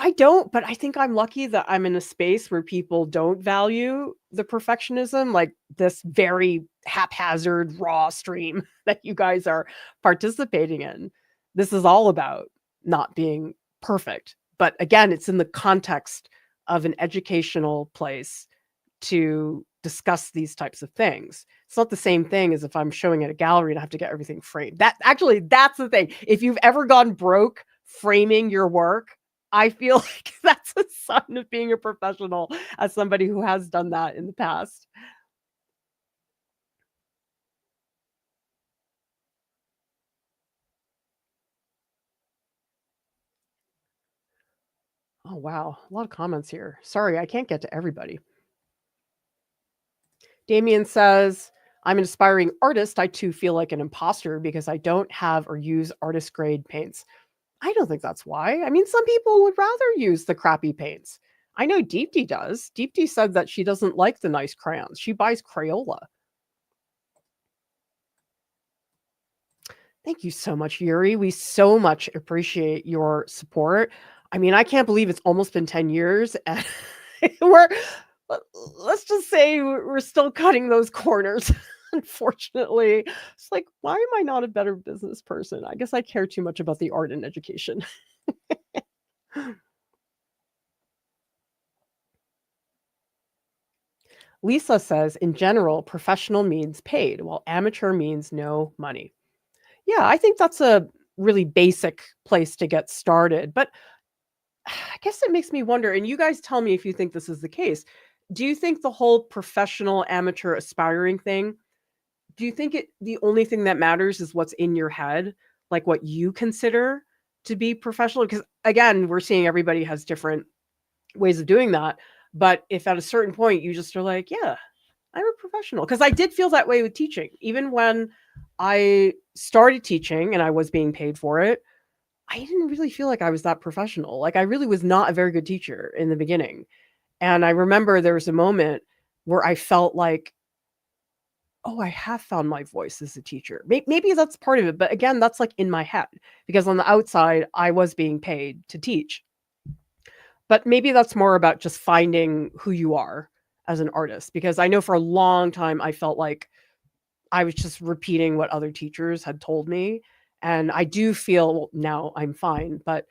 I don't, but I think I'm lucky that I'm in a space where people don't value the perfectionism, like this very haphazard, raw stream that you guys are participating in. This is all about not being perfect. But again, it's in the context of an educational place to discuss these types of things. It's not the same thing as if I'm showing at a gallery and I have to get everything framed. That actually, that's the thing. If you've ever gone broke framing your work, I feel like that's a sign of being a professional, as somebody who has done that in the past. Oh, wow. A lot of comments here. Sorry, I can't get to everybody. Damien says, "I'm an aspiring artist. I too feel like an imposter because I don't have or use artist grade paints." I don't think that's why. I mean, some people would rather use the crappy paints. I know Deepti does. Deepti said that she doesn't like the nice crayons. She buys Crayola. Thank you so much, Yuri. We so much appreciate your support. I mean, I can't believe it's almost been 10 years and we're let's just say we're still cutting those corners. Unfortunately, it's like, why am I not a better business person? I guess I care too much about the art and education. Lisa says, "In general, professional means paid, while amateur means no money." Yeah, I think that's a really basic place to get started. But I guess it makes me wonder, and you guys tell me if you think this is the case. Do you think the whole professional, amateur, aspiring thing, do you think the only thing that matters is what's in your head, like what you consider to be professional? Because again, we're seeing everybody has different ways of doing that. But if at a certain point you just are like, yeah, I'm a professional. Because I did feel that way with teaching. Even when I started teaching and I was being paid for it, I didn't really feel like I was that professional. Like I really was not a very good teacher in the beginning. And I remember there was a moment where I felt like, oh, I have found my voice as a teacher. Maybe that's part of it. But again, that's like in my head because on the outside, I was being paid to teach. But maybe that's more about just finding who you are as an artist, because I know for a long time I felt like I was just repeating what other teachers had told me, and I do feel well, now I'm fine, but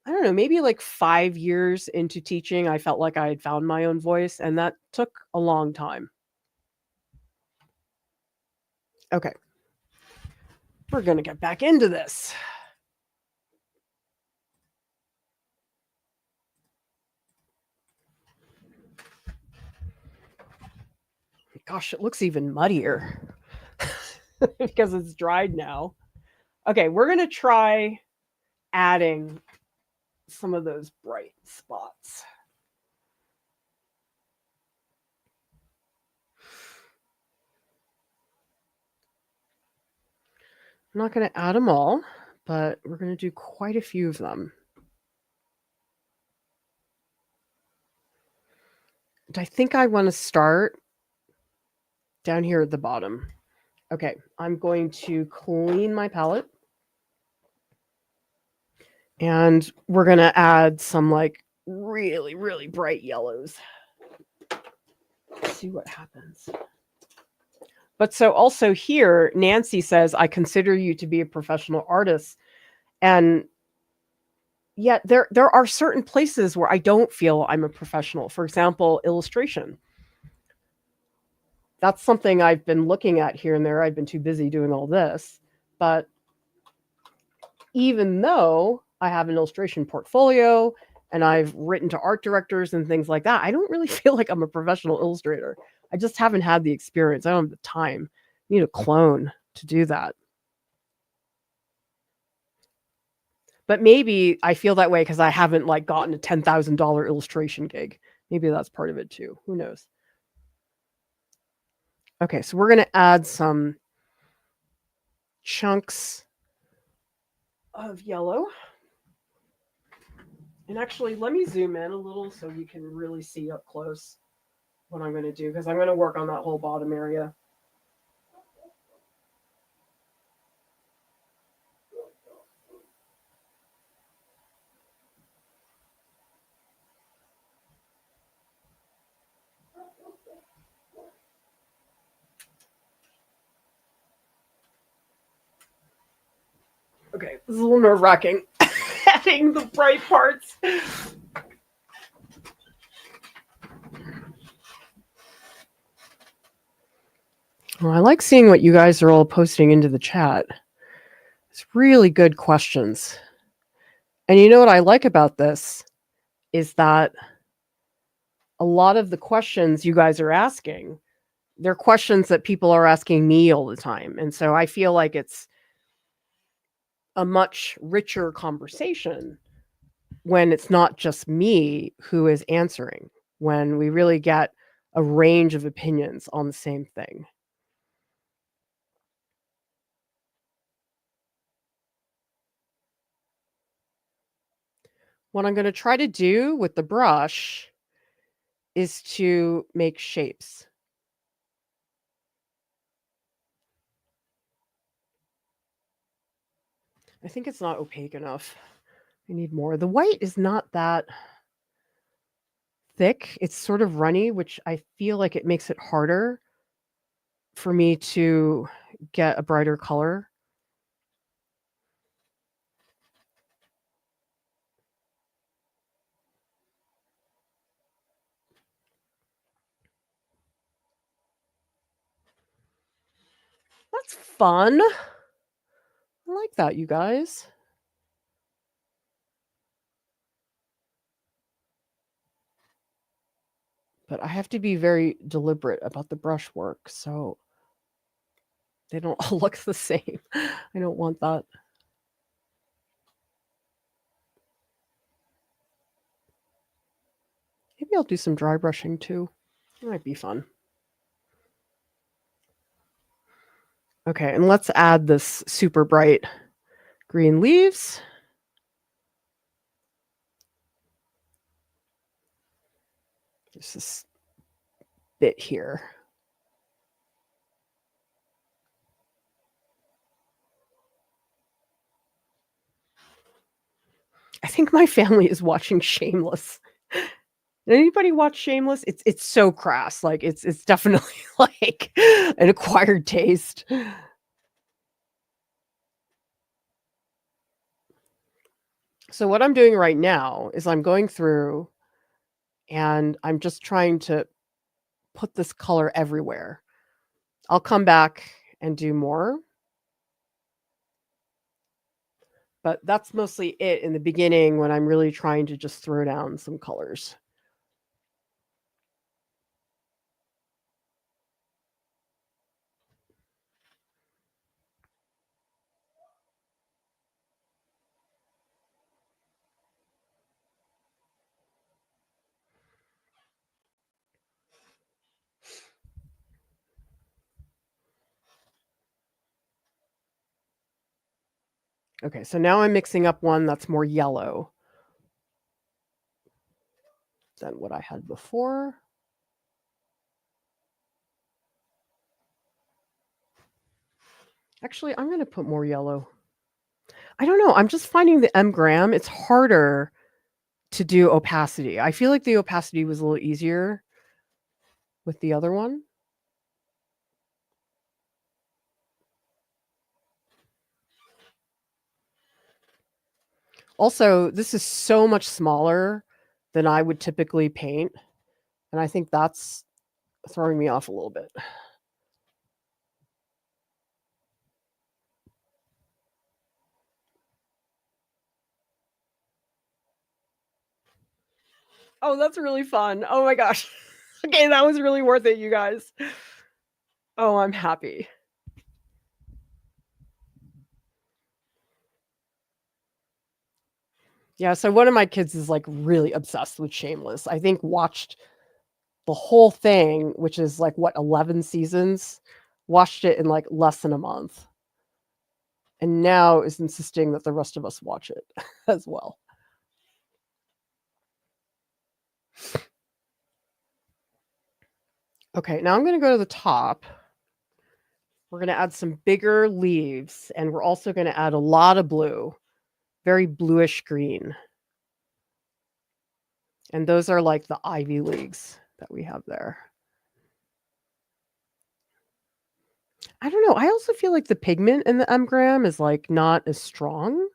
I don't know, maybe like 5 years into teaching, I felt like I had found my own voice, and that took a long time. Okay. We're gonna get back into this. Gosh, it looks even muddier because it's dried now. Okay, we're gonna try adding some of those bright spots. I'm not going to add them all, but we're going to do quite a few of them. And I think I want to start down here at the bottom. Okay, I'm going to clean my palette. And we're going to add some like really, really bright yellows. Let's see what happens. But so also here, Nancy says, I consider you to be a professional artist. And yet there are certain places where I don't feel I'm a professional. For example, illustration. That's something I've been looking at here and there. I've been too busy doing all this. But even though I have an illustration portfolio and I've written to art directors and things like that, I don't really feel like I'm a professional illustrator. I just haven't had the experience. I don't have the time. I need a clone to do that. But maybe I feel that way because I haven't like gotten a $10,000 illustration gig. Maybe that's part of it too. Who knows? Okay, so we're going to add some chunks of yellow. And actually, let me zoom in a little so you can really see up close what I'm going to do, because I'm going to work on that whole bottom area. Okay, this is a little nerve-wracking, adding the bright parts. Well, I like seeing what you guys are all posting into the chat. It's really good questions. And you know what I like about this is that a lot of the questions you guys are asking, they're questions that people are asking me all the time. And so I feel like it's a much richer conversation when it's not just me who is answering, when we really get a range of opinions on the same thing. What I'm going to try to do with the brush is to make shapes. I think it's not opaque enough. I need more. The white is not that thick. It's sort of runny, which I feel like it makes it harder for me to get a brighter color. That's fun. I like that, you guys. But I have to be very deliberate about the brushwork, so they don't all look the same. I don't want that. Maybe I'll do some dry brushing too. It might be fun. Okay, and let's add this super bright green leaves. There's this bit here. I think my family is watching Shameless. Did anybody watch Shameless? It's so crass. Like it's definitely like an acquired taste. So what I'm doing right now is I'm going through and I'm just trying to put this color everywhere. I'll come back and do more. But that's mostly it in the beginning when I'm really trying to just throw down some colors. Okay, so now I'm mixing up one that's more yellow than what I had before. Actually, I'm going to put more yellow. I don't know. I'm just finding the M-gram, it's harder to do opacity. I feel like the opacity was a little easier with the other one. Also, this is so much smaller than I would typically paint, and I think that's throwing me off a little bit. Oh, that's really fun. Oh my gosh. Okay, that was really worth it, you guys. Oh, I'm happy. Yeah, so one of my kids is like really obsessed with Shameless. I think watched the whole thing, which is like what, 11 seasons, watched it in like less than a month. And now is insisting that the rest of us watch it as well. Okay, now I'm going to go to the top. We're going to add some bigger leaves, and we're also going to add a lot of blue, very bluish green. And those are like the ivy leagues that we have there. I don't know. I also feel like the pigment in the M-gram is like not as strong.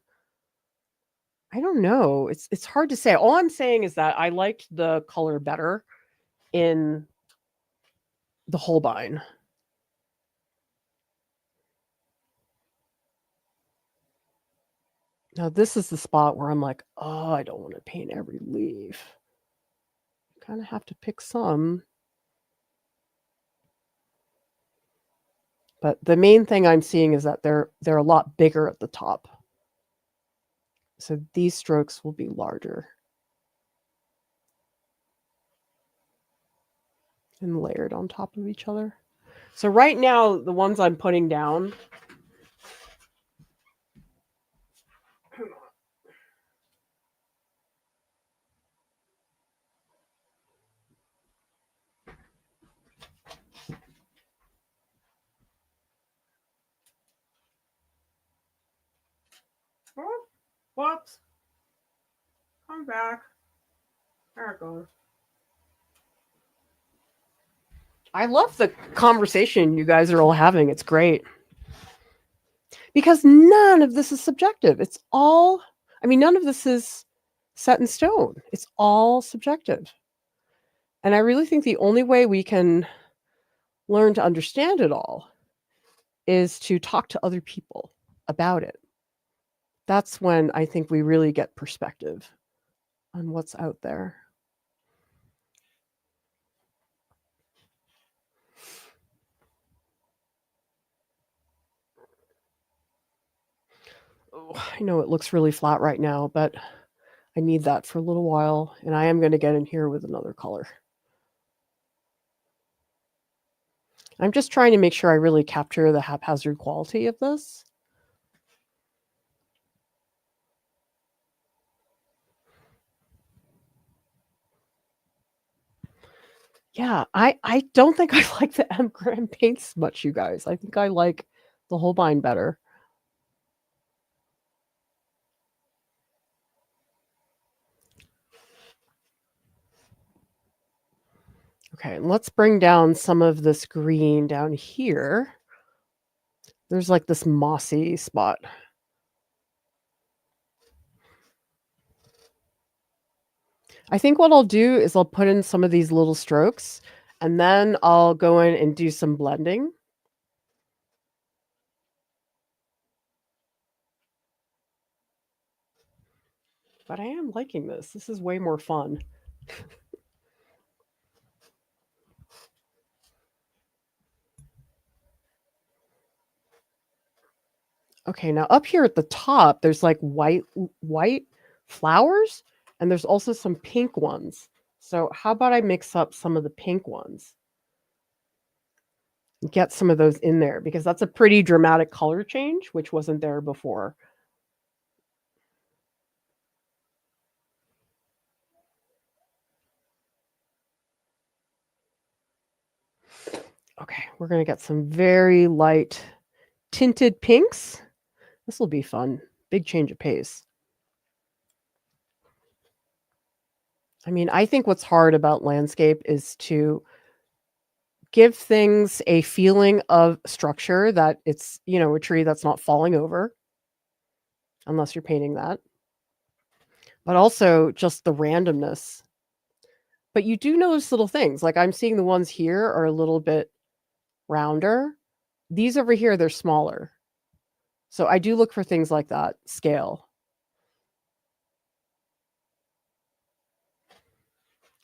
I don't know. It's hard to say. All I'm saying is that I liked the color better in the Holbein. Now this is the spot where I'm like, oh, I don't want to paint every leaf. Kind of have to pick some. But the main thing I'm seeing is that they're a lot bigger at the top. So these strokes will be larger and layered on top of each other. So right now, the ones I'm putting down, whoops, come back. There it goes. I love the conversation you guys are all having. It's great. Because none of this is subjective. It's all, I mean, none of this is set in stone. It's all subjective. And I really think the only way we can learn to understand it all is to talk to other people about it. That's when I think we really get perspective on what's out there. Oh, I know it looks really flat right now, but I need that for a little while, and I am going to get in here with another color. I'm just trying to make sure I really capture the haphazard quality of this. Yeah, I don't think I like the M-gram paints much, you guys. I think I like the Holbein better. Okay, let's bring down some of this green down here. There's like this mossy spot. I think what I'll do is I'll put in some of these little strokes, and then I'll go in and do some blending. But I am liking this. This is way more fun. Okay, now up here at the top, there's like white flowers, and there's also some pink ones. So how about I mix up some of the pink ones? Get some of those in there, because that's a pretty dramatic color change, which wasn't there before. Okay, we're going to get some very light tinted pinks. This will be fun. Big change of pace. I mean, I think what's hard about landscape is to give things a feeling of structure, that it's, a tree that's not falling over, unless you're painting that, but also just the randomness. But you do notice little things. Like I'm seeing the ones here are a little bit rounder. These over here, they're smaller. So I do look for things like that, scale.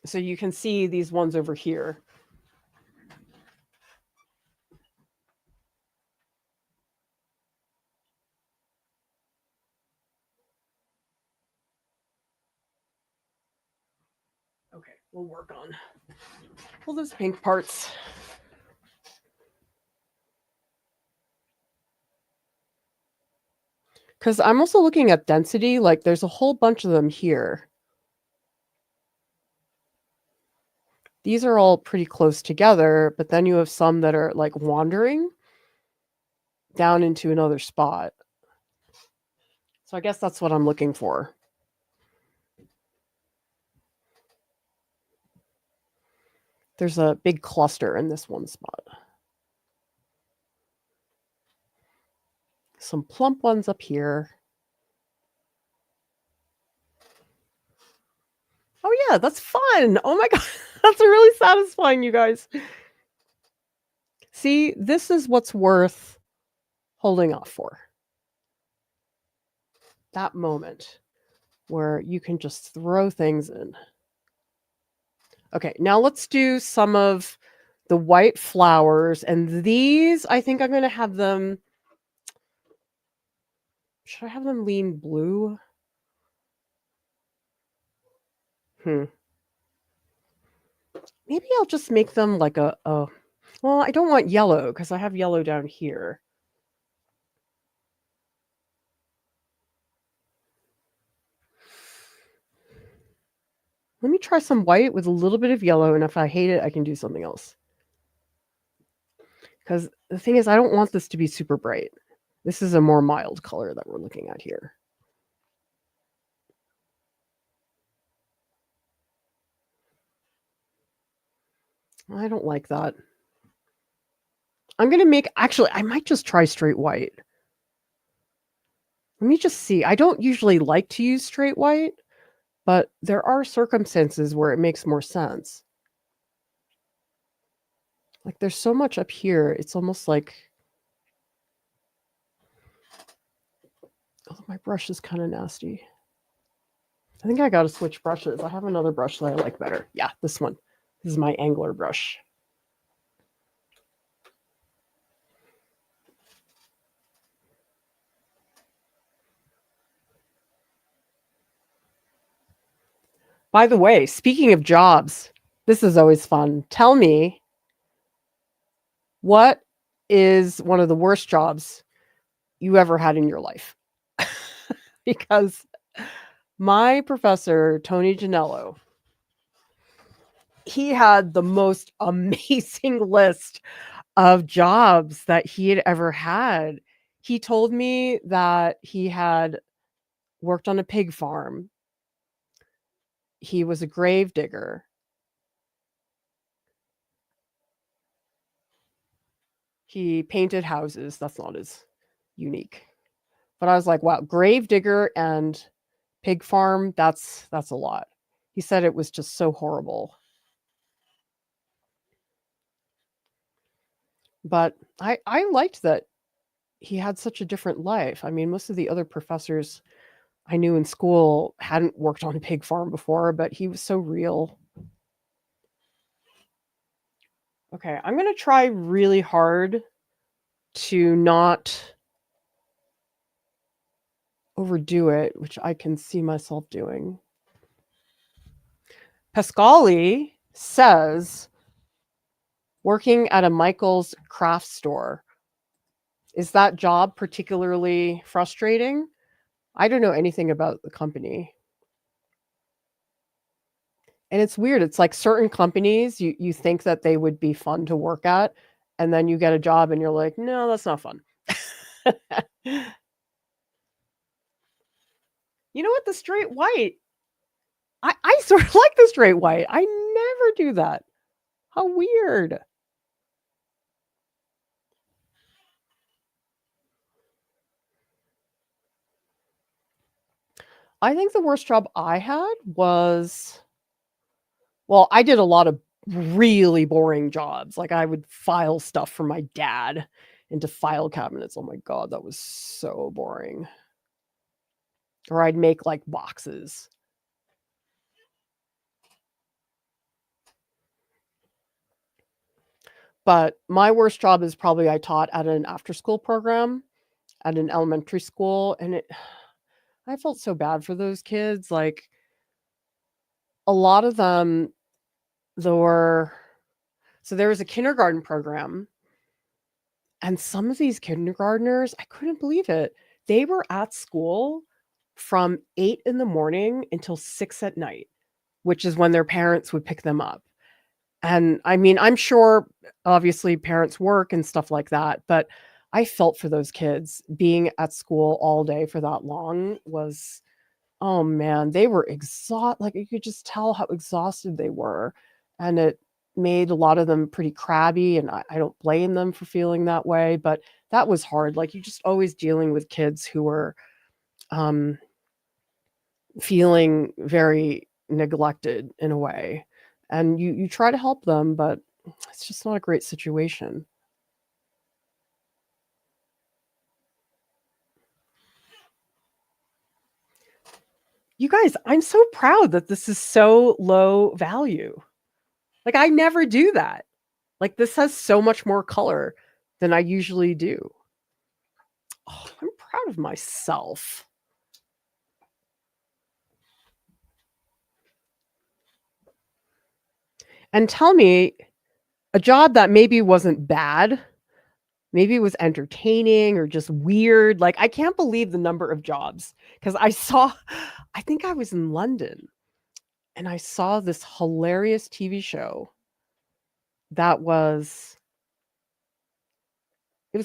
So you can see these ones over here. Okay, we'll work on all those pink parts. Because I'm also looking at density. Like there's a whole bunch of them here. These are all pretty close together, but then you have some that are like wandering down into another spot. So I guess that's what I'm looking for. There's a big cluster in this one spot. Some plump ones up here. Oh yeah, that's fun. Oh my God, that's really satisfying, you guys. See, this is what's worth holding off for. That moment where you can just throw things in. Okay, now let's do some of the white flowers. And these, I think I'm going to have them... Should I have them lean blue? Maybe I'll just make them like a well, I don't want yellow because I have yellow down here. Let me try some white with a little bit of yellow, and if I hate it, I can do something else. Because the thing is, I don't want this to be super bright. This is a more mild color that we're looking at here. I don't like that. I'm going to make... Actually, I might just try straight white. Let me just see. I don't usually like to use straight white, but there are circumstances where it makes more sense. Like there's so much up here. It's almost like... Oh, my brush is kind of nasty. I think I got to switch brushes. I have another brush that I like better. Yeah, this one. This is my angler brush. By the way, speaking of jobs, this is always fun. Tell me, what is one of the worst jobs you ever had in your life? Because my professor, Tony Janello, he had the most amazing list of jobs that he had ever had. He told me that he had worked on a pig farm. He was a grave digger. He painted houses. That's not as unique. But I was like, wow, grave digger and pig farm, that's a lot. He said it was just so horrible. But I liked that he had such a different life. I mean, most of the other professors I knew in school hadn't worked on a pig farm before, but he was so real. Okay, I'm going to try really hard to not overdo it, which I can see myself doing. Pascali says, working at a Michael's craft store. Is that job particularly frustrating? I don't know anything about the company. And it's weird. It's like certain companies, you think that they would be fun to work at, and then you get a job and you're like, no, that's not fun. You know what? The straight white, I sort of like the straight white. I never do that. How weird. I think the worst job I had was, well, I did a lot of really boring jobs. Like I would file stuff for my dad into file cabinets. Oh my God, that was so boring. Or I'd make like boxes. But my worst job is probably I taught at an after school program at an elementary school. And I felt so bad for those kids. Like a lot of them, there was a kindergarten program. And some of these kindergartners, I couldn't believe it. They were at school from 8 in the morning until 6 at night, which is when their parents would pick them up. And I mean, I'm sure obviously parents work and stuff like that, but I felt for those kids. Being at school all day for that long was, oh man, they were like you could just tell how exhausted they were. And it made a lot of them pretty crabby, and I don't blame them for feeling that way, but that was hard. Like you're just always dealing with kids who were feeling very neglected in a way. And you try to help them, but it's just not a great situation. You guys, I'm so proud that this is so low value. Like I never do that. Like this has so much more color than I usually do. Oh, I'm proud of myself. And tell me a job that maybe wasn't bad, maybe it was entertaining or just weird. Like I can't believe the number of jobs because I think I was in London and I saw this hilarious TV show that it was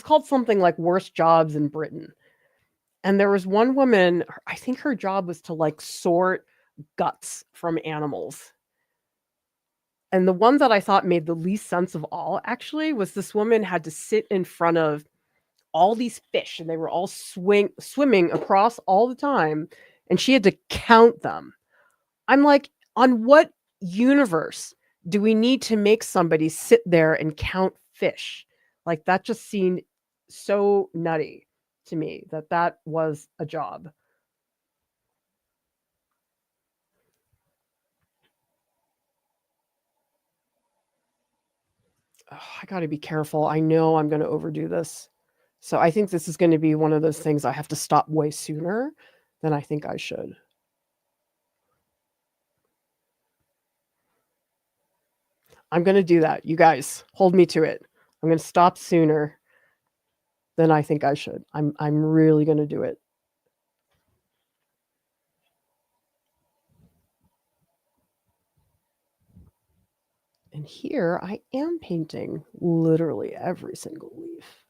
called something like Worst Jobs in Britain. And there was one woman, I think her job was to like sort guts from animals. And the one that I thought made the least sense of all actually was this woman had to sit in front of all these fish and they were all swimming across all the time and she had to count them. I'm like, on what universe do we need to make somebody sit there and count fish? Like that just seemed so nutty to me that was a job. Oh, I got to be careful. I know I'm going to overdo this. So I think this is going to be one of those things I have to stop way sooner than I think I should. I'm going to do that. You guys, hold me to it. I'm going to stop sooner than I think I should. I'm really going to do it. And here I am painting literally every single leaf.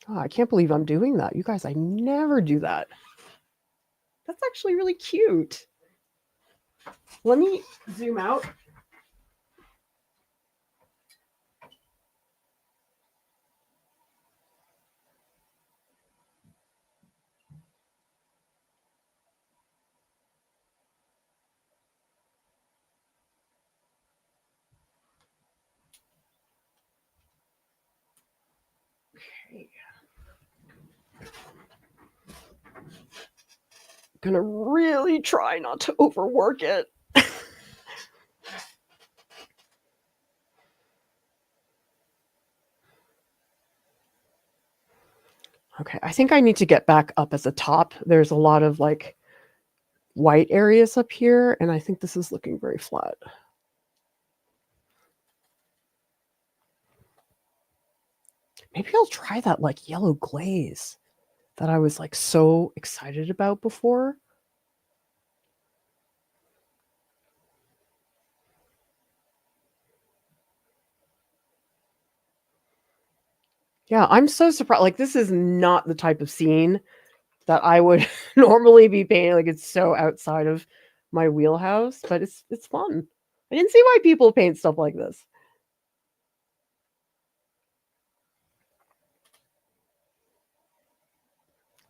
Oh, I can't believe I'm doing that. You guys, I never do that. That's actually really cute. Let me zoom out. Okay. Gonna really try not to overwork it. Okay, I think I need to get back up at the top. There's a lot of like white areas up here, and I think this is looking very flat. Maybe I'll try that like yellow glaze that I was like so excited about before. Yeah, I'm so surprised. Like, this is not the type of scene that I would normally be painting. Like, it's so outside of my wheelhouse, but it's fun. I didn't see why people paint stuff like this.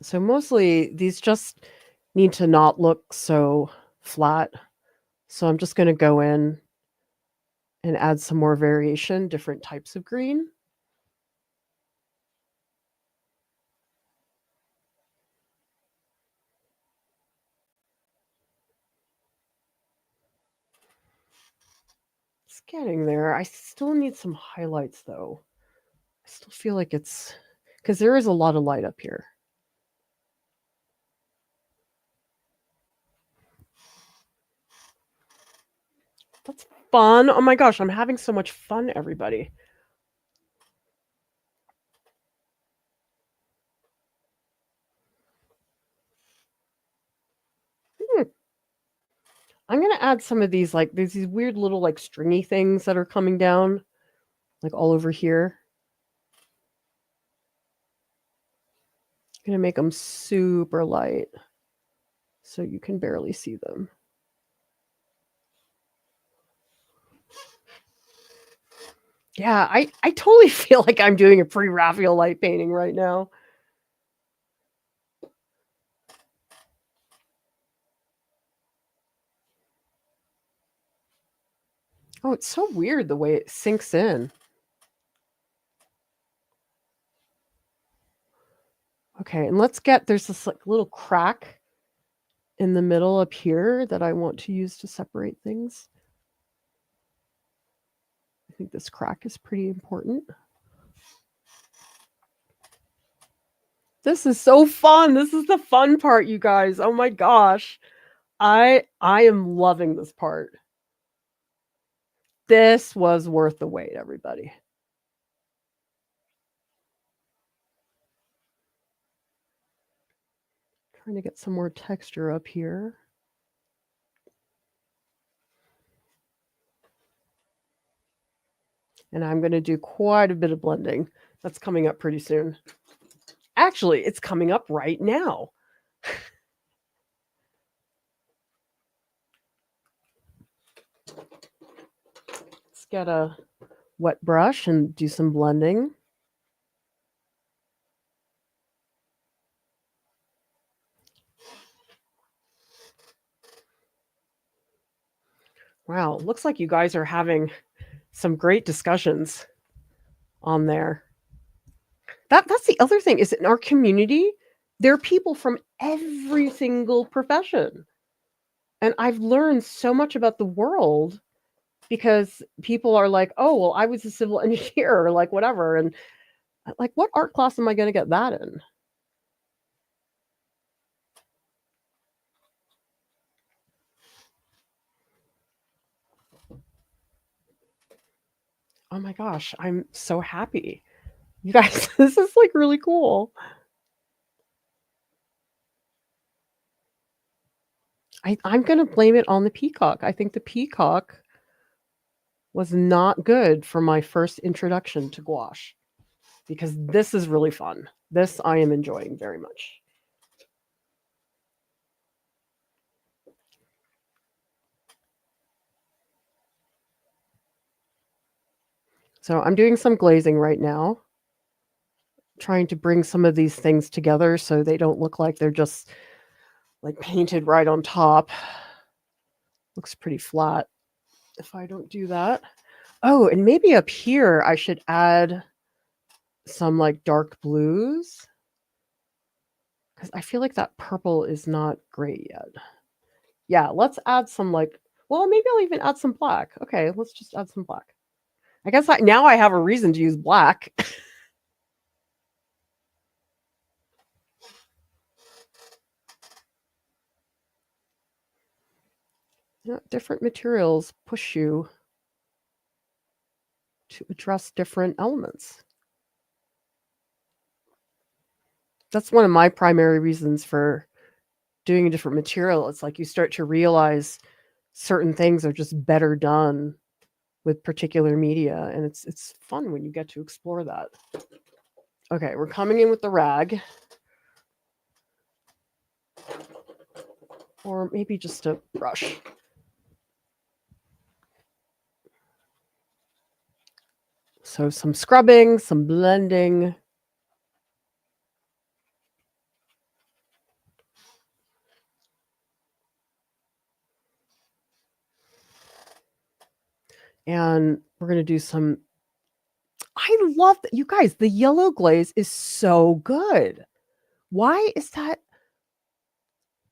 So mostly these just need to not look so flat. So I'm just going to go in and add some more variation, different types of green. It's getting there. I still need some highlights though. I still feel like it's because there is a lot of light up here. That's fun. Oh my gosh, I'm having so much fun, everybody. I'm gonna add some of these, like there's these weird little like stringy things that are coming down, like all over here. I'm gonna make them super light so you can barely see them. Yeah, I totally feel like I'm doing a pre-Raphael light painting right now. Oh, it's so weird the way it sinks in. Okay, and let's get, there's this like little crack in the middle up here that I want to use to separate things. I think this crack is pretty important. This is so fun. This is the fun part, you guys. Oh my gosh. I am loving this part. This was worth the wait, everybody. Trying to get some more texture up here. And I'm going to do quite a bit of blending. That's coming up pretty soon. Actually, it's coming up right now. Let's get a wet brush and do some blending. Wow, looks like you guys are having some great discussions on there. That's the other thing, is in our community, there are people from every single profession. And I've learned so much about the world because people are like, "Oh, well, I was a civil engineer," or like whatever. And like, what art class am I going to get that in? Oh my gosh, I'm so happy. You guys, this is like really cool. I'm going to blame it on the peacock. I think the peacock was not good for my first introduction to gouache because this is really fun. This I am enjoying very much. So I'm doing some glazing right now, trying to bring some of these things together so they don't look like they're just like painted right on top. Looks pretty flat if I don't do that. Oh, and maybe up here I should add some like dark blues because I feel like that purple is not great yet. Yeah, let's add some like, well, maybe I'll even add some black. Okay, let's just add some black. I guess now I have a reason to use black. Yeah, different materials push you to address different elements. That's one of my primary reasons for doing a different material. It's like you start to realize certain things are just better done with particular media, and it's fun when you get to explore that. Okay, we're coming in with the rag. Or maybe just a brush. So some scrubbing, some blending. And we're going to do some. I love that. You guys, the yellow glaze is so good. Why is that?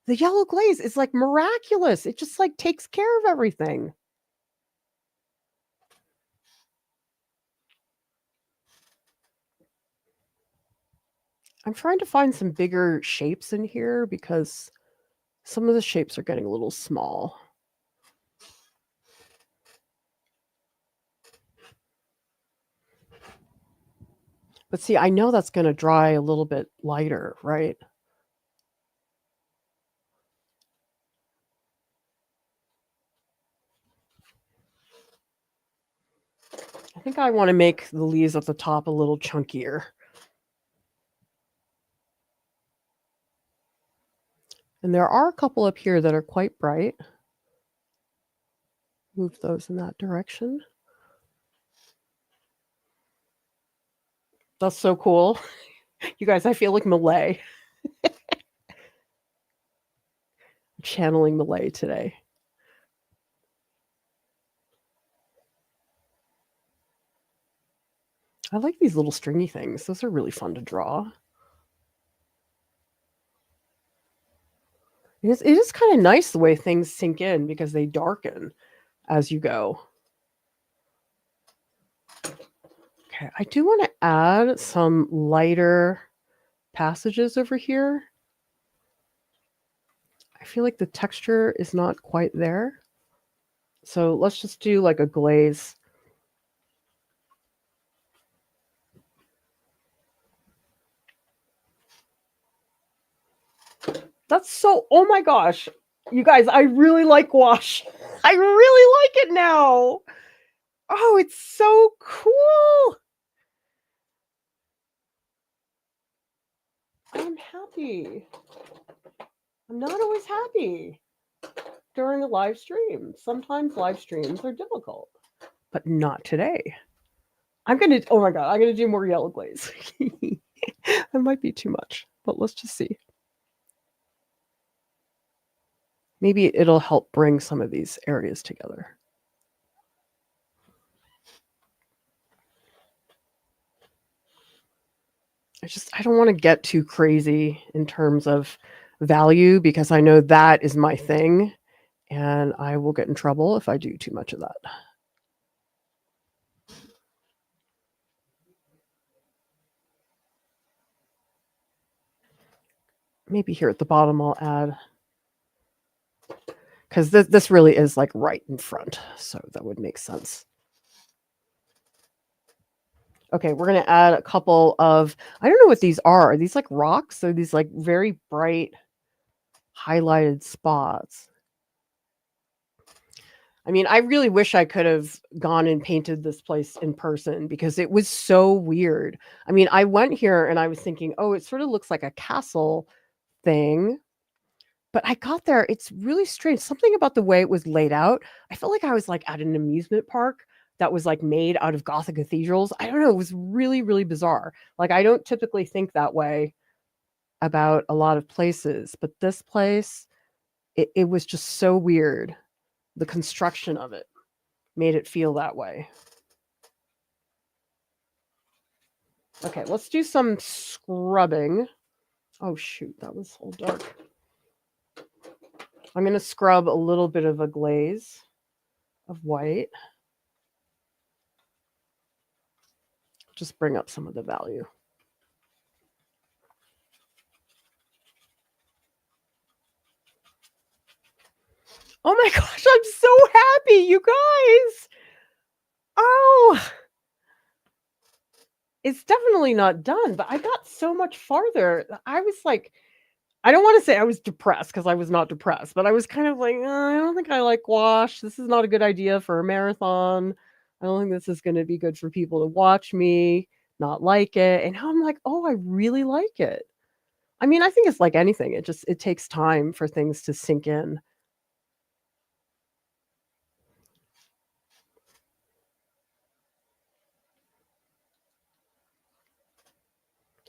The yellow glaze is like miraculous. It just like takes care of everything. I'm trying to find some bigger shapes in here because some of the shapes are getting a little small. But see, I know that's going to dry a little bit lighter, right? I think I want to make the leaves at the top a little chunkier. And there are a couple up here that are quite bright. Move those in that direction. That's so cool. You guys, I feel like Malay. I'm channeling Malay today. I like these little stringy things. Those are really fun to draw. It is kind of nice the way things sink in because they darken as you go. Okay, I do want to add some lighter passages over here. I feel like the texture is not quite there. So let's just do like a glaze. That's so, oh my gosh. You guys, I really like gouache. I really like it now. Oh, it's so cool. I'm happy. I'm not always happy during a live stream. Sometimes live streams are difficult, but not today. I'm going to, oh my God, I'm going to do more yellow glaze. That might be too much, but let's just see. Maybe it'll help bring some of these areas together. I don't want to get too crazy in terms of value because I know that is my thing and I will get in trouble if I do too much of that. Maybe here at the bottom I'll add, because this really is like right in front, so that would make sense. Okay, we're going to add a couple of, I don't know what these are. Are these like rocks? Or these like very bright highlighted spots? I mean, I really wish I could have gone and painted this place in person because it was so weird. I mean, I went here and I was thinking, oh, it sort of looks like a castle thing. But I got there, it's really strange. Something about the way it was laid out. I felt like I was like at an amusement park that was like made out of Gothic cathedrals. I don't know. It was really, really bizarre. Like I don't typically think that way about a lot of places, but this place, it was just so weird. The construction of it made it feel that way. Okay, let's do some scrubbing. Oh shoot, that was all dark. I'm going to scrub a little bit of a glaze of white. Just bring up some of the value. Oh my gosh, I'm so happy, you guys. Oh, it's definitely not done, but I got so much farther. I was like, I don't want to say I was depressed because I was not depressed, but I was kind of like, I don't think I like gouache. This is not a good idea for a marathon. I don't think this is going to be good for people to watch me not like it. And now I'm like, oh, I really like it. I mean, I think it's like anything. It takes time for things to sink in.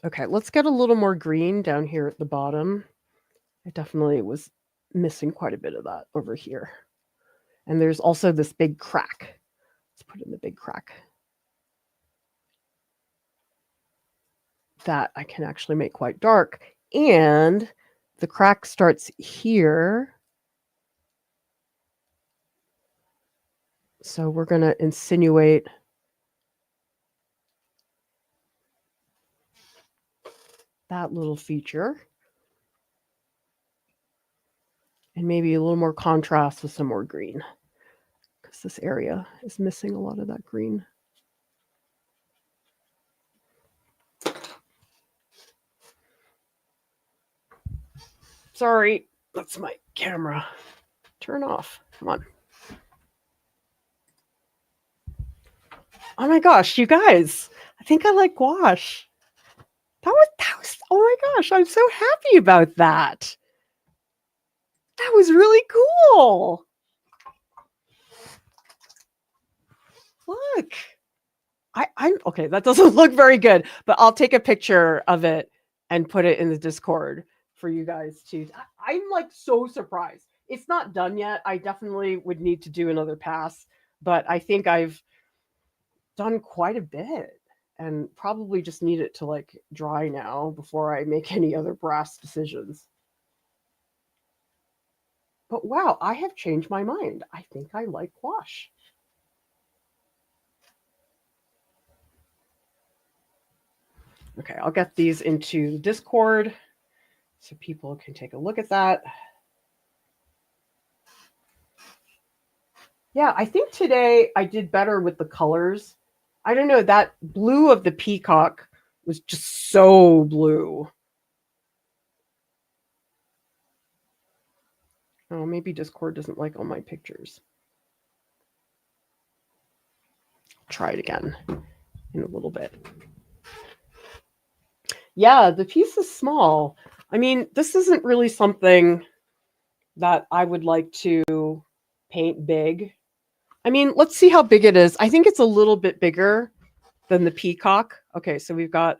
Okay, let's get a little more green down here at the bottom. I definitely was missing quite a bit of that over here. And there's also this big crack. Let's put in the big crack. That I can actually make quite dark. And the crack starts here. So we're going to insinuate that little feature. And maybe a little more contrast with some more green, because this area is missing a lot of that green. Sorry, that's my camera. Turn off. Come on. Oh my gosh, you guys. I think I like gouache. That was, oh my gosh, I'm so happy about that. That was really cool. Look. I'm okay, that doesn't look very good, but I'll take a picture of it and put it in the Discord for you guys to. I'm like so surprised. It's not done yet. I definitely would need to do another pass, but I think I've done quite a bit and probably just need it to like dry now before I make any other brass decisions. But wow, I have changed my mind. I think I like gouache. Okay, I'll get these into Discord so people can take a look at that. Yeah, I think today I did better with the colors. I don't know, that blue of the peacock was just so blue. Oh, maybe Discord doesn't like all my pictures. Try it again in a little bit. Yeah, the piece is small. I mean, this isn't really something that I would like to paint big. I mean, let's see how big it is. I think it's a little bit bigger than the peacock. Okay, so we've got,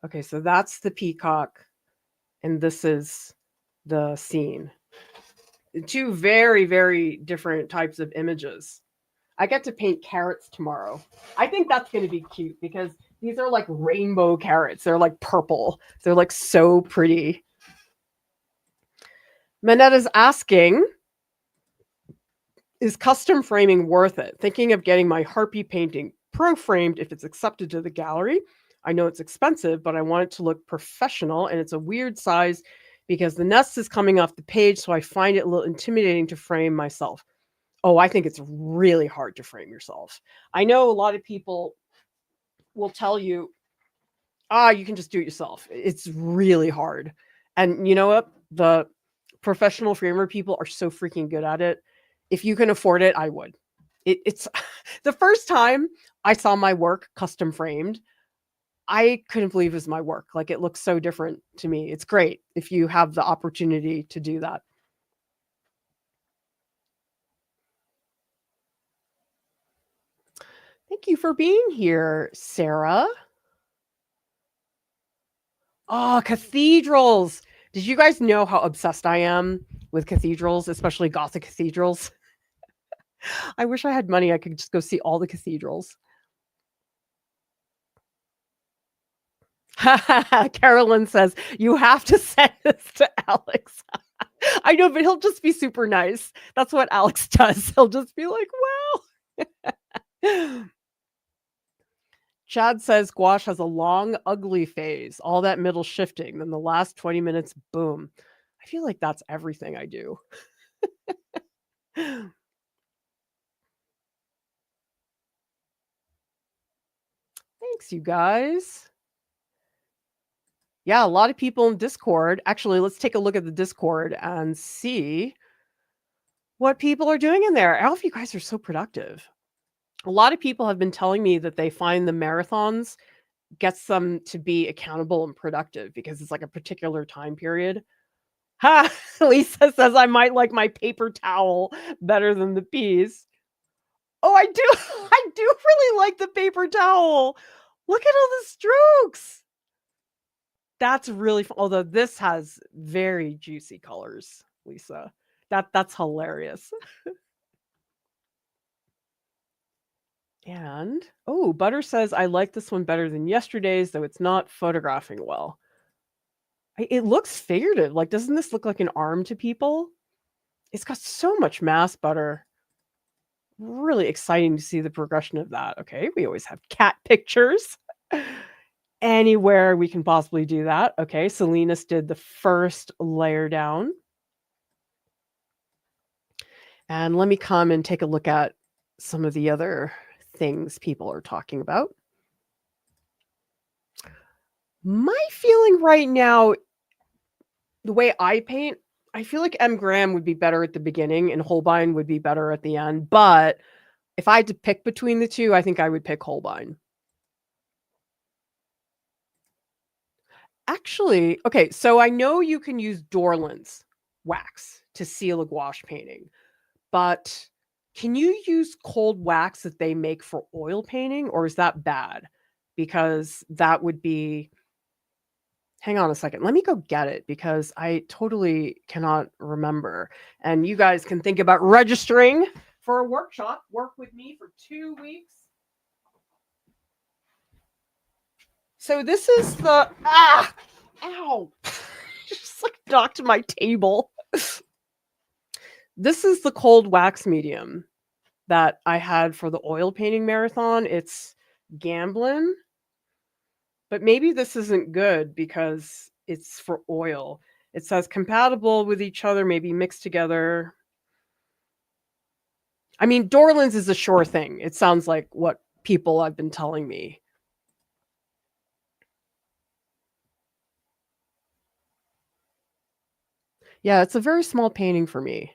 okay, so that's the peacock, and this is the scene. Two very, very different types of images. I get to paint carrots tomorrow. I think that's going to be cute because these are like rainbow carrots. They're like purple. They're like so pretty. Manetta's asking, is custom framing worth it? Thinking of getting my harpy painting pro-framed if it's accepted to the gallery. I know it's expensive, but I want it to look professional, and it's a weird size because the nest is coming off the page, so I find it a little intimidating to frame myself. Oh, I think it's really hard to frame yourself. I know a lot of people will tell you, you can just do it yourself. It's really hard. And you know what? The professional framer people are so freaking good at it. If you can afford it, I would. It's the first time I saw my work custom framed, I couldn't believe it was my work. Like, it looks so different to me. It's great if you have the opportunity to do that. Thank you for being here, Sarah. Oh, cathedrals. Did you guys know how obsessed I am with cathedrals, especially Gothic cathedrals? I wish I had money. I could just go see all the cathedrals. Carolyn says, you have to send this to Alex. I know, but he'll just be super nice. That's what Alex does. He'll just be like, well. Chad says gouache has a long, ugly phase, all that middle shifting, then the last 20 minutes, boom. I feel like that's everything I do. Thanks, you guys. Yeah, a lot of people in Discord. Actually, let's take a look at the Discord and see what people are doing in there. All of you guys are so productive. A lot of people have been telling me that they find the marathons gets them to be accountable and productive because it's like a particular time period. Ha! Lisa says I might like my paper towel better than the peas. Oh, I do. I do really like the paper towel. Look at all the strokes. That's really fun. Although this has very juicy colors, Lisa. That's hilarious. And oh, Butter says I like this one better than yesterday's, though it's not photographing well. It looks figurative. Like, doesn't this look like an arm to people? It's got so much mass, Butter. Really exciting to see the progression of that. Okay, we always have cat pictures. Anywhere we can possibly do that. Okay, Salinas did the first layer down. And let me come and take a look at some of the other things people are talking about. My feeling right now, the way I paint, I feel like M. Graham would be better at the beginning and Holbein would be better at the end. But if I had to pick between the two, I think I would pick Holbein. Actually, okay, so I know you can use Dorland's wax to seal a gouache painting, but can you use cold wax that they make for oil painting, or is that bad? Because that would be... Hang on a second. Let me go get it because I totally cannot remember. And you guys can think about registering for a workshop. Work with me for 2 weeks. So this is the... Ow! Just like knocked my table. This is the cold wax medium that I had for the oil painting marathon. It's Gamblin. But maybe this isn't good because it's for oil. It says compatible with each other, maybe mixed together. I mean, Dorland's is a sure thing. It sounds like what people have been telling me. Yeah, it's a very small painting for me.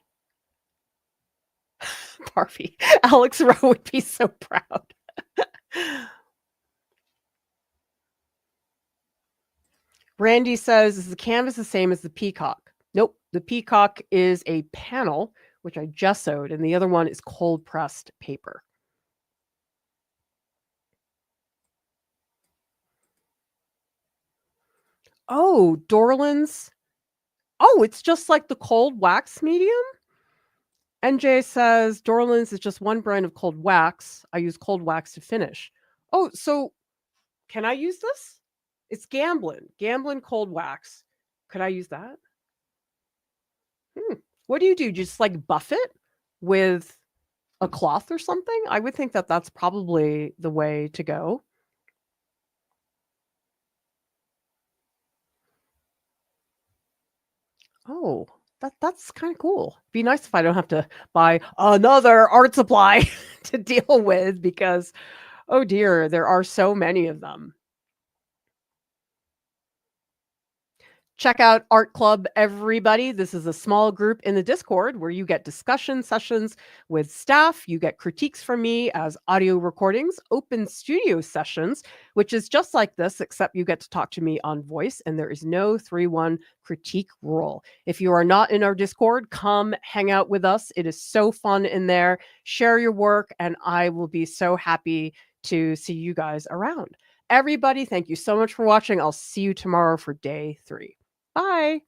Barbie. Alex Rowe would be so proud. Randy says, is the canvas the same as the peacock? Nope. The peacock is a panel, which I gessoed, and the other one is cold pressed paper. Oh, Dorland's. Oh, it's just like the cold wax medium? NJ says, Dorland's is just one brand of cold wax. I use cold wax to finish. Oh, so can I use this? It's Gamblin cold wax. Could I use that? What do? Just like buff it with a cloth or something? I would think that that's probably the way to go. Oh, that's kind of cool. Be nice if I don't have to buy another art supply to deal with because, oh dear, there are so many of them. Check out Art Club, everybody. This is a small group in the Discord where you get discussion sessions with staff. You get critiques from me as audio recordings, open studio sessions, which is just like this, except you get to talk to me on voice, and there is no 3-1 critique rule. If you are not in our Discord, come hang out with us. It is so fun in there. Share your work, and I will be so happy to see you guys around. Everybody, thank you so much for watching. I'll see you tomorrow for day 3. Bye.